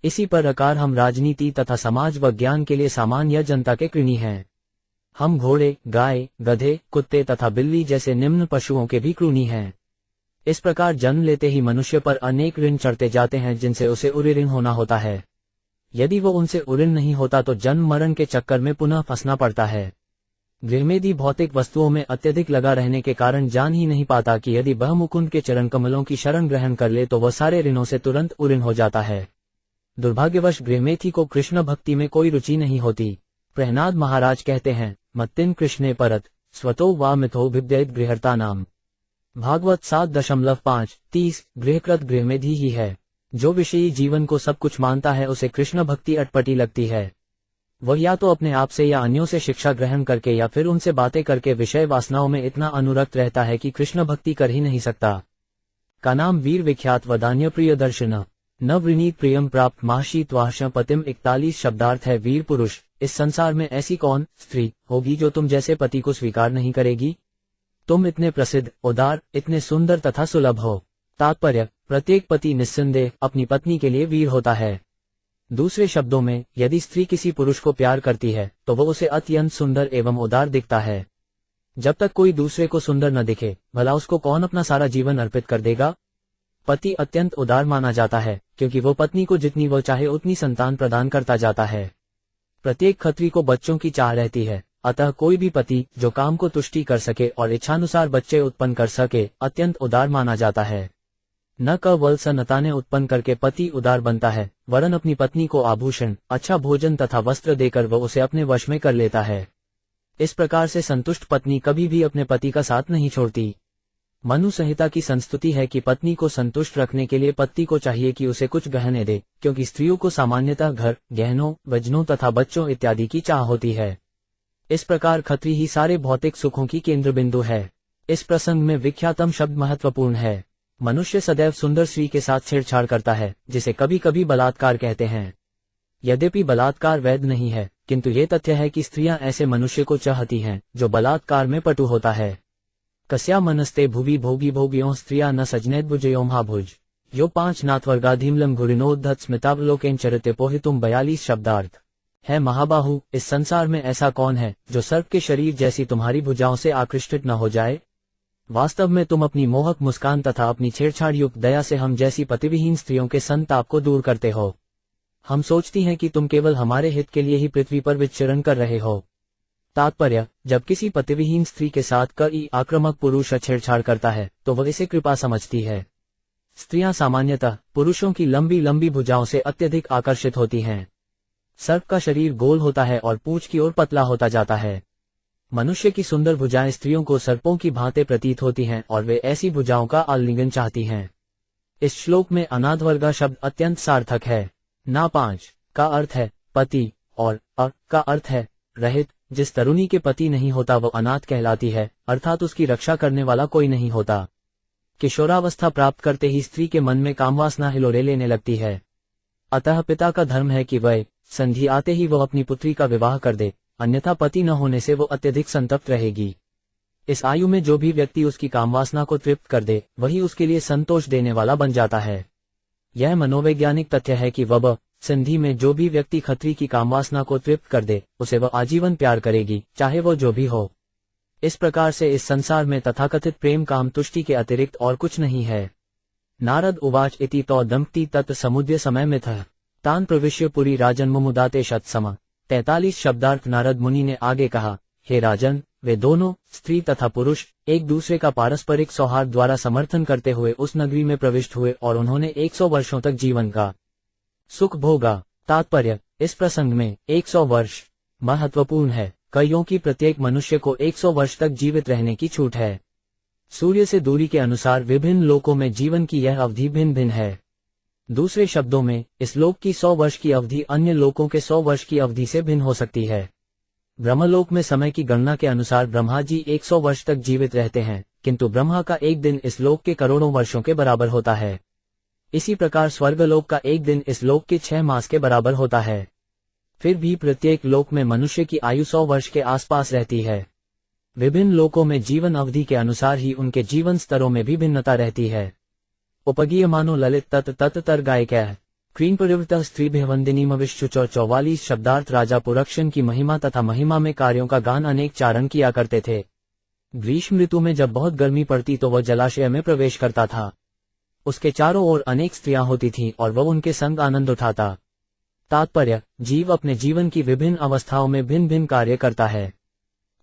इसी प्रकार हम राजनीति तथा समाज व ज्ञान के लिए सामान्य जनता के ऋणी हैं। हम घोड़े, गाय, गधे, कुत्ते तथा बिल्ली जैसे निम्न पशुओं के भी ऋणी हैं। इस प्रकार जन्म लेते ही मनुष्य पर अनेक ऋण चढ़ते जाते हैं, जिनसे उसे उऋण होना होता है। यदि वो उनसे उऋण नहीं होता तो जन्म मरण के चक्कर में पुनः फंसना पड़ता है। गृहमेदी भौतिक वस्तुओं में अत्यधिक लगा रहने के कारण जान ही नहीं पाता कि यदि वह मुकुंद के चरण कमलों की शरण ग्रहण कर ले तो वह सारे ऋणों से तुरंत उऋण हो जाता है। दुर्भाग्यवश गृहमेथी को कृष्ण भक्ति में कोई रुचि नहीं होती। प्रहलाद महाराज कहते हैं, मत्तिन कृष्णे परत स्वतो वा मिथो भिद्येत गृहर्ता नाम। भागवत 7.5 30। गृहकृत गृहमेधी ही है। जो विषयी जीवन को सब कुछ मानता है उसे कृष्ण भक्ति अटपटी लगती है। वह या तो अपने आप से या अन्यों से शिक्षा ग्रहण करके या फिर उनसे बातें करके विषय वासनाओं में इतना अनुरक्त रहता है कि कृष्ण भक्ति कर ही नहीं सकता। का नाम वीर विख्यात वदान्य प्रिय दर्शन नवृणीत प्रियम प्राप्त महर्षि त्वाश पतिम। 41 शब्दार्थ है वीर पुरुष। इस संसार में ऐसी कौन स्त्री होगी जो तुम जैसे पति को स्वीकार नहीं करेगी? तुम इतने प्रसिद्ध, उदार, इतने सुंदर तथा सुलभ हो। तात्पर्य, प्रत्येक पति निस्संदेह अपनी पत्नी के लिए वीर होता है। दूसरे शब्दों में, यदि स्त्री किसी पुरुष को प्यार करती है तो वह उसे अत्यंत सुंदर एवं उदार दिखता है। जब तक कोई दूसरे को सुंदर न दिखे, भला उसको कौन अपना सारा जीवन अर्पित कर देगा? पति अत्यंत उदार माना जाता है, क्योंकि वो पत्नी को जितनी वो चाहे उतनी संतान प्रदान करता जाता है। प्रत्येक खत्री को बच्चों की चाह रहती है, अतः कोई भी पति जो काम को तुष्टि कर सके और इच्छानुसार बच्चे उत्पन्न कर सके, अत्यंत उदार माना जाता है। न केवल संतानें उत्पन्न करके पति उदार बनता है, वरन अपनी पत्नी को आभूषण, अच्छा भोजन तथा वस्त्र देकर वह उसे अपने वश में कर लेता है। इस प्रकार से संतुष्ट पत्नी कभी भी अपने पति का साथ नहीं छोड़ती। मनु संहिता की संस्तुति है कि पत्नी को संतुष्ट रखने के लिए पति को चाहिए कि उसे कुछ गहने दे, क्योंकि स्त्रियों को सामान्यतः घर, गहनों, वजनों तथा बच्चों इत्यादि की चाह होती है। इस प्रकार खत्री ही सारे भौतिक सुखों की केंद्र बिंदु है। इस प्रसंग में विख्यातम शब्द महत्वपूर्ण है। मनुष्य सदैव सुंदर स्त्री के साथ छेड़छाड़ करता है, जिसे कभी कभी बलात्कार कहते हैं। यद्यपि बलात्कार वैध नहीं है, किंतु ये तथ्य है कि स्त्रियां ऐसे मनुष्य को चाहती हैं जो बलात्कार में पटु होता है। कस्या मनस्ते भुवि भोगी भोगियों स्त्रिया न सजनेत भुजयों महाभुज यो 5 नाथवर्गाधीमलम घुरिनोद्धत स्मितावलोकेन चरिते पोहितुम। 42 शब्दार्थ है महाबाहु, इस संसार में ऐसा कौन है जो सर्प के शरीर जैसी तुम्हारी भुजाओं से आकृष्टित न हो जाए? वास्तव में तुम अपनी मोहक मुस्कान तथा अपनी छेड़छाड़ युक्त दया से हम जैसी पतिविहीन स्त्रियों के संताप को दूर करते हो। हम सोचती हैं कि तुम केवल हमारे हित के लिए ही पृथ्वी पर विचरण कर रहे हो। तात्पर्य, जब किसी पतिविहीन स्त्री के साथ कोई आक्रामक पुरुष छेड़छाड़ करता है तो वह इसे कृपा समझती है। स्त्रियां सामान्यतः पुरुषों की लंबी लंबी भुजाओं से अत्यधिक आकर्षित होती हैं। सर्प का शरीर गोल होता है और पूंछ की ओर पतला होता जाता है। मनुष्य की सुंदर भुजाएं स्त्रियों को सर्पों की भांति प्रतीत होती हैं और वे ऐसी भुजाओं का आलिंगन चाहती हैं। इस श्लोक में अनाथवर्गा शब्द अत्यंत सार्थक है। ना 5 का अर्थ है पति और अ का अर्थ है रहित, जिस तरुणी के पति नहीं होता वो अनाथ कहलाती है, अर्थात उसकी रक्षा करने वाला कोई नहीं होता। किशोरावस्था प्राप्त करते ही स्त्री के मन में कामवासना हिलोरे लेने लगती है। अतः पिता का धर्म है कि वह संधि आते ही वो अपनी पुत्री का विवाह कर दे, अन्यथा पति न होने से वो अत्यधिक संतप्त रहेगी। इस आयु में जो भी व्यक्ति उसकी कामवासना को तृप्त कर दे वही उसके लिए संतोष देने वाला बन जाता है। यह मनोवैज्ञानिक तथ्य है कि वह संधि में जो भी व्यक्ति खत्री की कामवासना को तृप्त कर दे उसे वह आजीवन प्यार करेगी, चाहे वो जो भी हो। इस प्रकार से इस संसार में तथाकथित प्रेम काम तुष्टि के अतिरिक्त और कुछ नहीं है। नारद उवाच इति तौ दंपति तत् समुद्य समय मिथः तान प्रविश्य पुरी राजन मुमुदाते शतसम। 43 शब्दार्थ। नारद मुनि ने आगे कहा, हे राजन, वे दोनों स्त्री तथा पुरुष एक दूसरे का पारस्परिक सौहार्द द्वारा समर्थन करते हुए उस नगरी में प्रविष्ट हुए और उन्होंने 100 वर्षों तक जीवन का सुख भोगा। तात्पर्य, इस प्रसंग में 100 वर्ष महत्वपूर्ण है। कईयों की प्रत्येक मनुष्य को 100 वर्ष तक जीवित रहने की छूट है। सूर्य से दूरी के अनुसार विभिन्न लोकों में जीवन की यह अवधि भिन्न भिन्न है। दूसरे शब्दों में, इस लोक की 100 वर्ष की अवधि अन्य लोकों के 100 वर्ष की अवधि से भिन्न हो सकती है। ब्रह्मलोक में समय की गणना के अनुसार ब्रह्मा जी 100 वर्ष तक जीवित रहते हैं, किंतु ब्रह्मा का एक दिन इस लोक के करोड़ों वर्षों के बराबर होता है। इसी प्रकार स्वर्गलोक का एक दिन इस लोक के 6 मास के बराबर होता है। फिर भी प्रत्येक लोक में मनुष्य की आयु 100 वर्ष के आसपास रहती है। विभिन्न लोकों में जीवन अवधि के अनुसार ही उनके जीवन स्तरों में भी भिन्नता रहती है। उपगीयमानो ललित तत् तत् तर गायकः क्रीन परिवृतः स्त्रीभिवंदिनीमविश्चु। 44 शब्दार्थ। राजा पुरक्षण की महिमा तथा महिमा में कार्यों का गान अनेक चारण किया करते थे। ग्रीष्म ऋतु में जब बहुत गर्मी पड़ती तो वह जलाशय में प्रवेश करता था। उसके चारों ओर अनेक स्त्रियां होती थीं और वह उनके संग आनंद उठाता। तात्पर्य, जीव अपने जीवन की विभिन्न अवस्थाओं में भिन्न भिन्न कार्य करता है।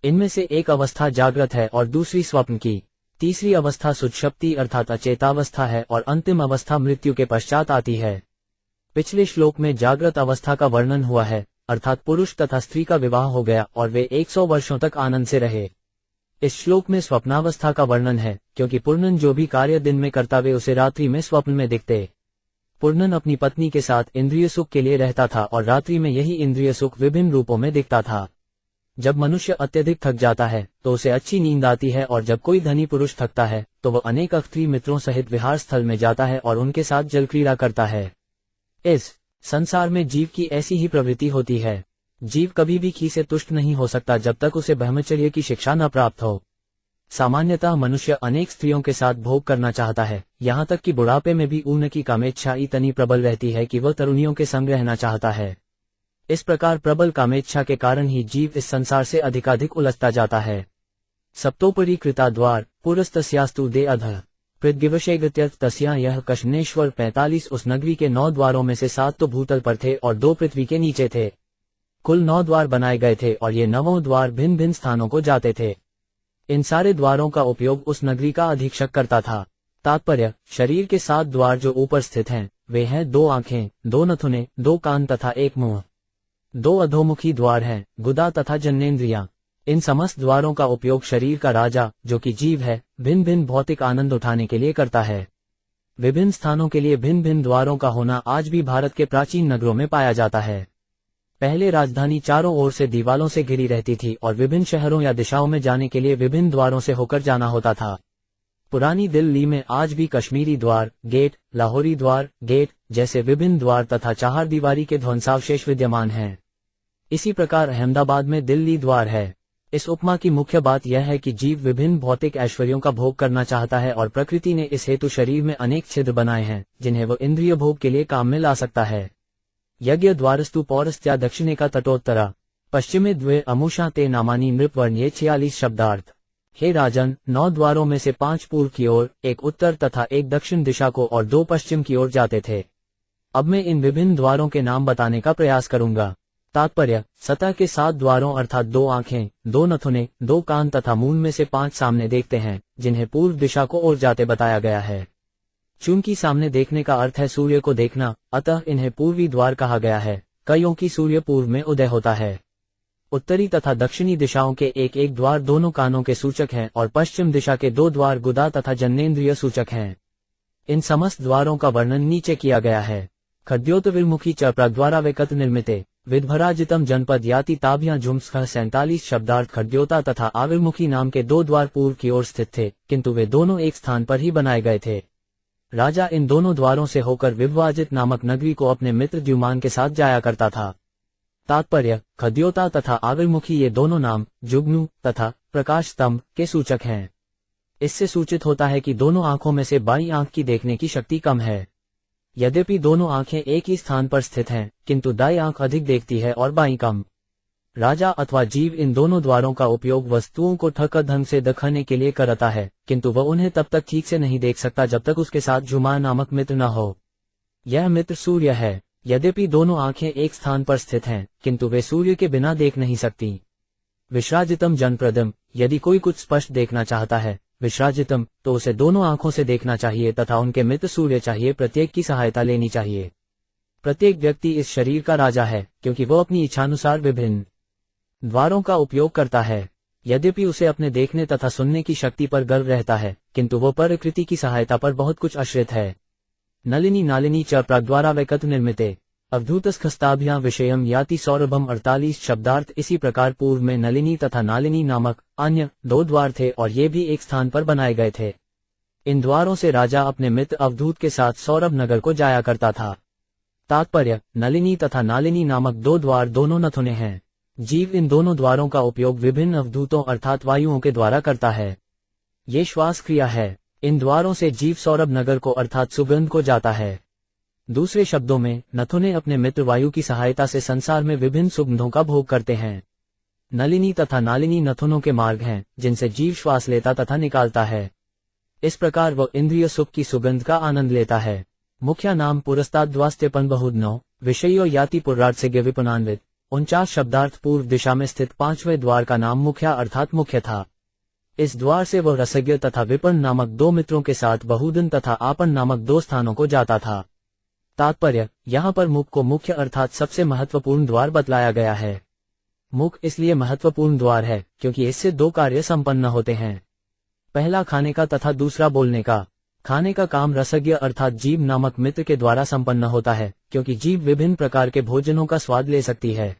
इनमें से एक अवस्था जागृत है और दूसरी स्वप्न की, तीसरी अवस्था सुषुप्ति अर्थात अचेतावस्था है और अंतिम अवस्था मृत्यु के पश्चात आती है। पिछले श्लोक में जागृत अवस्था का वर्णन हुआ है, अर्थात पुरुष तथा स्त्री का विवाह हो गया और वे 100 वर्षों तक आनंद से रहे। इस श्लोक में स्वप्नावस्था का वर्णन है, क्योंकि पूर्णन जो भी कार्य दिन में करता वे उसे रात्रि में स्वप्न में दिखते। पूर्णन अपनी पत्नी के साथ इंद्रिय सुख के लिए रहता था और रात्रि में यही इंद्रिय सुख विभिन्न रूपों में दिखता था। जब मनुष्य अत्यधिक थक जाता है तो उसे अच्छी नींद आती है और जब कोई धनी पुरुष थकता है तो वह अनेक स्त्री मित्रों सहित विहार स्थल में जाता है और उनके साथ जल क्रीड़ा करता है। इस संसार में जीव की ऐसी ही प्रवृत्ति होती है। जीव कभी भी खी से तुष्ट नहीं हो सकता जब तक उसे ब्रह्मचर्य की शिक्षा न प्राप्त हो। सामान्यतः मनुष्य अनेक स्त्रियों के साथ भोग करना चाहता है, यहाँ तक कि बुढ़ापे में भी ऊन की कामेच्छा इतनी प्रबल रहती है कि वह तरुणियों के संग रहना चाहता है। इस प्रकार प्रबल कामेच्छा के कारण ही जीव इस संसार से अधिकाधिक उलझता जाता है। सप्तोपरि कृता द्वार पुरस्तस्यास्तु दे अधः पृथ्वीवशेगत्यर्थ तस्या यह कशनेश्वर। 45 उस नगरी के 9 द्वारों में से 7 तो भूतल पर थे और 2 पृथ्वी के नीचे थे। कुल 9 द्वार बनाए गए थे और ये 9 द्वार भिन्न भिन्न स्थानों को जाते थे। इन सारे द्वारों का उपयोग उस नगरी का अधीक्षक करता था। तात्पर्य, शरीर के 7 द्वार जो ऊपर स्थित हैं वे हैं 2 आंखें, 2 नथुने, 2 कान तथा 1 मुंह। 2 अधोमुखी द्वार हैं, गुदा तथा जन्नेन्द्रियां। इन समस्त द्वारों का उपयोग शरीर का राजा जो कि जीव है भिन्न भिन्न भौतिक आनंद उठाने के लिए करता है। विभिन्न स्थानों के लिए भिन्न भिन्न द्वारों का होना आज भी भारत के प्राचीन नगरों में पाया जाता है। पहले राजधानी चारों ओर से दीवालों से घिरी रहती थी और विभिन्न शहरों या दिशाओं में जाने के लिए विभिन्न द्वारों से होकर जाना होता था। पुरानी दिल्ली में आज भी कश्मीरी द्वार गेट, लाहौरी द्वार गेट जैसे विभिन्न द्वार तथा चारदीवारी के ध्वंसावशेष विद्यमान हैं। इसी प्रकार अहमदाबाद में दिल्ली द्वार है। इस उपमा की मुख्य बात यह है कि जीव विभिन्न भौतिक ऐश्वर्यों का भोग करना चाहता है और प्रकृति ने इस हेतु शरीर में अनेक छिद्र बनाए हैं जिन्हें वो इंद्रिय भोग के लिए काम में ला सकता है। यज्ञ द्वारस्तु पौरस्त्या दक्षिणे का तटोत्तरा पश्चिमे द्वे अमुषा ते नामानी नृपवर्ण। ये 46 शब्दार्थ। हे राजन, 9 द्वारों में से 5 पूर्व की ओर, 1 उत्तर तथा 1 दक्षिण दिशा को और 2 पश्चिम की ओर जाते थे। अब मैं इन विभिन्न द्वारों के नाम बताने का प्रयास करूंगा। तात्पर्य, सतह के 7 द्वारों अर्थात 2 आंखें, 2 नथुने, 2 कान तथा मूल में से 5 सामने देखते हैं जिन्हें पूर्व दिशा को ओर जाते बताया गया है। चूंकि सामने देखने का अर्थ है सूर्य को देखना, अतः इन्हें पूर्वी द्वार कहा गया है। कईयों की सूर्य पूर्व में उदय होता है। उत्तरी तथा दक्षिणी दिशाओं के 1-1 द्वार दोनों कानों के सूचक हैं और पश्चिम दिशा के 2 द्वार गुदा तथा जन्नेन्द्रिय सूचक हैं। इन समस्त द्वारों का वर्णन नीचे किया गया है। खद्योत विमुखी च प्रद्वारा वेकत निर्मिते विद्भराजितम जनपद याति ताभ्यां झुम्सखः 47 शब्दार्थ खड्योता तथा आविर्मुखी नाम के 2 द्वार पूर्व की ओर स्थित थे, किंतु वे दोनों एक स्थान पर ही बनाए गए थे। राजा इन दोनों द्वारों से होकर विभवाजित नामक नगरी को अपने मित्र द्युमान के साथ जाया करता था। तात्पर्य, खद्योता तथा आविर्मुखी ये दोनों नाम जुगनू तथा प्रकाश स्तंभ के सूचक हैं। इससे सूचित होता है कि दोनों आंखों में से बाईं आंख की देखने की शक्ति कम है। यद्यपि दोनों आंखें एक ही स्थान पर स्थित हैं, किंतु दाईं आंख अधिक देखती है और बाईं कम। राजा अथवा जीव इन दोनों द्वारों का उपयोग वस्तुओं को ठक ढंग से दिखाने के लिए करता है, किंतु वह उन्हें तब तक ठीक से नहीं देख सकता जब तक उसके साथ जुमा नामक मित्र न हो। यह मित्र सूर्य है। यद्यपि दोनों आंखें एक स्थान पर स्थित हैं, किंतु वे सूर्य के बिना देख नहीं सकती। विश्राजितम जनप्रदम, यदि कोई कुछ स्पष्ट देखना चाहता है विश्राजितम, तो उसे दोनों आंखों से देखना चाहिए तथा उनके मित्र सूर्य चाहिए। प्रत्येक की सहायता लेनी चाहिए। प्रत्येक व्यक्ति इस शरीर का राजा है, क्योंकि वो अपनी इच्छानुसार विभिन्न द्वारों का उपयोग करता है। यद्यपि उसे अपने देखने तथा सुनने की शक्ति पर गर्व रहता है, किंतु वो प्रकृति की सहायता पर बहुत कुछ आश्रित है। नलिनी नालिनी च प्राग्द्वारा वैकत निर्मिते अवधूतस्खस्ताभ्यां विषयम याति सौरभम 48 शब्दार्थ। इसी प्रकार पूर्व में नलिनी तथा नालिनी नामक अन्य 2 द्वार थे और ये भी एक स्थान पर बनाए गए थे। इन द्वारों से राजा अपने मित्र अवधूत के साथ सौरभ नगर को जाया करता था। तात्पर्य, नलिनी तथा नालिनी नामक 2 द्वार दोनों नथुने हैं। जीव इन दोनों द्वारों का उपयोग विभिन्न अवधूतों अर्थात वायुओं के द्वारा करता है। ये श्वास क्रिया है। इन द्वारों से जीव सौरभ नगर को अर्थात सुगंध को जाता है। दूसरे शब्दों में, नथुने अपने मित्र वायु की सहायता से संसार में विभिन्न सुगंधों का भोग करते हैं। नलिनी तथा नालिनी नथुनों के मार्ग हैं, जिनसे जीव श्वास लेता तथा निकालता है। इस प्रकार वह इंद्रिय सुख की सुगंध का आनंद लेता है। मुख्य नाम पुरस्ताद्वास्त्यपन बहुधनो विषयो याति पुरार्थ विपनान्वित। 49 शब्दार्थ पूर्व दिशा में स्थित 5वें द्वार का नाम मुख्या अर्थात मुख्य था। इस द्वार से वह रसज्ञ तथा विपन्न नामक 2 मित्रों के साथ बहुदन तथा आपन नामक 2 स्थानों को जाता था। तात्पर्य, यहाँ पर मुख को मुख्य अर्थात सबसे महत्वपूर्ण द्वार बतलाया गया है। मुख इसलिए महत्वपूर्ण द्वार है क्योंकि इससे 2 कार्य संपन्न होते हैं। पहला खाने का तथा दूसरा बोलने का। खाने का काम रसज्ञ अर्थात जीव नामक मित्र के द्वारा संपन्न होता है, क्योंकि जीव विभिन्न प्रकार के भोजनों का स्वाद ले सकती है।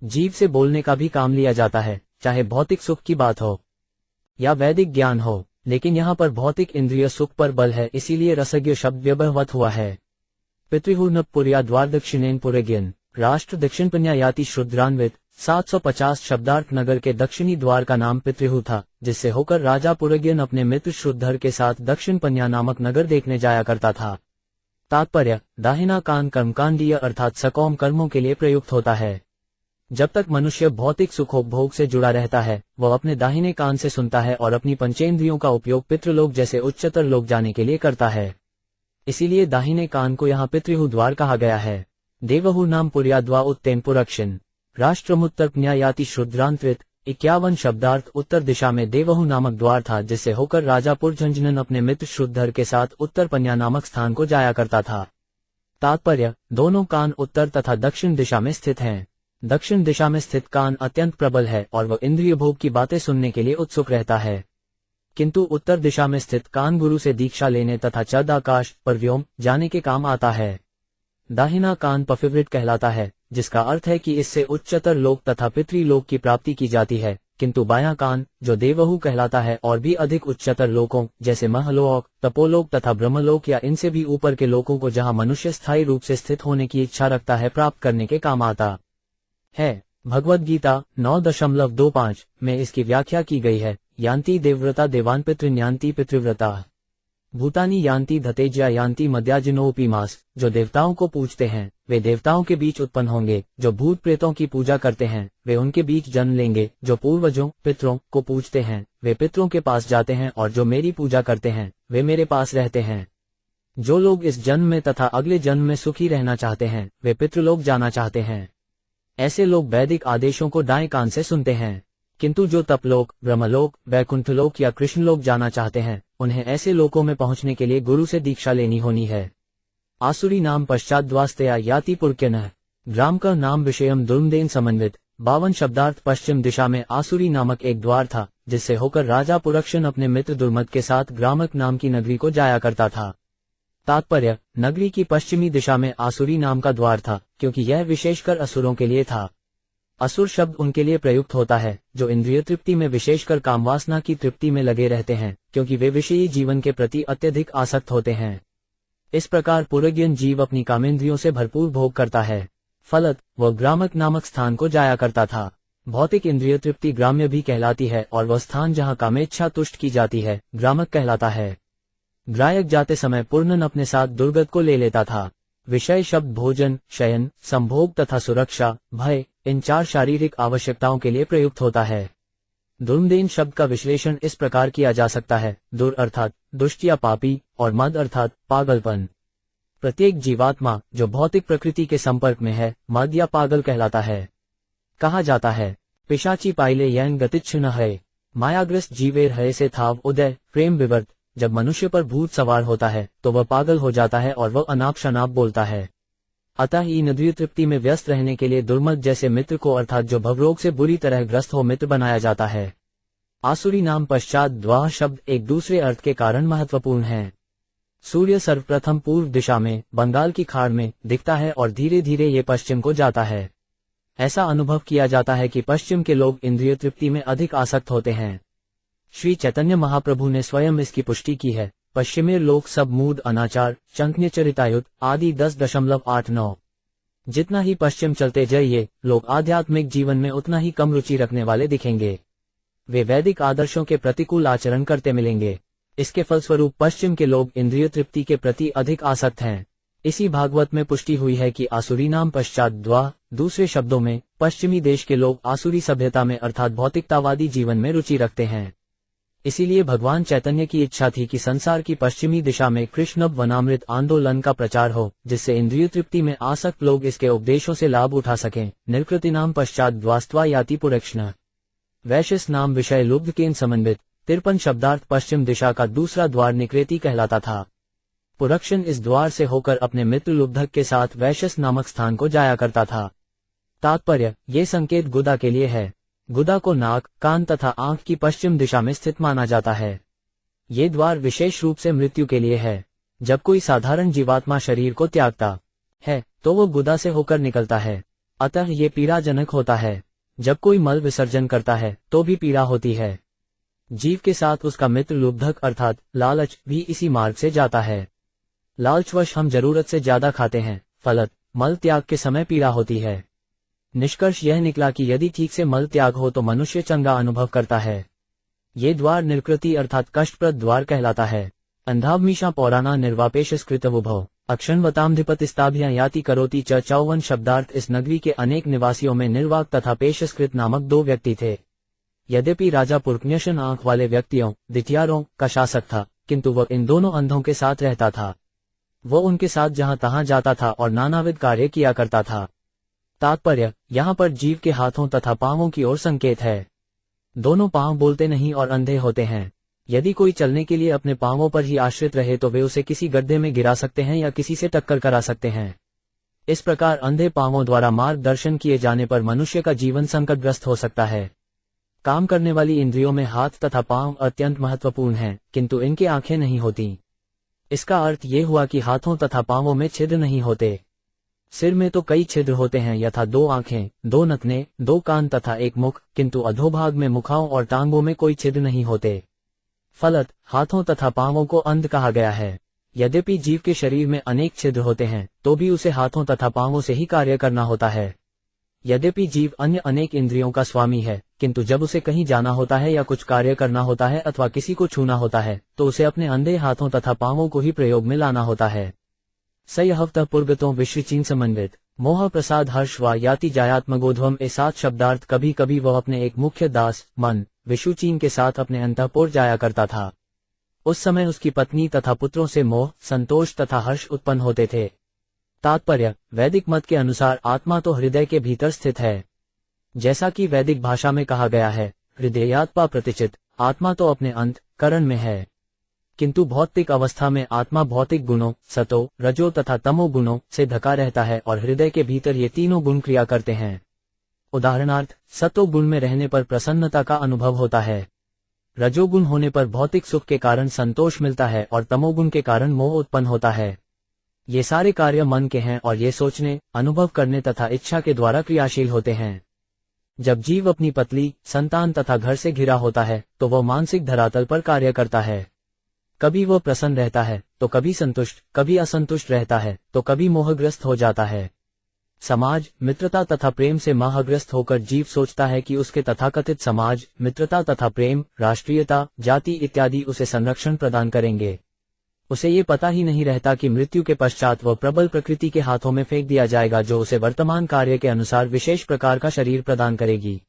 जीव से बोलने का भी काम लिया जाता है, चाहे भौतिक सुख की बात हो या वैदिक ज्ञान हो, लेकिन यहाँ पर भौतिक इंद्रिय सुख पर बल है, इसीलिए रसज्ञ शब्द व्यवहृत हुआ है। पितृहूर्न पुर्या द्वार दक्षिणेन पुरज्ञन राष्ट्र दक्षिणपन्या याति शुद्रान्वित। 750 शब्दार्थ नगर के दक्षिणी द्वार का नाम पितृहु था, जिससे होकर राजा पुरज्ञन अपने मित्र श्रुद्धर के साथ दक्षिणपन्या नामक नगर देखने जाया करता था। तात्पर्य, दाहिना कान कर्मकांडीय अर्थात सकौम कर्मों के लिए प्रयुक्त होता है। जब तक मनुष्य भौतिक सुखोपभोग से जुड़ा रहता है, वह अपने दाहिने कान से सुनता है और अपनी पंचेंद्रियों का उपयोग पितृलोक जैसे उच्चतर लोक जाने के लिए करता है। इसीलिए दाहिने कान को यहाँ पितृहु द्वार कहा गया है। देवहु नाम पुर्याद्वा उत्तेन पुरक्षिन राष्ट्रमुत्तरपन्या याति शुद्रांतरित। 51 शब्दार्थ उत्तर दिशा में देवहु नामक द्वार था, जिससे होकर राजा पुरझंझनन अपने मित्र श्रुद्धर के साथ उत्तरपन्या नामक स्थान को जाया करता था। तात्पर्य, दोनों कान उत्तर तथा दक्षिण दिशा में स्थित हैं। दक्षिण दिशा में स्थित कान अत्यंत प्रबल है और वह इंद्रिय भोग की बातें सुनने के लिए उत्सुक रहता है, किंतु उत्तर दिशा में स्थित कान गुरु से दीक्षा लेने तथा चद आकाश पर व्योम जाने के काम आता है। दाहिना कान पफिवृत कहलाता है, जिसका अर्थ है कि इससे उच्चतर लोक तथा पितृलोक की प्राप्ति की जाती है, किंतु बायां कान जो देवहु कहलाता है और भी अधिक उच्चतर लोकों जैसे महलोक, तपोलोक तथा ब्रह्मलोक या इनसे भी ऊपर के लोकों को जहां मनुष्य स्थायी रूप से स्थित होने की इच्छा रखता है प्राप्त करने के काम आता है। भगवद गीता 9.25 में इसकी व्याख्या की गई है। यान्ति देवव्रता देवान पितृन्यान्ति पितृव्रता भूतानी यान्ति धतेज्या यान्ति मध्याजिनोपी मास। जो देवताओं को पूजते हैं वे देवताओं के बीच उत्पन्न होंगे, जो भूत प्रेतों की पूजा करते हैं वे उनके बीच जन्म लेंगे, जो पूर्वजों पितरों को पूजते हैं वे पितरों के पास जाते हैं और जो मेरी पूजा करते हैं वे मेरे पास रहते हैं। जो लोग इस जन्म में तथा अगले जन्म में सुखी रहना चाहते हैं वे पितृलोक जाना चाहते हैं। ऐसे लोग वैदिक आदेशों को दाएं कान से सुनते हैं, किंतु जो तपलोक, ब्रह्मलोक, वैकुंठलोक या कृष्णलोक जाना चाहते हैं उन्हें ऐसे लोकों में पहुंचने के लिए गुरु से दीक्षा लेनी होनी है। आसुरी नाम पश्चाद्वास्तया याति पुरक्यनः ग्राम का नाम विषयम दुर्मदेन समन्वित। 52 शब्दार्थ पश्चिम दिशा में आसुरी नामक एक द्वार था, जिससे होकर राजा पुरक्षण अपने मित्र दुर्मद के साथ ग्रामक नाम की नगरी को जाया करता था। तात्पर्य, नगरी की पश्चिमी दिशा में आसुरी नाम का द्वार था, क्योंकि यह विशेषकर असुरों के लिए था। असुर शब्द उनके लिए प्रयुक्त होता है जो इंद्रिय तृप्ति में, विशेषकर कामवासना की तृप्ति में लगे रहते हैं, क्योंकि वे विषयी जीवन के प्रति अत्यधिक आसक्त होते हैं। इस प्रकार पुरज्ञन जीव अपनी कामेंद्रियों से भरपूर भोग करता है। फलत वह ग्रामक नामक स्थान को जाया करता था। भौतिक इंद्रिय तृप्ति ग्राम्य भी कहलाती है और वह स्थान जहाँ कामेच्छा तुष्ट की जाती है ग्रामक कहलाता है। ग्रायक जाते समय पूर्णन अपने साथ दुर्गत को ले लेता था। विषय शब्द भोजन, शयन, संभोग तथा सुरक्षा, भय, इन 4 शारीरिक आवश्यकताओं के लिए प्रयुक्त होता है। दुर्मदेन शब्द का विश्लेषण इस प्रकार किया जा सकता है, दुर अर्थात दुष्ट या पापी, और मद अर्थात पागलपन। प्रत्येक जीवात्मा जो भौतिक प्रकृति के संपर्क में है मद या पागल कहलाता है। कहा जाता है, पिशाची पाइले यंग गतिच्छ न है, मायाग्रस्त जीवेर है से थाव उदय प्रेम विवर्त। जब मनुष्य पर भूत सवार होता है तो वह पागल हो जाता है और वह अनाप शनाप बोलता है। अतः इंद्रिय तृप्ति में व्यस्त रहने के लिए दुर्मद जैसे मित्र को, अर्थात जो भवरोग से बुरी तरह ग्रस्त हो, मित्र बनाया जाता है। आसुरी नाम पश्चात द्वाह शब्द एक दूसरे अर्थ के कारण महत्वपूर्ण है। सूर्य सर्वप्रथम पूर्व दिशा में बंगाल की खाड़ में दिखता है और धीरे धीरे ये पश्चिम को जाता है। ऐसा अनुभव किया जाता है कि पश्चिम के लोग इंद्रिय तृप्ति में अधिक आसक्त होते हैं। श्री चैतन्य महाप्रभु ने स्वयं इसकी पुष्टि की है। पश्चिमी लोग सब मूड, अनाचार, चंक्न्यचरितायुत आदि 10.89। जितना ही पश्चिम चलते जाइए लोग आध्यात्मिक जीवन में उतना ही कम रुचि रखने वाले दिखेंगे। वे वैदिक आदर्शों के प्रतिकूल आचरण करते मिलेंगे। इसके फलस्वरूप पश्चिम के लोग इंद्रिय तृप्ति के प्रति अधिक आसक्त हैं। इसी भागवत में पुष्टि हुई है कि आसुरी नाम पश्चात द्वाह, दूसरे शब्दों में पश्चिमी देश के लोग आसुरी सभ्यता में अर्थात भौतिकतावादी जीवन में रुचि रखते हैं। इसीलिए भगवान चैतन्य की इच्छा थी कि संसार की पश्चिमी दिशा में कृष्ण वनामृत आंदोलन का प्रचार हो, जिससे इंद्रिय तृप्ति में आसक्त लोग इसके उपदेशों से लाभ उठा सकें। निर्कृति नाम पश्चात द्वास्त्वा याति पुरक्षण, वैश्यस नाम विषय लुब्ध केन समन्वित। 53 शब्दार्थ पश्चिम दिशा का दूसरा द्वार निकृति कहलाता था। पुरक्षण इस द्वार से होकर अपने मित्र लुब्धक के साथ वैश्यस नामक स्थान को जाया करता था। तात्पर्य, ये संकेत गुदा के लिए है। गुदा को नाक, कान तथा आंख की पश्चिम दिशा में स्थित माना जाता है। ये द्वार विशेष रूप से मृत्यु के लिए है। जब कोई साधारण जीवात्मा शरीर को त्यागता है तो वो गुदा से होकर निकलता है, अतः ये पीड़ाजनक होता है। जब कोई मल विसर्जन करता है तो भी पीड़ा होती है। जीव के साथ उसका मित्र लुब्धक अर्थात लालच भी इसी मार्ग से जाता है। लालचवश हम जरूरत से ज्यादा खाते हैं, फलत मल त्याग के समय पीड़ा होती है। निष्कर्ष यह निकला कि यदि ठीक से मल त्याग हो तो मनुष्य चंगा अनुभव करता है। ये द्वार निर्कृति अर्थात कष्टप्रद द्वार कहलाता है। अंधावमीशा पौराणा निर्वापेशस्कृत विभव अक्षणवतामधिपतिस्ताभ्या याति करोति च 54 शब्दार्थ। इस नगरी के अनेक निवासियों में निर्वाक तथा पेशस्कृत नामक 2 व्यक्ति थे। यद्यपि राजा पुरक्न्यशन आंख वाले व्यक्तियों दिथियारों का शासक था, किंतु वह इन दोनों अंधों के साथ रहता था। वो उनके साथ जहां तहां जाता था और नानाविध कार्य किया करता था। तात्पर्य, यहाँ पर जीव के हाथों तथा पांवों की ओर संकेत है। दोनों पांव बोलते नहीं और अंधे होते हैं। यदि कोई चलने के लिए अपने पांवों पर ही आश्रित रहे तो वे उसे किसी गड्ढे में गिरा सकते हैं या किसी से टक्कर करा सकते हैं। इस प्रकार अंधे पांवों द्वारा मार्गदर्शन किए जाने पर मनुष्य का जीवन संकटग्रस्त हो सकता है। काम करने वाली इंद्रियों में हाथ तथा पांव अत्यंत महत्वपूर्ण हैं, किंतु इनकी आंखें नहीं होती। इसका अर्थ ये हुआ कि हाथों तथा पांवों में छिद्र नहीं होते। सिर में तो कई छिद्र होते हैं, यथा 2 आंखें, 2 नथने, 2 कान तथा 1 मुख, किंतु अधोभाग में मुखाओं और टांगों में कोई छिद्र नहीं होते। फलत हाथों तथा पांवों को अंध कहा गया है। यद्यपि जीव के शरीर में अनेक छिद्र होते हैं तो भी उसे हाथों तथा पांवों से ही कार्य करना होता है। यद्यपि जीव अन्य अनेक इंद्रियों का स्वामी है, किंतु जब उसे कहीं जाना होता है या कुछ कार्य करना होता है अथवा किसी को छूना होता है तो उसे अपने अंधे हाथों तथा पांवों को ही प्रयोग में लाना होता है। सयहवतः पुर्गतों विश्वचीन समन्वित मोह प्रसाद हर्ष व याति जायात्मगोध्वम। ए 7 शब्दार्थ। कभी कभी वह अपने एक मुख्य दास मन विशुचीन के साथ अपने अंतःपुर जाया करता था। उस समय उसकी पत्नी तथा पुत्रों से मोह, संतोष तथा हर्ष उत्पन्न होते थे। तात्पर्य, वैदिक मत के अनुसार आत्मा तो हृदय के भीतर स्थित है। जैसा कि वैदिक भाषा में कहा गया है, हृदयात्मा प्रतिचित, आत्मा तो अपने अंतःकरण में है। किंतु भौतिक अवस्था में आत्मा भौतिक गुणों सतो, रजो तथा तमो गुणों से ढका रहता है और हृदय के भीतर ये तीनों गुण क्रिया करते हैं। उदाहरणार्थ, सतो गुण में रहने पर प्रसन्नता का अनुभव होता है। रजोगुण होने पर भौतिक सुख के कारण संतोष मिलता है और तमोगुण के कारण मोह उत्पन्न होता है। ये सारे कार्य मन के हैं और ये सोचने, अनुभव करने तथा इच्छा के द्वारा क्रियाशील होते हैं। जब जीव अपनी पत्नी, संतान तथा घर से घिरा होता है तो वह मानसिक धरातल पर कार्य करता है। कभी वह प्रसन्न रहता है तो कभी संतुष्ट, कभी असंतुष्ट रहता है तो कभी मोहग्रस्त हो जाता है। समाज, मित्रता तथा प्रेम से मोहग्रस्त होकर जीव सोचता है कि उसके तथाकथित समाज, मित्रता तथा प्रेम, राष्ट्रीयता, जाति इत्यादि उसे संरक्षण प्रदान करेंगे। उसे ये पता ही नहीं रहता कि मृत्यु के पश्चात वह प्रबल प्रकृति के हाथों में फेंक दिया जाएगा, जो उसे वर्तमान कार्य के अनुसार विशेष प्रकार का शरीर प्रदान करेगी।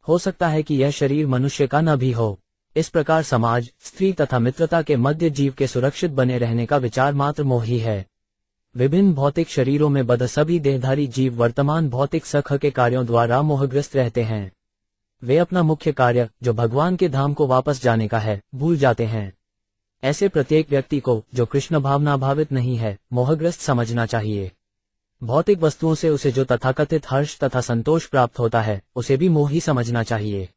हो सकता है कि यह शरीर मनुष्य का न भी हो। इस प्रकार समाज, स्त्री तथा मित्रता के मध्य जीव के सुरक्षित बने रहने का विचार मात्र मोह ही है। विभिन्न भौतिक शरीरों में बद्ध सभी देहधारी जीव वर्तमान भौतिक सुख के कार्यों द्वारा मोहग्रस्त रहते हैं। वे अपना मुख्य कार्य, जो भगवान के धाम को वापस जाने का है, भूल जाते हैं। ऐसे प्रत्येक व्यक्ति को, जो कृष्ण भावना भावित नहीं है, मोहग्रस्त समझना चाहिए। भौतिक वस्तुओं से उसे जो तथाकथित हर्ष तथा संतोष प्राप्त होता है, उसे भी मोह ही समझना चाहिए।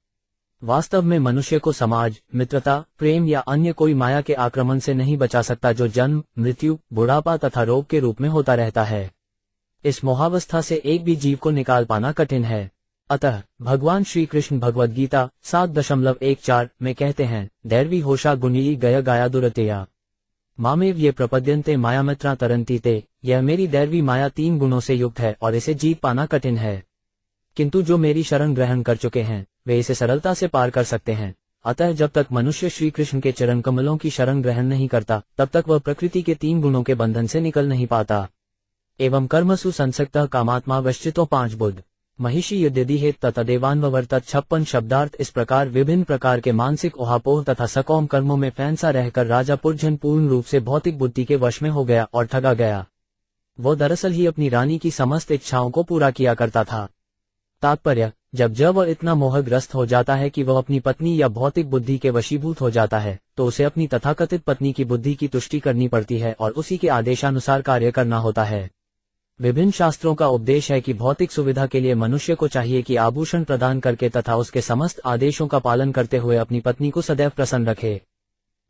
वास्तव में मनुष्य को समाज, मित्रता, प्रेम या अन्य कोई माया के आक्रमण से नहीं बचा सकता, जो जन्म, मृत्यु, बुढ़ापा तथा रोग के रूप में होता रहता है। इस मोहावस्था से एक भी जीव को निकाल पाना कठिन है। अतः भगवान श्री कृष्ण भगवद गीता 7.14 में कहते हैं, दैर्वी होशा गुणी गय गाया दुरतया मामेव ये प्रपद्यन्ते मायामित्रा तरंती ते। यह मेरी दैर्वी माया 3 गुणों से युक्त है और इसे जीत पाना कठिन है, किंतु जो मेरी शरण ग्रहण कर चुके हैं वे इसे सरलता से पार कर सकते हैं। अतः जब तक मनुष्य श्री कृष्ण के चरण कमलों की शरण ग्रहण नहीं करता, तब तक वह प्रकृति के 3 गुणों के बंधन से निकल नहीं पाता। एवं कर्मसु संसक्तः कामात्मा वश्चितो 5 बुध महिषी यद्यदि हेत ततदेवान्वर्तत 56 शब्दार्थ। इस प्रकार विभिन्न प्रकार के मानसिक ओहापोह तथा सकौम कर्मों में फैंसा रहकर राजा पुरजन पूर्ण रूप से भौतिक बुद्धि के वश में हो गया और ठगा गया। वो दरअसल ही अपनी रानी की समस्त इच्छाओं को पूरा किया करता था। तात्पर्य, जब वह इतना मोहग्रस्त हो जाता है कि वह अपनी पत्नी या भौतिक बुद्धि के वशीभूत हो जाता है, तो उसे अपनी तथाकथित पत्नी की बुद्धि की तुष्टि करनी पड़ती है और उसी के आदेशानुसार कार्य करना होता है। विभिन्न शास्त्रों का उपदेश है कि भौतिक सुविधा के लिए मनुष्य को चाहिए कि आभूषण प्रदान करके तथा उसके समस्त आदेशों का पालन करते हुए अपनी पत्नी को सदैव प्रसन्न रखे।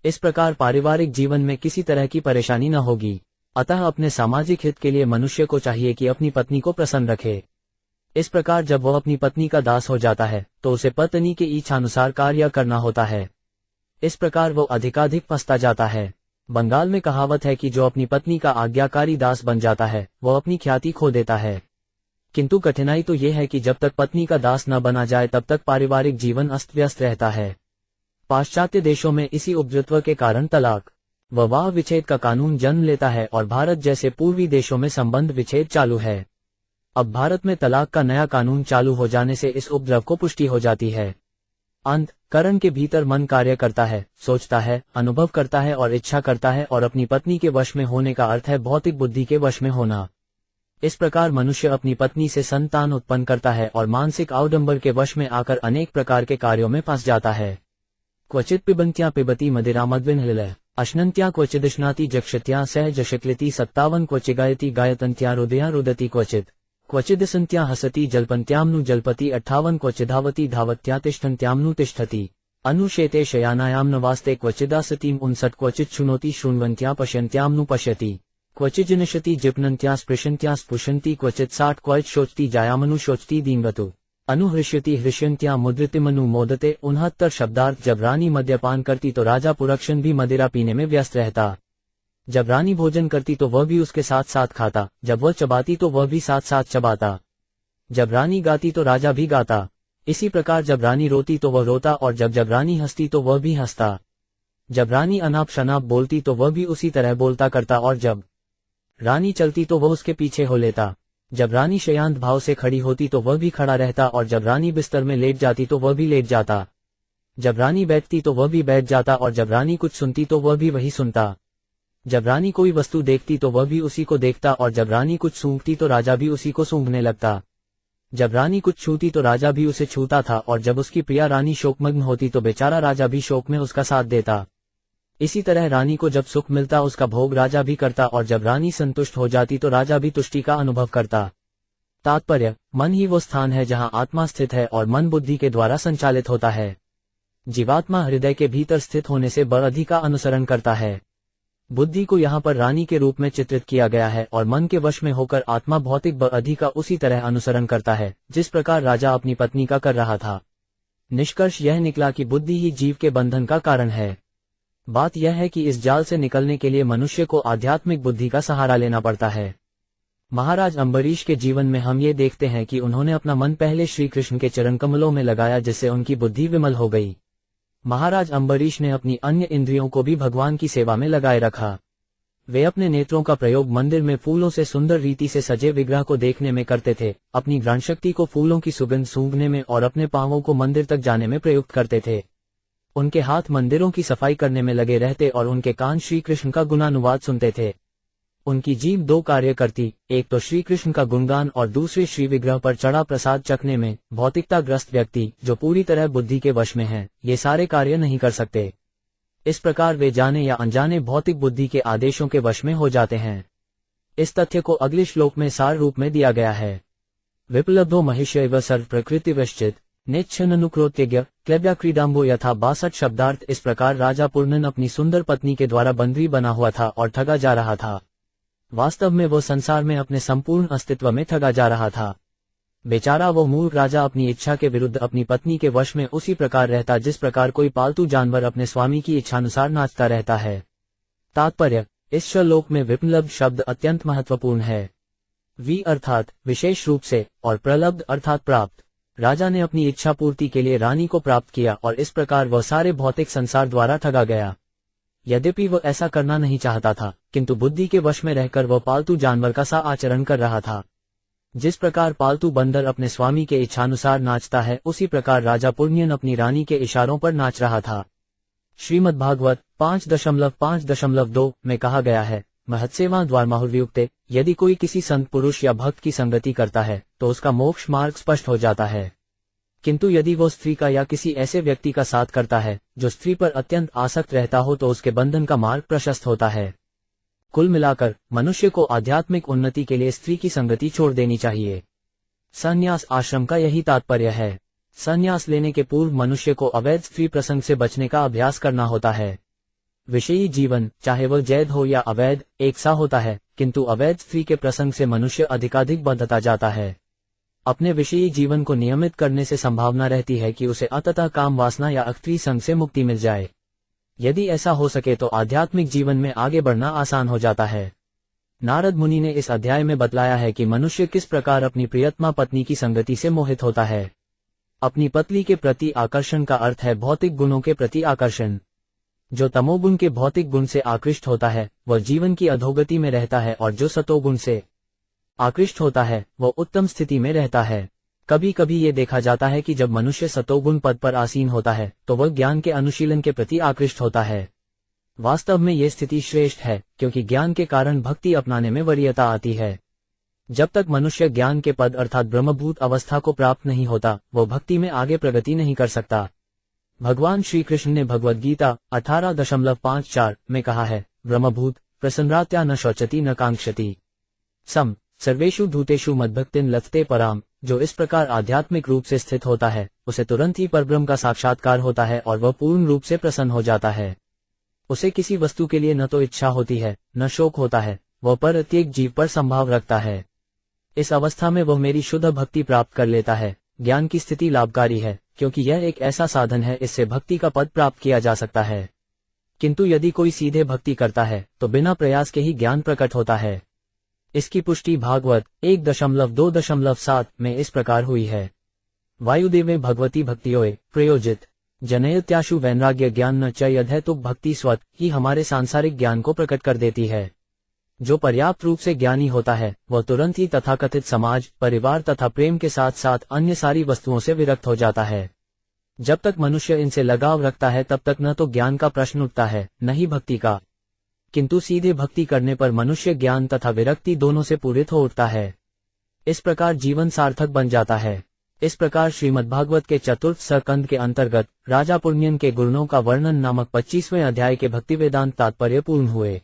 इस प्रकार पारिवारिक जीवन में किसी तरह की परेशानी न होगी। अतः अपने सामाजिक हित के लिए मनुष्य को चाहिए कि अपनी पत्नी को प्रसन्न रखे। इस प्रकार जब वह अपनी पत्नी का दास हो जाता है तो उसे पत्नी के इच्छानुसार कार्य करना होता है। इस प्रकार वो अधिकाधिक फंसता जाता है। बंगाल में कहावत है कि जो अपनी पत्नी का आज्ञाकारी दास बन जाता है वह अपनी ख्याति खो देता है। किंतु कठिनाई तो यह है कि जब तक पत्नी का दास न बना जाए तब तक पारिवारिक जीवन अस्त व्यस्त रहता है। पाश्चात्य देशों में इसी उपद्रव के कारण तलाक व विवाह विच्छेद का कानून जन्म लेता है और भारत जैसे पूर्वी देशों में संबंध विच्छेद चालू है। अब भारत में तलाक का नया कानून चालू हो जाने से इस उपद्रव को पुष्टि हो जाती है। अंत करण के भीतर मन कार्य करता है, सोचता है, अनुभव करता है और इच्छा करता है, और अपनी पत्नी के वश में होने का अर्थ है भौतिक बुद्धि के वश में होना। इस प्रकार मनुष्य अपनी पत्नी से संतान उत्पन्न करता है और मानसिक आडंबर के वश में आकर अनेक प्रकार के कार्यों में फंस जाता है। क्वचित पिबंत्या पिबती मदिरा मद्विन अश्नन्त्या क्वचिदश्नाति जक्षत्या सह जशक्लिति 57 क्वचिगायति गायतन्त्या रुदया रुदति क्वचिदसन्त्या हसति जल्पन्त्याम्नु जल्पति 58 क्वचिधावति धावत्या तिष्ठन्त्याम्नु तिष्ठति अनुशेते शयानायां नवास्ते क्वचिदासतीं 59 क्वचित् शृणोति शृण्वन्त्या पश्यन्त्याम्नु पश्यति क्वचिज्जिनशति जिप्नन्त्या स्पृशन्त्या स्पृशन्ति क्वचित् 60 क्वचित् शोचति जायामनु शोचति दींगतु अनुहृष्यति हृष्यन्त्या मुद्रितिमनु मोदते 69 शब्दार्थ। जब रानी मद्यपान करती तो राजा पुरक्षण भी मदिरा पीने में व्यस्त रहता। जब रानी भोजन करती तो वह भी उसके साथ साथ खाता, जब वह चबाती तो वह भी साथ साथ चबाता, जब रानी गाती तो राजा भी गाता। इसी प्रकार जब रानी रोती तो वह रोता, और जब रानी हंसती तो वह भी हंसता। जब रानी अनाप शनाप बोलती तो वह भी उसी तरह बोलता करता, और जब रानी चलती तो वह उसके पीछे हो लेता। जब रानी शयांत भाव से खड़ी होती तो वह भी खड़ा रहता, और जब रानी बिस्तर में लेट जाती तो वह भी लेट जाता। जब रानी बैठती तो वह भी बैठ जाता, और जब रानी कुछ सुनती तो वह भी वही सुनता। जब रानी कोई वस्तु देखती तो वह भी उसी को देखता, और जब रानी कुछ सूंघती तो राजा भी उसी को सूंघने लगता। जब रानी कुछ छूती तो राजा भी उसे छूता था, और जब उसकी प्रिया रानी शोकमग्न होती तो बेचारा राजा भी शोक में उसका साथ देता। इसी तरह रानी को जब सुख मिलता उसका भोग राजा भी करता, और जब रानी संतुष्ट हो जाती तो राजा भी तुष्टि का अनुभव करता। तात्पर्य, मन ही वो स्थान है जहाँ आत्मा स्थित है और मन बुद्धि के द्वारा संचालित होता है। जीवात्मा हृदय के भीतर स्थित होने से बुद्धि का अनुसरण करता है। बुद्धि को यहाँ पर रानी के रूप में चित्रित किया गया है और मन के वश में होकर आत्मा भौतिक बुद्धि का उसी तरह अनुसरण करता है जिस प्रकार राजा अपनी पत्नी का कर रहा था। निष्कर्ष यह निकला कि बुद्धि ही जीव के बंधन का कारण है। बात यह है कि इस जाल से निकलने के लिए मनुष्य को आध्यात्मिक बुद्धि का सहारा लेना पड़ता है। महाराज अम्बरीश के जीवन में हम ये देखते हैं कि उन्होंने अपना मन पहले श्री कृष्ण के चरण कमलों में लगाया, जिससे उनकी बुद्धि विमल हो गई। महाराज अम्बरीश ने अपनी अन्य इंद्रियों को भी भगवान की सेवा में लगाए रखा। वे अपने नेत्रों का प्रयोग मंदिर में फूलों से सुंदर रीति से सजे विग्रह को देखने में करते थे, अपनी घ्राण शक्ति को फूलों की सुगंध सूंघने में और अपने पांवों को मंदिर तक जाने में प्रयुक्त करते थे। उनके हाथ मंदिरों की सफाई करने में लगे रहते और उनके कान श्री कृष्ण का गुणानुवाद सुनते थे। उनकी जीभ दो कार्य करती, एक तो श्री कृष्ण का गुणगान और दूसरे श्री विग्रह पर चढ़ा प्रसाद चखने में। भौतिकताग्रस्त व्यक्ति जो पूरी तरह बुद्धि के वश में है, ये सारे कार्य नहीं कर सकते। इस प्रकार वे जाने या अनजाने भौतिक बुद्धि के आदेशों के वश में हो जाते हैं। इस तथ्य को अगले श्लोक में सार रूप में दिया गया है। विप्लब्धो महिष्यैव सर्व प्रकृति वश्चित नेच्छन्नुक्रोत्यज्ञ क्लैब्या क्रीडाम्बो यथा 62 शब्दार्थ। इस प्रकार राजा पूर्णन अपनी सुंदर पत्नी के द्वारा बंधुई बना हुआ था और ठगा जा रहा था। वास्तव में वो संसार में अपने संपूर्ण अस्तित्व में ठगा जा रहा था। बेचारा वो मूर्ख राजा अपनी इच्छा के विरुद्ध अपनी पत्नी के वश में उसी प्रकार रहता जिस प्रकार कोई पालतू जानवर अपने स्वामी की इच्छानुसार नाचता रहता है। तात्पर्य: इस श्लोक में विप्लब्ध शब्द अत्यंत महत्वपूर्ण है। वी अर्थात विशेष रूप से और प्रलब्ध अर्थात प्राप्त। राजा ने अपनी इच्छा पूर्ति के लिए रानी को प्राप्त किया और इस प्रकार वह सारे भौतिक संसार द्वारा ठगा गया। यद्यपि वह ऐसा करना नहीं चाहता था, किंतु बुद्धि के वश में रहकर वह पालतू जानवर का सा आचरण कर रहा था। जिस प्रकार पालतू बंदर अपने स्वामी के इच्छानुसार नाचता है, उसी प्रकार राजा पुण्यन अपनी रानी के इशारों पर नाच रहा था। श्रीमद्भागवत 5.5.2 में कहा गया है, महत्सेवा द्वार माहुर्युक्ते, यदि कोई किसी संत पुरुष या भक्त की संगति करता है तो उसका मोक्ष मार्ग स्पष्ट हो जाता है। किंतु यदि वो स्त्री का या किसी ऐसे व्यक्ति का साथ करता है जो स्त्री पर अत्यंत आसक्त रहता हो तो उसके बंधन का मार्ग प्रशस्त होता है। कुल मिलाकर मनुष्य को आध्यात्मिक उन्नति के लिए स्त्री की संगति छोड़ देनी चाहिए। संन्यास आश्रम का यही तात्पर्य है। संन्यास लेने के पूर्व मनुष्य को अवैध स्त्री प्रसंग से बचने का अभ्यास करना होता है। विषयी जीवन, चाहे वह जैद हो या अवैध, एक सा होता है, किंतु अवैध स्त्री के प्रसंग से मनुष्य अधिकाधिक बंधता जाता है। अपने विषयी जीवन को नियमित करने से संभावना रहती है कि उसे अंततः काम वासना या अख्त्री संग से मुक्ति मिल जाए। यदि ऐसा हो सके तो आध्यात्मिक जीवन में आगे बढ़ना आसान हो जाता है। नारद मुनि ने इस अध्याय में बतलाया है कि मनुष्य किस प्रकार अपनी प्रियतमा पत्नी की संगति से मोहित होता है। अपनी पत्नी के प्रति आकर्षण का अर्थ है भौतिक गुणों के प्रति आकर्षण। जो तमोगुण के भौतिक गुण से आकृष्ट होता है वह जीवन की अधोगति में रहता है, और जो सतोगुण से आकृष्ट होता है वह उत्तम स्थिति में रहता है। कभी कभी ये देखा जाता है कि जब मनुष्य सतोगुण पद पर आसीन होता है तो वह ज्ञान के अनुशीलन के प्रति आकृष्ट होता है। वास्तव में ये स्थिति श्रेष्ठ है, क्योंकि ज्ञान के कारण भक्ति अपनाने में वरीयता आती है। जब तक मनुष्य ज्ञान के पद अर्थात ब्रह्मभूत अवस्था को प्राप्त नहीं होता, वो भक्ति में आगे प्रगति नहीं कर सकता। भगवान श्री कृष्ण ने भगवद गीता 18.54 में कहा है, ब्रह्मभूत प्रसन्नात्या न शौचति न कांक्षति सम सर्वेषु धूतेषु मद्भक्तिन लथते पराम। जो इस प्रकार आध्यात्मिक रूप से स्थित होता है उसे तुरंत ही परब्रह्म का साक्षात्कार होता है और वह पूर्ण रूप से प्रसन्न हो जाता है। उसे किसी वस्तु के लिए न तो इच्छा होती है न शोक होता है, वह प्रत्येक जीव पर संभाव रखता है। इस अवस्था में वह मेरी शुद्ध भक्ति प्राप्त कर लेता है। ज्ञान की स्थिति लाभकारी है, क्योंकि यह एक ऐसा साधन है इससे भक्ति का पद प्राप्त किया जा सकता है। किंतु यदि कोई सीधे भक्ति करता है तो बिना प्रयास के ही ज्ञान प्रकट होता है। इसकी पुष्टि भागवत 1.2.7 में इस प्रकार हुई है, वायुदेवे भगवती भक्तियों प्रयोजित जनयत्याशु वैराग्य ज्ञान न च यथैतुक भक्ति स्वत ही हमारे सांसारिक ज्ञान को प्रकट कर देती है। जो पर्याप्त रूप से ज्ञानी होता है वह तुरंत ही तथाकथित समाज, परिवार तथा प्रेम के साथ साथ अन्य सारी वस्तुओं से विरक्त हो जाता है। जब तक मनुष्य इनसे लगाव रखता है तब तक न तो ज्ञान का प्रश्न उठता है न ही भक्ति का, किंतु सीधे भक्ति करने पर मनुष्य ज्ञान तथा विरक्ति दोनों से पूरित हो उठता है। इस प्रकार जीवन सार्थक बन जाता है। इस प्रकार श्रीमद्भागवत के चतुर्थ स्कंद के अंतर्गत राजा पुण्यन के गुणों का वर्णन नामक 25वें अध्याय के भक्ति वेदांत तात्पर्य पूर्ण हुए।